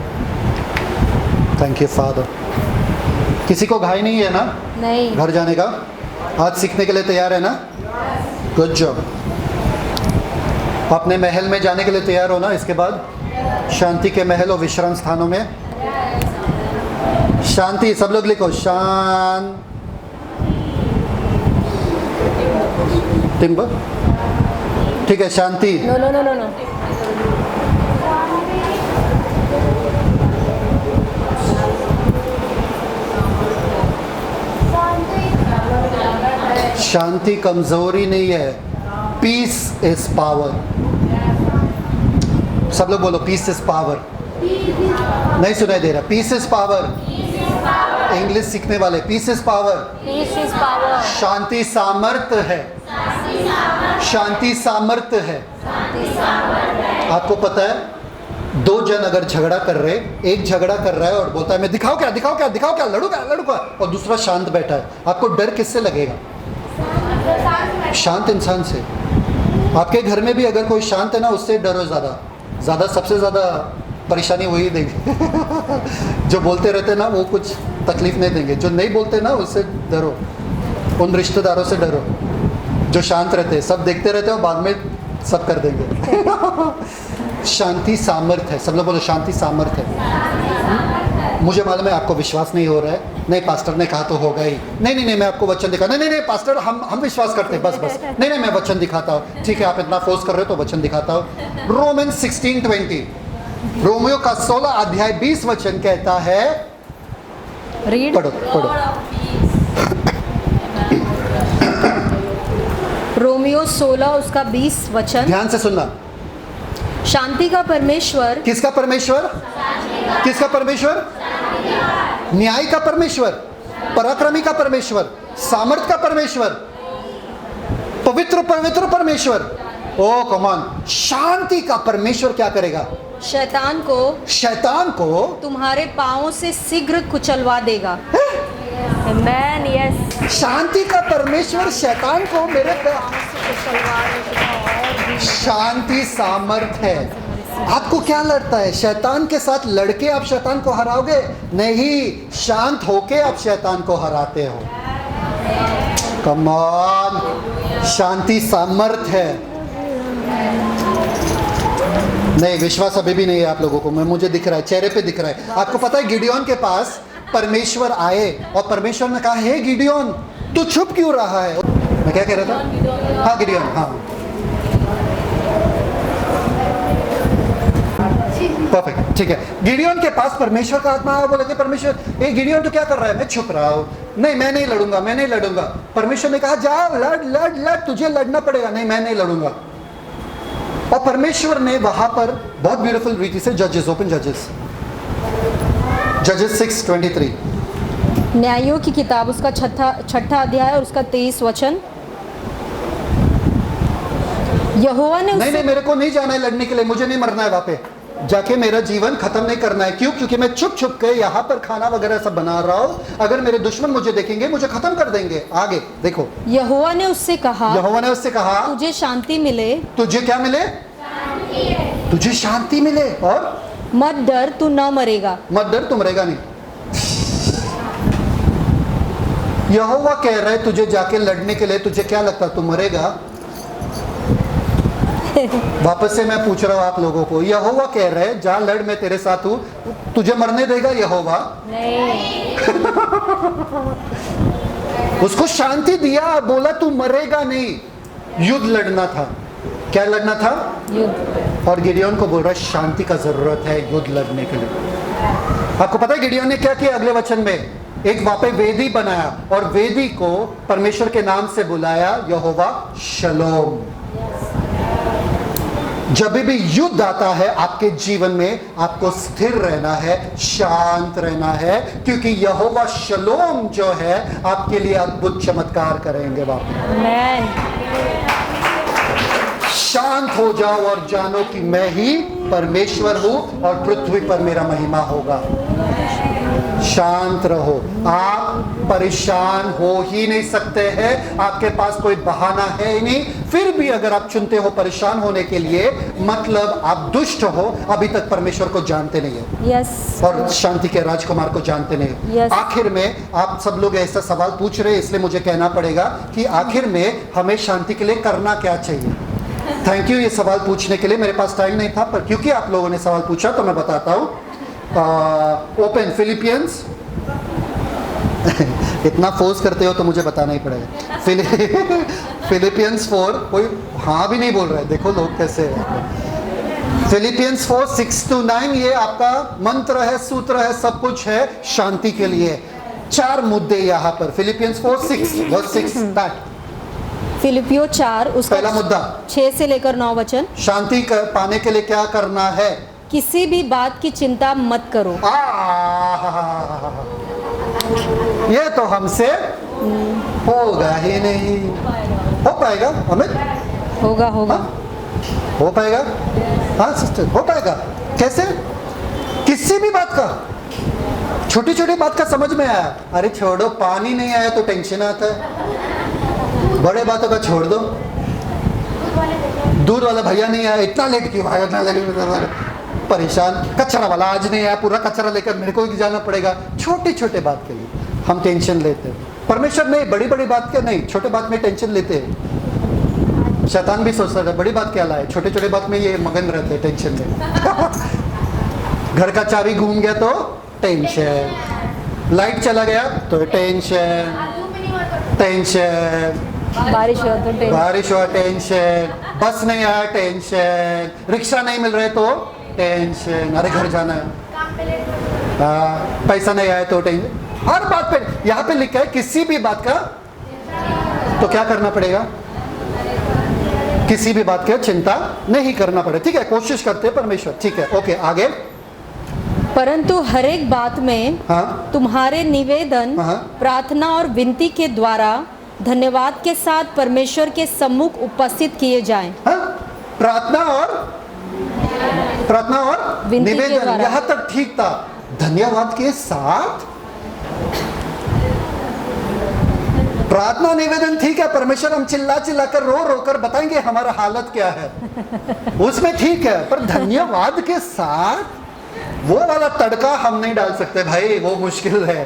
थैंक यू फादर। किसी को घाई नहीं है ना नहीं। घर जाने का? आज सीखने के लिए तैयार है ना? Good job. अपने महल में जाने के लिए तैयार हो ना? इसके बाद शांति के महल और विश्राम स्थानों में शांति। सब लोग लिखो शांति। ठीक है, शांति। No no no no no. शांति कमजोरी नहीं है। Peace is power. सब लोग बोलो पीस इज पावर। नहीं सुनाई दे रहा? Piece is power. इंग्लिश सीखने वाले, peace is power. Peace is power. शांति सामर्थ्य है। शांति सामर्थ्य है। आपको पता है, दो जन अगर झगड़ा कर रहे, एक झगड़ा कर रहा है और बोलता है मैं दिखाओ क्या दिखाओ क्या दिखाओ क्या, लड़ूंगा, और दूसरा शांत बैठा है, आपको डर किससे लगेगा? शांत इंसान से। आपके घर में भी अगर कोई शांत है ना, उससे डरो ज़्यादा सबसे ज़्यादा परेशानी वही देगी। जो बोलते रहते हैं ना, वो कुछ तकलीफ नहीं देंगे। जो नहीं बोलते ना उससे डरो, उन रिश्तेदारों से डरो जो शांत रहते हैं, सब देखते रहते हो, बाद में सब कर देंगे। शांति सामर्थ्य है, सब लोग बोलो शांति सामर्थ्य है। मुझे मालूम है आपको विश्वास नहीं हो रहा है, नहीं पास्टर ने कहा तो होगा ही, नहीं मैं आपको वचन दिखा, नहीं पास्टर हम विश्वास करते हैं, बस नहीं मैं वचन दिखाता हूँ। ठीक है, आप इतना फोर्स कर रहे हो तो वचन दिखाता हूँ। रोमन्स 16:20, रोमियो का 16 अध्याय 20 वचन कहता है, रीड, पढ़ो। रोमियो 16 उसका 20 वचन। ध्यान से सुनना। शांति का परमेश्वर, किसका परमेश्वर? किसका परमेश्वर? न्याय का परमेश्वर, पराक्रमी का परमेश्वर, सामर्थ का परमेश्वर, पवित्र परमेश्वर। ओ कमान, शांति का परमेश्वर क्या करेगा? शैतान को तुम्हारे पांवों से शीघ्र कुचलवा देगा। आमेन, यस। शांति का परमेश्वर शैतान को मेरे शांति सामर्थ है। आपको क्या लगता है शैतान के साथ लड़के आप शैतान को हराओगे? नहीं, शांत होके आप शैतान को हराते हो। कम ऑन, शांति सामर्थ है। नहीं, विश्वास अभी भी नहीं है आप लोगों को, मुझे दिख रहा है, चेहरे पे दिख रहा है। आपको पता है गिडियोन के पास परमेश्वर आए और परमेश्वर ने कहा, हे गिडियोन तू छुप क्यों रहा है? मैं क्या कह रहा था? हाँ गिडियोन, हाँ परफेक्ट, ठीक है। गिडियोन के पास परमेश्वर का आत्मा आया, बोले कि परमेश्वर, ए गिडियोन तू क्या कर रहा है? मैं छुप रहा हूँ। नहीं मैं नहीं लड़ूंगा। परमेश्वर ने कहा जा लड़, तुझे लड़ना पड़ेगा। नहीं मैं नहीं लड़ूंगा। और परमेश्वर ने वहां पर बहुत ब्यूटीफुल रीति से जजेस, ओपन जजेस 6:23, न्यायों की किताब उसका छठा अध्याय और उसका 23 वचन। यहोवा ने नहीं मेरे को नहीं जाना है लड़ने के लिए, मुझे नहीं मरना है वहां पे जाके, मेरा जीवन खत्म नहीं करना है। क्यों? क्योंकि मैं छुप के यहाँ पर खाना वगैरह सब बना रहा हूँ। अगर मेरे दुश्मन मुझे देखेंगे मुझे खत्म कर देंगे। आगे देखो, यहोवा ने उससे कहा तुझे शांति मिले। तुझे क्या मिले? तुझे शांति मिले, और मत डर, तू न मरेगा। मत डर, तू मरेगा नहीं। यहोवा कह रहा है तुझे जाके लड़ने के लिए, तुझे क्या लगता तू मरेगा? वापस से मैं पूछ रहा हूँ आप लोगों को, यहोवा कह रहे हैं जा लड़, मैं तेरे साथ हूँ, तुझे मरने देगा यहोवा? नहीं। उसको शांति दिया, बोला तू मरेगा नहीं। युद्ध लड़ना था। क्या लड़ना था? युद्ध। और गिडियोन को बोल रहा है शांति का जरूरत है युद्ध लड़ने के लिए। आपको पता है गिडियोन ने क्या किया? अगले वचन में एक वहां पे वेदी बनाया और वेदी को परमेश्वर के नाम से बुलाया, यहोवा शलोम। जब भी युद्ध आता है आपके जीवन में, आपको स्थिर रहना है, शांत रहना है, क्योंकि यहोवा शलोम जो है आपके लिए अद्भुत चमत्कार करेंगे। शांत हो जाओ और जानो कि मैं ही परमेश्वर हूं और पृथ्वी पर मेरा महिमा होगा। शांत रहो। आप परेशान हो ही नहीं सकते हैं, आपके पास कोई बहाना है ही नहीं। फिर भी अगर आप चुनते हो परेशान होने के लिए, मतलब आप दुष्ट हो, अभी तक परमेश्वर को जानते नहीं हो। yes. और शांति के राजकुमार को जानते नहीं हो। yes. आखिर में आप सब लोग ऐसा सवाल पूछ रहे हैं, इसलिए मुझे कहना पड़ेगा कि आखिर में हमें शांति के लिए करना क्या चाहिए। थैंक यू ये सवाल पूछने के लिए, मेरे पास टाइम नहीं था, पर क्योंकि आप लोगों ने सवाल पूछा तो मैं बताता हूँ। ओपन फिलिपियंस इतना फोर्स करते हो तो मुझे बताना ही पड़ेगा। फिलिपियंस 4, कोई हाँ भी नहीं बोल रहा है, देखो लोग कैसे हैं। फिलिपियंस 4:6-9 ये आपका मंत्र है, सूत्र है, सब कुछ है शांति के लिए। 4 मुद्दे यहाँ पर। फिलिपियंस 4:6 फिलिपियो 4 उसका पहला मुद्दा 6 से लेकर 9 वचन। शांति पाने के लिए क्या करना है? किसी भी बात की चिंता मत करो। ये तो हमसे होगा ही नहीं। हो पाएगा अमित? होगा हो पाएगा? हाँ सिस्टर, हो पाएगा। कैसे? किसी भी बात का, छोटी छोटी बात का समझ में आया, अरे छोड़ो, पानी नहीं आया तो टेंशन आता है, बड़े बातों का छोड़ दो। दूध वाला भैया नहीं आया, इतना लेट क्यों आया, इतना लेट। परेशान, कचरा वाला आज नहीं आया, पूरा कचरा लेकर मेरे को ही जाना पड़ेगा। छोटे छोटे बात के लिए हम टेंशन लेते हैं। परमेश्वर नहीं, बड़ी बड़ी बात के नहीं, छोटे बात में टेंशन लेते हैं। शैतान भी सोचता है बड़ी बात क्या लाए, छोटे छोटे बात में ये मगन रहते हैं टेंशन में। घर का चाबी घूम गया तो टेंशन, लाइट चला गया तो टेंशन, टेंशन, बारिश हुआ तो टेंशन, बारिश हुआ टेंशन, बस नहीं आया टेंशन, रिक्शा नहीं मिल रहे तो टेंशन, अरे घर जाना है, पैसा नहीं आया तो टेंशन। हर बात पे यहाँ पे लिखा है किसी भी बात का, तो क्या करना पड़ेगा, किसी भी बात की चिंता नहीं करना पड़े। ठीक है, कोशिश करते हैं परमेश्वर। ठीक है, ओके, आगे। परंतु हर एक बात में हाँ, तुम्हारे निवेदन, हाँ, प्रार्थना और विनती के द्वारा धन्यवाद के साथ परमेश्वर के सम्मुख उपस्थित किए जाएं। हाँ, प्रार्थना और विनती के निवेदन, द्वारा। यहाँ तक ठीक था। धन्यवाद के साथ प्रार्थना निवेदन ठीक है, परमेश्वर हम चिल्ला चिल्ला कर रो रो कर बताएंगे हमारा हालत क्या है, उसमें ठीक है। पर धन्यवाद के साथ वो वाला तड़का हम नहीं डाल सकते भाई, वो मुश्किल है।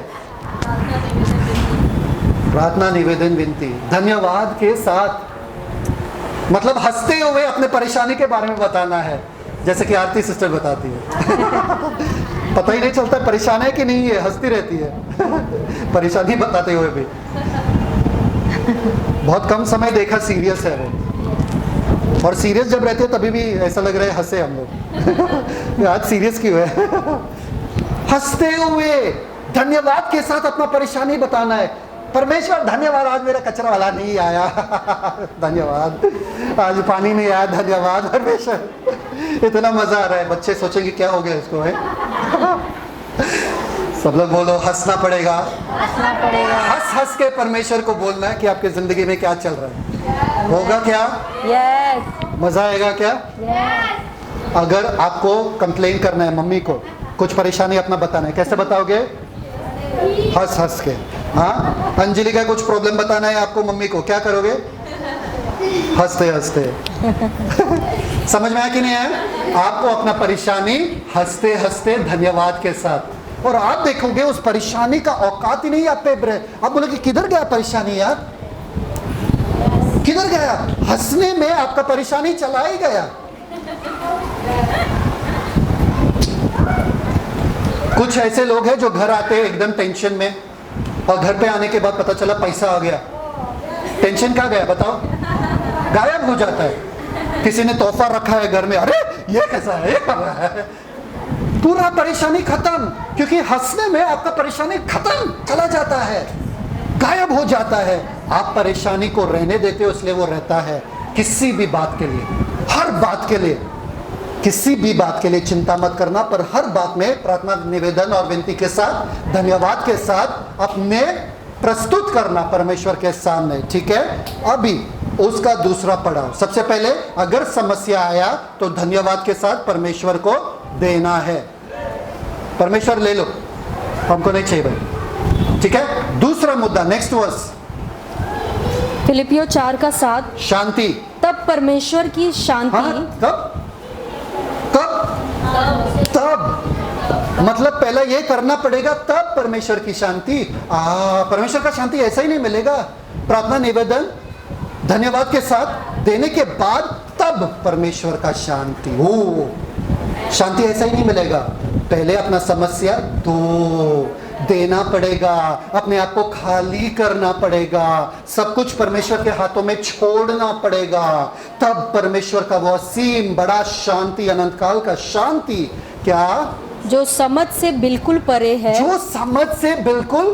प्रार्थना निवेदन विनती धन्यवाद के साथ, मतलब हंसते हुए अपने परेशानी के बारे में बताना है, जैसे कि आरती सिस्टर बताती है। पता ही नहीं चलता परेशान है कि नहीं है, हंसती रहती है परेशानी बताते हुए भी। बहुत कम समय देखा सीरियस है वो, और सीरियस जब रहते हैं तभी भी ऐसा लग रहा है हंसे हम लोग। आज सीरियस क्यों है? हंसते हुए धन्यवाद के साथ अपना परेशानी बताना है। परमेश्वर धन्यवाद, आज मेरा कचरा वाला नहीं आया धन्यवाद, आज पानी नहीं आया, धन्यवाद परमेश्वर, इतना मजा आ रहा है। बच्चे सोचेंगे क्या हो गया इसको है। सब लोग बोलो हंसना पड़ेगा, हंसना पड़ेगा। हंस हंस के परमेश्वर को बोलना है कि आपकी जिंदगी में क्या चल रहा है। होगा क्या? यस, मजा आएगा क्या? यस। अगर आपको कंप्लेन करना है, मम्मी को कुछ परेशानी अपना बताना है, कैसे बताओगे? हंस हंस के। हाँ, अंजलि का कुछ प्रॉब्लम बताना है आपको मम्मी को, क्या करोगे? हंसते हंसते। समझ में आया कि नहीं आया? आपको अपना परेशानी हंसते हंसते धन्यवाद के साथ, और आप देखोगे उस परेशानी का औकात ही नहीं आप पे। आप बोलोगे किधर गया परेशानी यार, किधर गया? हंसने में आपका परेशानी चला ही गया। कुछ ऐसे लोग हैं जो घर आते हैं एकदम टेंशन में, और घर पे आने के बाद पता चला पैसा आ गया, टेंशन कहाँ गया बताओ? गायब हो जाता है। किसी ने तोहफा रखा है घर में, अरे ये कैसा है, ये कर रहा है, पूरा परेशानी खत्म। क्योंकि हंसने में आपका परेशानी खत्म चला जाता है, गायब हो जाता है। आप परेशानी को रहने देते हो, इसलिए वो रहता है। किसी भी बात के लिए, हर बात के लिए, किसी भी बात के लिए चिंता मत करना, पर हर बात में प्रार्थना निवेदन और विनती के साथ, धन्यवाद के साथ अपने प्रस्तुत करना परमेश्वर के सामने। ठीक है, अभी उसका दूसरा पड़ाव, सबसे पहले अगर समस्या आया तो धन्यवाद के साथ परमेश्वर को देना है। परमेश्वर ले लो, हमको नहीं चाहिए भाई। ठीक है, दूसरा मुद्दा, नेक्स्ट वर्स, फिलिपियो 4:7। शांति। तब परमेश्वर की शांति। हाँ, कब? तब मतलब पहले ये करना पड़ेगा, तब परमेश्वर की शांति। परमेश्वर का शांति ऐसा ही नहीं मिलेगा। प्रार्थना निवेदन धन्यवाद के साथ देने के बाद तब परमेश्वर का शांति। ओ, शांति ऐसा ही नहीं मिलेगा। पहले अपना समस्या देना पड़ेगा, अपने आप को खाली करना पड़ेगा, सब कुछ परमेश्वर के हाथों में छोड़ना पड़ेगा, तब परमेश्वर का वो असीम बड़ा शांति, अनंत काल का शांति, क्या? जो समझ से बिल्कुल परे है। जो समझ से बिल्कुल,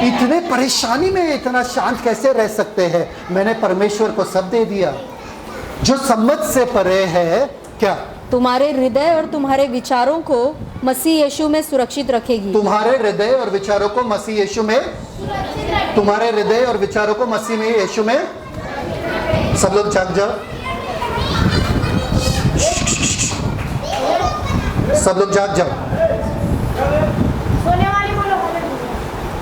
इतने परेशानी में इतना शांत कैसे रह सकते हैं? मैंने परमेश्वर को सब दे दिया। जो समझ से परे है, क्या? तुम्हारे हृदय और तुम्हारे विचारों को मसीह यीशु में सुरक्षित रखेगी। तुम्हारे हृदय और विचारों को मसीह यीशु में, तुम्हारे हृदय और विचारों को मसीह में यीशु में। सब लोग जाग जाओ, सब लोग जाग जाओ। सोने वाले बोलो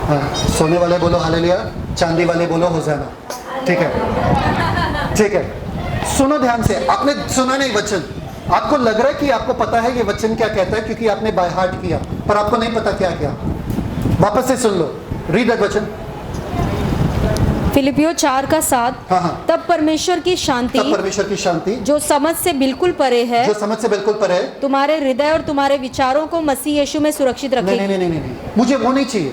हाँ, सोने वाले बोलो हालेलुया, चांदी वाले बोलो होसाना। ठीक है, ठीक है, सुनो ध्यान से। आपने सुना नहीं वचन, आपको लग रहा है कि आपको पता है ये वचन क्या कहता है क्योंकि आपने बाय हार्ट किया, पर आपको नहीं पता क्या क्या। वापस से सुन लो, रीड दैट वचन। फिलिपियो 4:7। हाँ। तब परमेश्वर की शांति, तब परमेश्वर की शांति जो समझ से बिल्कुल परे है, जो समझ से बिल्कुल परे है, तुम्हारे हृदय और तुम्हारे विचारों को मसीह यीशु में सुरक्षित नहीं रखेगी। नहीं नहीं नहीं नहीं, मुझे वो नहीं चाहिए।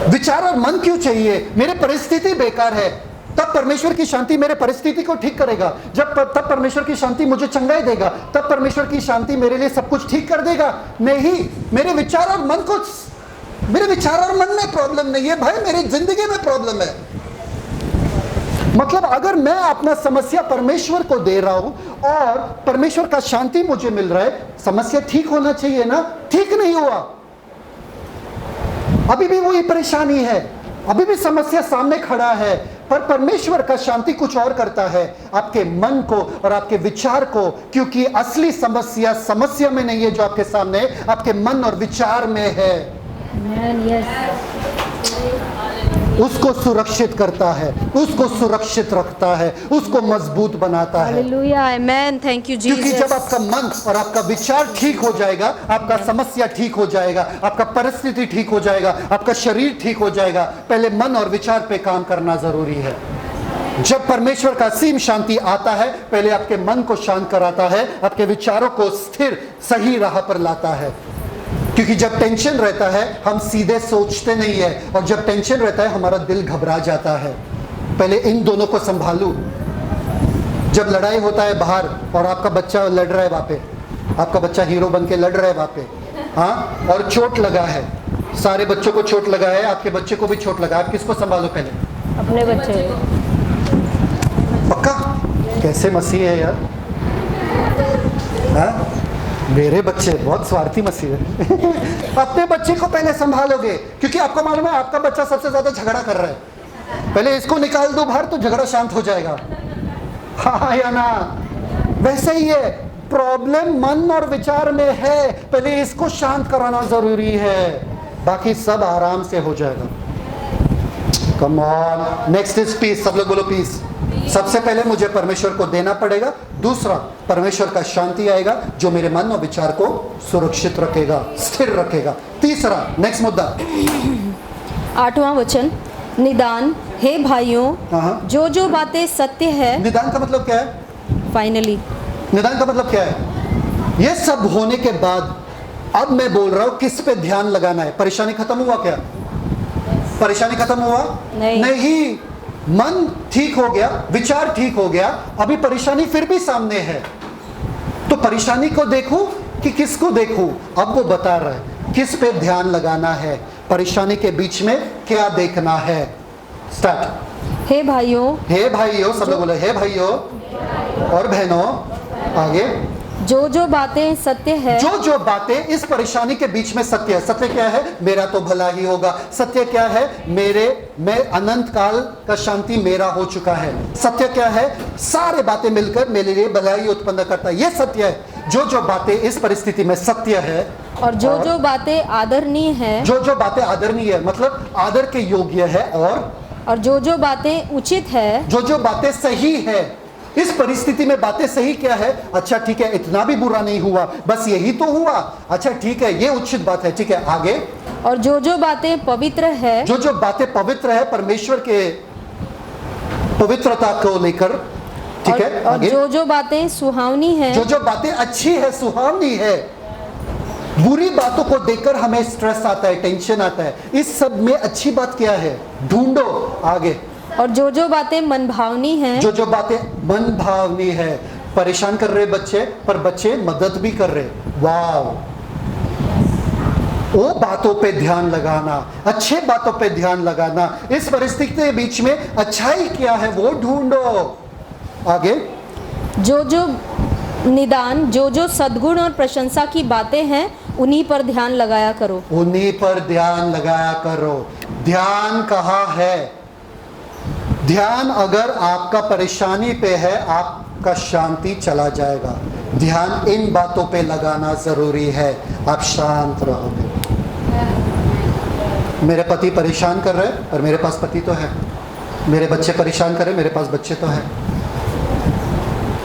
विचार और मन क्यों चाहिए? मेरे परिस्थिति बेकार है, तब परमेश्वर की शांति मेरे परिस्थिति को ठीक करेगा। तब परमेश्वर की शांति मुझे चंगाई देगा, तब परमेश्वर की शांति मेरे लिए सब कुछ ठीक कर देगा। नहीं, मेरे विचार और मन को, मेरे विचार और मन में प्रॉब्लम नहीं है भाई, मेरी जिंदगी में प्रॉब्लम है। मतलब अगर मैं अपना समस्या परमेश्वर को दे रहा हूं और परमेश्वर का शांति मुझे मिल रहा है, समस्या ठीक होना चाहिए ना, ठीक नहीं हुआ, अभी भी वही परेशानी है, अभी भी समस्या सामने खड़ा है, पर परमेश्वर का शांति कुछ और करता है आपके मन को और आपके विचार को, क्योंकि असली समस्या समस्या में नहीं है जो आपके सामने, आपके मन और विचार में है। उसको सुरक्षित करता है, उसको सुरक्षित रखता है, उसको मजबूत बनाता है। Hallelujah, amen, thank you Jesus. क्योंकि जब आपका मन और आपका विचार ठीक हो जाएगा, आपका समस्या ठीक हो जाएगा, आपका परिस्थिति ठीक हो जाएगा, आपका शरीर ठीक हो जाएगा। पहले मन और विचार पे काम करना जरूरी है। जब परमेश्वर का असीम शांति आता है, पहले आपके मन को शांत कराता है, आपके विचारों को स्थिर सही राह पर लाता है। क्योंकि जब टेंशन रहता है हम सीधे सोचते नहीं है, और जब टेंशन रहता है हमारा दिल घबरा जाता है। पहले इन दोनों को संभालू। जब लड़ाई होता है बाहर और आपका बच्चा लड़ रहा है वहां पे, आपका बच्चा हीरो बन के लड़ रहा है वहां पे, हाँ, और चोट लगा है, सारे बच्चों को चोट लगा है, आपके बच्चे को भी चोट लगा, आप किसको संभालो पहले? अपने बच्चे। पक्का? कैसे मसीह है यार, हाँ? मेरे बच्चे बहुत स्वार्थी मसीह है। अपने बच्चे को पहले संभालोगे, क्योंकि आपको मालूम है आपका बच्चा सबसे ज्यादा झगड़ा कर रहा है। पहले इसको निकाल दो बाहर तो झगड़ा शांत हो जाएगा, हाँ या ना? वैसे ही है, प्रॉब्लम मन और विचार में है, पहले इसको शांत कराना जरूरी है, बाकी सब आराम से हो जाएगा। Come on, next is peace. सब लोग बोलो पीस। सबसे पहले मुझे परमेश्वर को देना पड़ेगा, दूसरा परमेश्वर का शांति आएगा जो मेरे मन और विचार को सुरक्षित रखेगा, स्थिर रखेगा। तीसरा, नेक्स्ट मुद्दा, 8वां वचन, निदान, हे भाइयों, जो जो बातें सत्य है। निदान का मतलब क्या है? फाइनली, निदान का मतलब क्या है? ये सब होने के बाद अब मैं बोल रहा हूं किस पे ध्यान लगाना है। परेशानी खत्म हुआ क्या? परेशानी खत्म हुआ? नहीं। मन ठीक हो गया, विचार ठीक हो गया, अभी परेशानी फिर भी सामने है, तो परेशानी को देखूं कि किसको देखूं? अब वो बता रहा है किस पे ध्यान लगाना है, परेशानी के बीच में क्या देखना है। स्टार्ट। हे भाइयों, सब लोग बोले हे भाइयों और बहनों। आगे, जो जो बातें सत्य है। जो जो बातें इस परेशानी के बीच में सत्य है। सत्य क्या है? मेरा तो भला ही होगा। सत्य क्या है? मैं अनंत काल का शांति मेरा हो चुका है। सत्य क्या है? सारे बातें मिलकर मेरे लिए भलाई उत्पन्न करता है, ये सत्य है। जो जो बातें इस परिस्थिति में सत्य है, और जो जो बातें आदरणीय है। जो जो बातें आदरणीय है मतलब आदर के योग्य है, और जो जो बातें उचित है। जो जो बातें सही है। इस परिस्थिति में बातें सही क्या है? अच्छा ठीक है, इतना भी बुरा नहीं हुआ, बस यही तो हुआ, अच्छा ठीक है, ये उचित बात है, ठीक है। आगे, और जो जो बातें पवित्र है। जो जो बातें पवित्र है परमेश्वर के पवित्रता को लेकर, ठीक है। और जो जो बातें सुहावनी है। जो जो बातें अच्छी है, सुहावनी है। बुरी बातों को देखकर हमें स्ट्रेस आता है, टेंशन आता है, इस सब में अच्छी बात क्या है? ढूंढो। आगे, और जो जो बातें मनभावनी हैं। जो जो बातें मनभावनी है। परेशान कर रहे बच्चे, पर बच्चे मदद भी कर रहे, वाह। वो बातों पे ध्यान लगाना, अच्छे बातों पे ध्यान लगाना, इस परिस्थिति के बीच में अच्छाई क्या है वो ढूंढो। आगे, जो जो निदान, जो जो सद्गुण और प्रशंसा की बातें हैं उन्हीं पर ध्यान लगाया करो। उन्हीं पर ध्यान लगाया करो। ध्यान कहाँ है? ध्यान अगर आपका परेशानी पे है, आपका शांति चला जाएगा। ध्यान इन बातों पे लगाना जरूरी है, आप शांत रहोगे। मेरे पति परेशान कर रहे हैं और मेरे पास पति तो है, मेरे बच्चे परेशान कर रहे हैं, मेरे पास बच्चे तो है।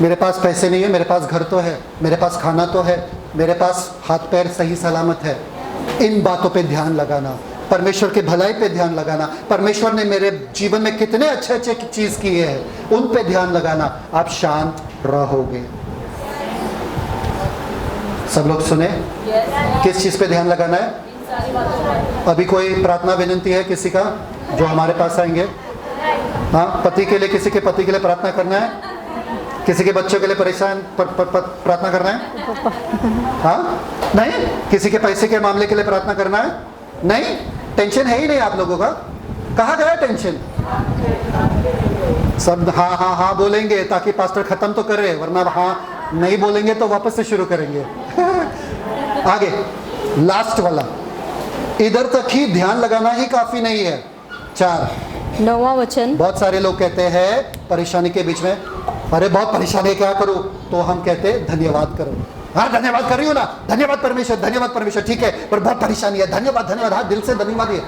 मेरे पास पैसे नहीं है, मेरे पास घर तो है, मेरे पास खाना तो है, मेरे पास हाथ पैर सही सलामत है। इन बातों पे ध्यान लगाना, परमेश्वर के भलाई पे ध्यान लगाना, परमेश्वर ने मेरे जीवन में कितने अच्छे अच्छे चीज किए हैं उन पे ध्यान लगाना, आप शांत रहोगे। सब लोग सुने? किस चीज पे ध्यान लगाना है? अभी कोई प्रार्थना विनंती है किसी का जो हमारे पास आएंगे? हाँ, पति के लिए, किसी के पति के लिए प्रार्थना करना है, किसी के बच्चों के लिए परेशान प्रार्थना करना है? हाँ, नहीं? किसी के पैसे के मामले के लिए प्रार्थना करना है? नहीं? टेंशन है ही नहीं आप लोगों का? कहाँ गया टेंशन? सब हाँ हाँ हाँ बोलेंगे ताकि पास्टर खत्म तो करे, वरना हाँ नहीं बोलेंगे तो वापस से शुरू करेंगे। आगे लास्ट वाला, इधर तक ही ध्यान लगाना ही काफी नहीं है। 4 9वां वचन। बहुत सारे लोग कहते हैं परेशानी के बीच में, अरे बहुत परेशानी है, क्या करूं? तो हम कहते हैं धन्यवाद करो। हाँ, धन्यवाद कर रही हो ना, धन्यवाद परमेश्वर, ठीक है, पर बहुत परेशानी है, धन्यवाद। हाँ, दिल से धन्यवाद। ये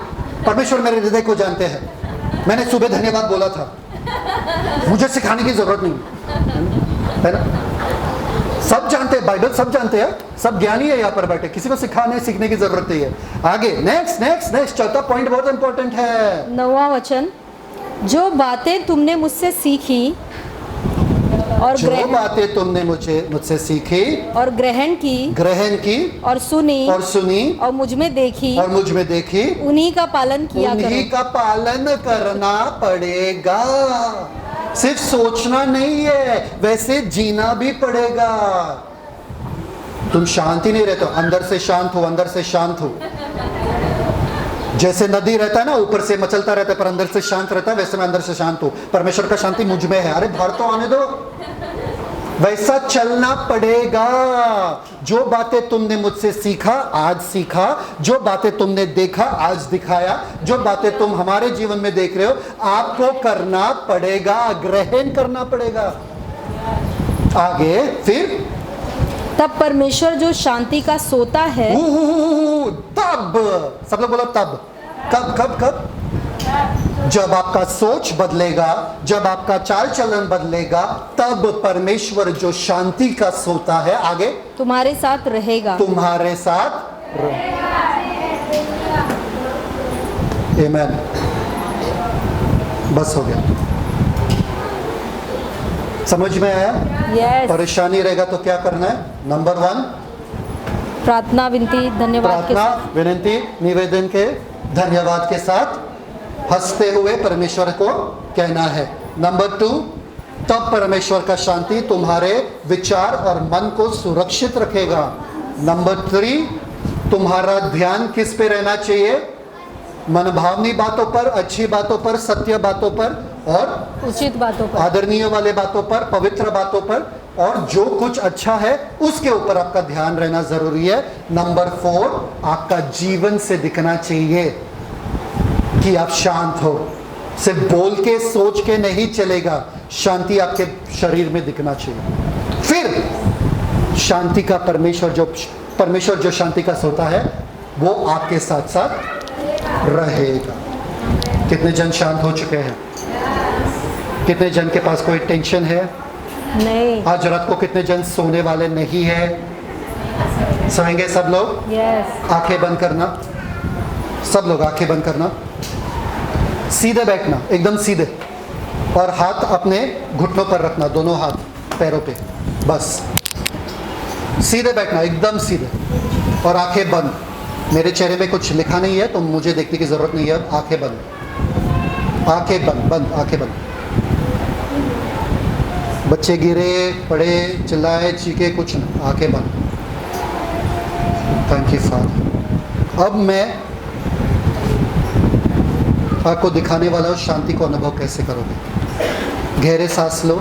परमेश्वर मेरे हृदय को जानते हैं। मैंने सुबह धन्यवाद बोला था, मुझे सिखाने की जरूरत नहीं है ना। सब जानते हैं, बाइबल सब जानते हैं, सब ज्ञानी है यहाँ पर बैठे, किसी को सीखने की जरूरत नहीं है। आगे नेक्स्ट चौथा पॉइंट बहुत इंपॉर्टेंट है। 9वां वचन, जो बातें तुमने मुझसे सीखी और मुझसे सीखी और ग्रहण की और सुनी और मुझ में देखी उन्हीं का पालन करना पड़ेगा। सिर्फ सोचना नहीं है, वैसे जीना भी पड़ेगा। तुम शांति नहीं रहते, अंदर से शांत हो। जैसे नदी रहता है ना, ऊपर से मचलता रहता है पर अंदर से शांत रहता है, वैसे मैं अंदर से शांत हूं। परमेश्वर का शांति मुझ में है। अरे बाहर तो आने दो, वैसा चलना पड़ेगा। जो बातें तुमने मुझसे सीखा आज सीखा, जो बातें तुमने देखा आज दिखाया, जो बातें तुम हमारे जीवन में देख रहे हो आपको करना पड़ेगा, ग्रहण करना पड़ेगा। आगे फिर तब परमेश्वर जो शांति का सोता है, तब सब लोग बोलो तब। कब? जब आपका सोच बदलेगा, जब आपका चाल चलन बदलेगा, तब परमेश्वर जो शांति का सोता है, आगे तुम्हारे साथ रहेगा। आमीन। बस हो गया, समझ में आया? yes. परेशानी रहेगा तो क्या करना है? नंबर 1 प्रार्थना विनती निवेदन के धन्यवाद के साथ हंसते हुए परमेश्वर को कहना है। नंबर 2, तब परमेश्वर का शांति तुम्हारे विचार और मन को सुरक्षित रखेगा। नंबर 3, तुम्हारा ध्यान किस पे रहना चाहिए? मनभावनी बातों पर, अच्छी बातों पर, सत्य बातों पर और उचित बातों पर, आदरणीय वाले बातों पर, पवित्र बातों पर, और जो कुछ अच्छा है उसके ऊपर आपका ध्यान रहना जरूरी है। नंबर 4, आपका जीवन से दिखना चाहिए कि आप शांत हो। सिर्फ बोल के सोच के नहीं चलेगा, शांति आपके शरीर में दिखना चाहिए। फिर शांति का परमेश्वर जो शांति का सोता है वो आपके साथ साथ रहेगा। कितने जन शांत हो चुके हैं? कितने जन के पास कोई टेंशन है? नहीं। आज रात को कितने जन सोने वाले नहीं है? सोएंगे सब लोग? yes. आंखें बंद करना, सब लोग आंखें बंद करना, सीधे बैठना, एकदम सीधे, और हाथ अपने घुटनों पर रखना, दोनों हाथ पैरों पे, बस सीधे बैठना, एकदम सीधे, और आंखें बंद। मेरे चेहरे में कुछ लिखा नहीं है तो मुझे देखने की जरूरत नहीं है। आंखें बंद, आंखें बंद, आंखें बंद। बच्चे गिरे पड़े चिल्लाए चीखे कुछ नहीं, आंखें बंद। Thank you father. अब मैं आपको दिखाने वाला हूँ शांति को अनुभव कैसे करोगे। गहरे सांस लो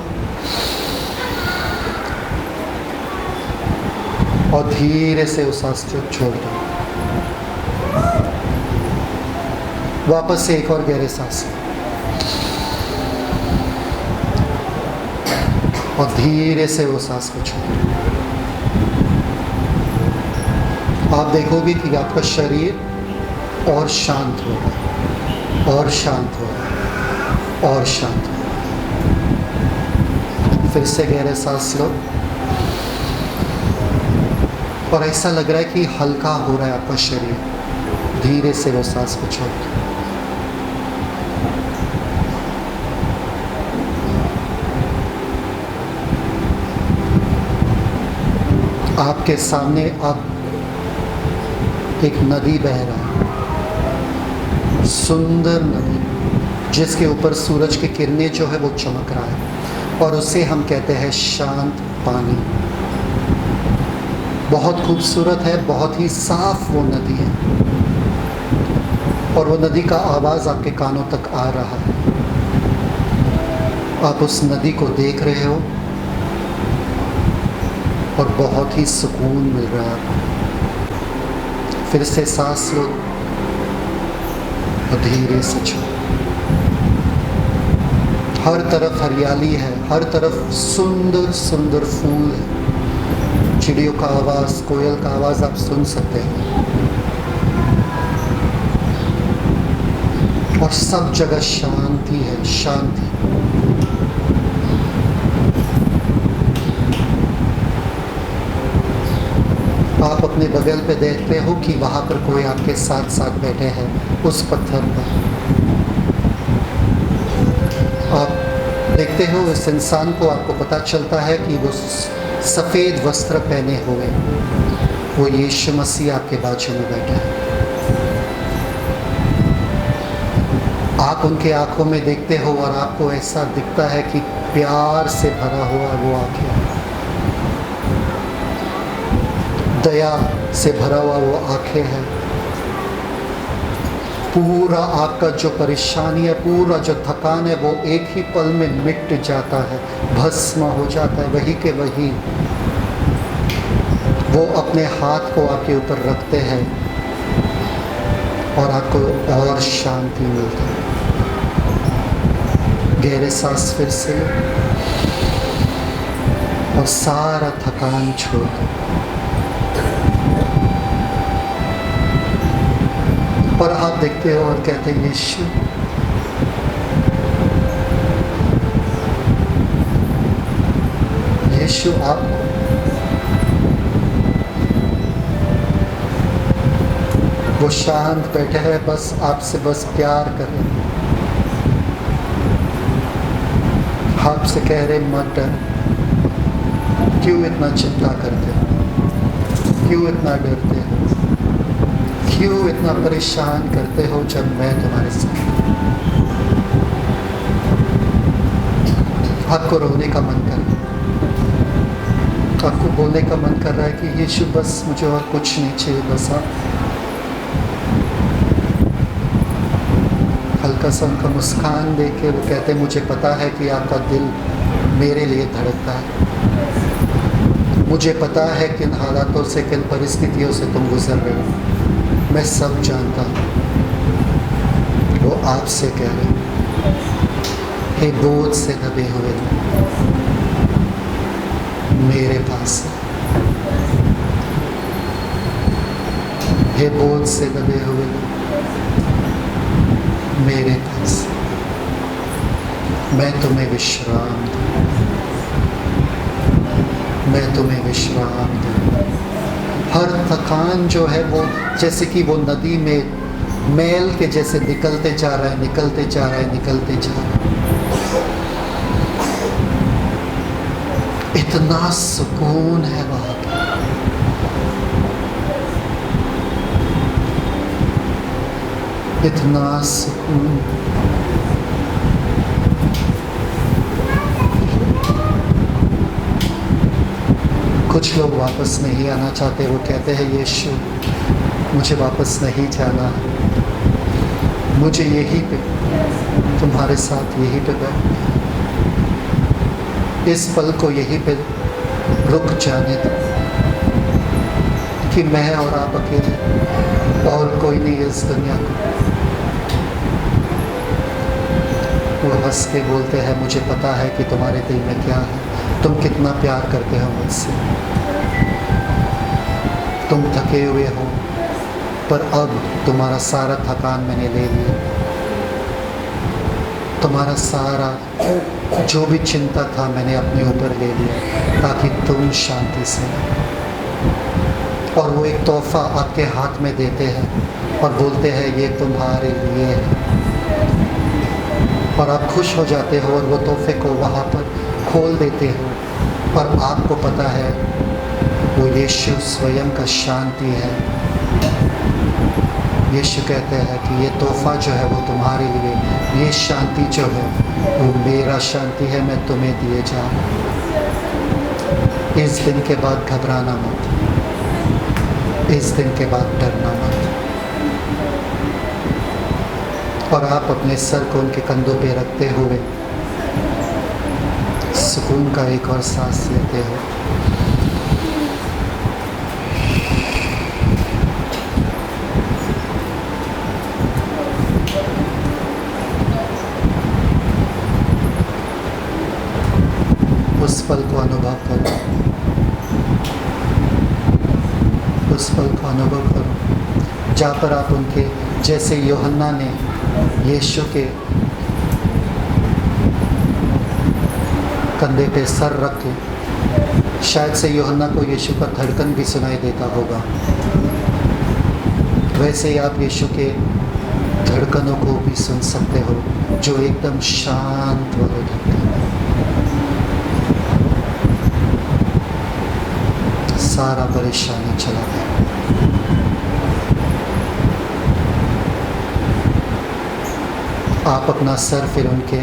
और धीरे से उस सांस को छोड़ दो। वापस से एक और गहरे सांस और धीरे से वो सांस को छोड़ो। आप देखोगे कि आपका शरीर और शांत होगा, और शांत होगा, और शांत होगा। फिर से गहरे सांस लो और ऐसा लग रहा है कि हल्का हो रहा है आपका शरीर। धीरे से वो सांस को छोड़ दो। आपके सामने अब एक नदी बह रहा है, सुंदर नदी जिसके ऊपर सूरज की किरणें जो है वो चमक रहा है और उसे हम कहते हैं शांत पानी। बहुत खूबसूरत है, बहुत ही साफ वो नदी है और वो नदी का आवाज़ आपके कानों तक आ रहा है। आप उस नदी को देख रहे हो और बहुत ही सुकून मिल रहा है आपको। फिर से सांस लो और धीरे से छोड़ो। हर तरफ हरियाली है, हर तरफ सुंदर सुंदर फूल है, चिड़ियों का आवाज़, कोयल का आवाज़ आप सुन सकते हैं और सब जगह शांति है, शांति। आप अपने बगल पे देखते हो कि वहाँ पर कोई आपके साथ साथ बैठे हैं उस पत्थर पर। आप देखते हो इस इंसान को, आपको पता चलता है कि वो सफ़ेद वस्त्र पहने हुए वो यीशु मसीह आपके बाजू में बैठा है। आप उनके आंखों में देखते हो और आपको ऐसा दिखता है कि प्यार से भरा हुआ वो आंखें, दया से भरा हुआ वो आंखें हैं। पूरा आपका जो परेशानी है, पूरा जो थकान है वो एक ही पल में मिट जाता है, भस्म हो जाता है। वही के वही वो अपने हाथ को आपके ऊपर रखते हैं और आपको और शांति मिलती है। गहरे सांस फिर से और सारा थकान छोड़ दो और आप देखते हो और कहते हैं यीशु यीशु आपको वो शांत बैठे हैं, बस आपसे बस प्यार कर रहे हैं, आपसे कह रहे मत डर। क्यों इतना चिंता करते हो, क्यों इतना डरते हो, क्यों इतना परेशान करते हो जब मैं तुम्हारे साथ। आपको रोने का मन कर रहा है, आपको बोलने का मन कर रहा है कि यीशु बस मुझे और कुछ नहीं चाहिए, बस आप। हल्का सा उनका मुस्कान देख के वो कहते हैं मुझे पता है कि आपका दिल मेरे लिए धड़कता है, मुझे पता है किन हालातों से, किन परिस्थितियों से तुम गुजर रहे हो, मैं सब जानता हूँ। वो आपसे कह रहे हे बोझ से दबे हुए मेरे पास, हे बोझ से दबे हुए मेरे पास, मैं तुम्हें विश्राम दूँ, मैं तुम्हें विश्राम दूँ। हर थकान जो है वो जैसे कि वो नदी में मैल के जैसे निकलते जा रहा है, निकलते जा रहा है, निकलते जा रहा है। इतना सुकून है वहाँ पर, इतना सुकून। कुछ लोग वापस नहीं आना चाहते, वो कहते हैं यीशु मुझे वापस नहीं जाना, मुझे यहीं पे तुम्हारे साथ यहीं पे बैठना, इस पल को यहीं पे रुक जाने दो कि मैं और आप अकेले, और कोई नहीं इस दुनिया को। वो हंस के बोलते हैं मुझे पता है कि तुम्हारे दिल में क्या है, तुम कितना प्यार करते हो मुझसे, तुम थके हुए हो पर अब तुम्हारा सारा थकान मैंने ले लिया, तुम्हारा सारा जो भी चिंता था मैंने अपने ऊपर ले लिया ताकि तुम शांति से रहो। और वो एक तोहफा आपके हाथ में देते हैं और बोलते हैं ये तुम्हारे लिए है, और आप खुश हो जाते हो और वो तोहफे को वहाँ पर खोल देते हो और आपको पता है वो यीशु स्वयं का शांति है। यीशु कहते हैं कि ये तोहफा जो है वो तुम्हारे लिए, ये शांति जो है वो मेरा शांति है, मैं तुम्हें दिए जा रहा हूँ। इस दिन के बाद घबराना मत, इस दिन के बाद डरना मत, और आप अपने सर को उनके कंधों पे रखते हुए सुकून का एक और सांस लेते हो। उस पल को अनुभव करो, उस पल को अनुभव करो जहाँ पर आप उनके, जैसे यूहन्ना ने यीशु के कंधे पे सर रख के, शायद से यूहन्ना को यीशु का धड़कन भी सुनाई देता होगा, वैसे ही आप यीशु के धड़कनों को भी सुन सकते हो जो एकदम शांत वाले धड़कन। सारा परेशानी चला गया। आप अपना सर फिर उनके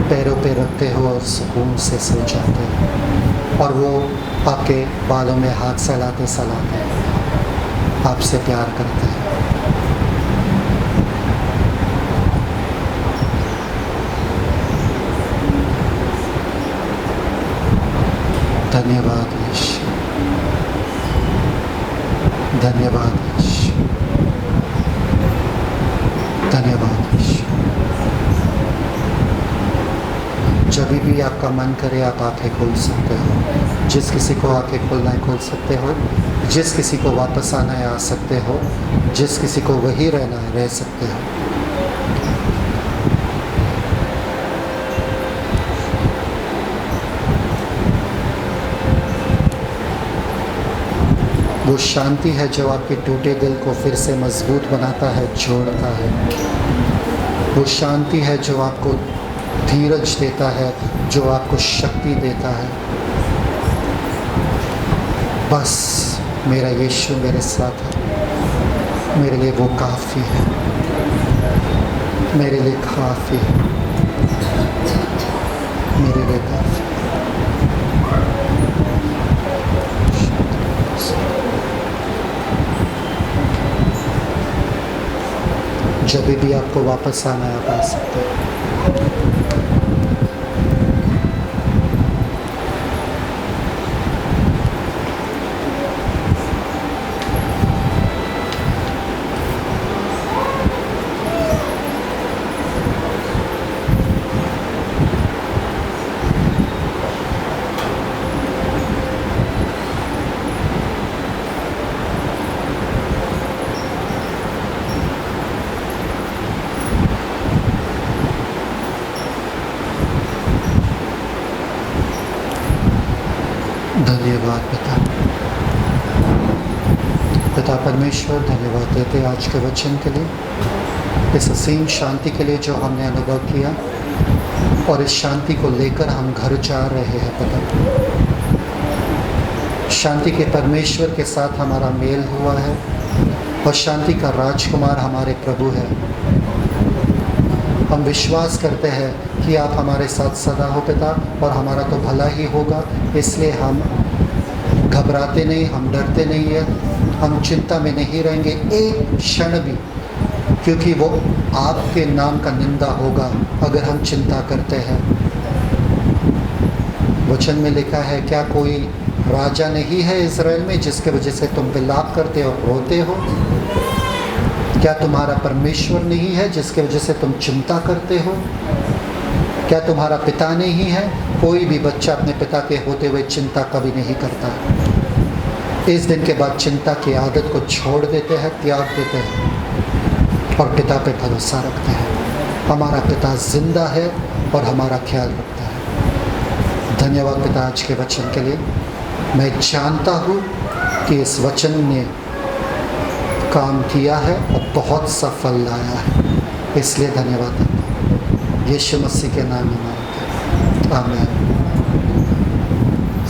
पैरों पे रखते हो और सुकून से सो जाते हो, और वो आपके बालों में हाथ सहलाते सहलाते आपसे प्यार करते हैं। धन्यवाद यीशु, धन्यवाद यीशु, धन्यवाद यीशु। जब भी आपका मन करे आप आंखें खोल सकते हो, जिस किसी को आंखें खोलना है खोल सकते हो, जिस किसी को वापस आना है आ सकते हो, जिस किसी को वही रहना है रह सकते हो। वो शांति है जो आपके टूटे दिल को फिर से मजबूत बनाता है, जोड़ता है। वो शांति है जो आपको धीरज देता है, जो आपको शक्ति देता है। बस मेरा यीशु मेरे साथ है, मेरे लिए वो काफ़ी है, मेरे लिए काफ़ी है, मेरे लिए काफ़ी। जब भी आपको वापस आना है आप आ सकते हैं। धन्यवाद पिता, पिता परमेश्वर, धन्यवाद देते आज के वचन के लिए, इस असीम शांति के लिए जो हमने अनुभव किया, और इस शांति को लेकर हम घर जा रहे हैं पिता। शांति के परमेश्वर के साथ हमारा मेल हुआ है और शांति का राजकुमार हमारे प्रभु है। हम विश्वास करते हैं कि आप हमारे साथ सदा हो पिता, और हमारा तो भला ही होगा, इसलिए हम घबराते नहीं, हम डरते नहीं है, हम चिंता में नहीं रहेंगे एक क्षण भी, क्योंकि वो आपके नाम का निंदा होगा अगर हम चिंता करते हैं। वचन में लिखा है, क्या कोई राजा नहीं है इज़राइल में जिसके वजह से तुम विलाप करते हो, रोते हो? क्या तुम्हारा परमेश्वर नहीं है जिसके वजह से तुम चिंता करते हो? क्या तुम्हारा पिता नहीं है? कोई भी बच्चा अपने पिता के होते हुए चिंता कभी नहीं करता। इस दिन के बाद चिंता की आदत को छोड़ देते हैं, त्याग देते हैं और पिता पे भरोसा रखते हैं। हमारा पिता जिंदा है और हमारा ख्याल रखता है। धन्यवाद पिता आज के वचन के लिए। मैं जानता हूँ कि इस वचन ने काम किया है और बहुत सफल लाया है, इसलिए धन्यवाद यीशु मसीह के नाम में मांगते हैं, आमीन।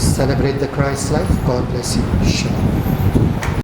Celebrate the Christ life. God bless you. Shalom.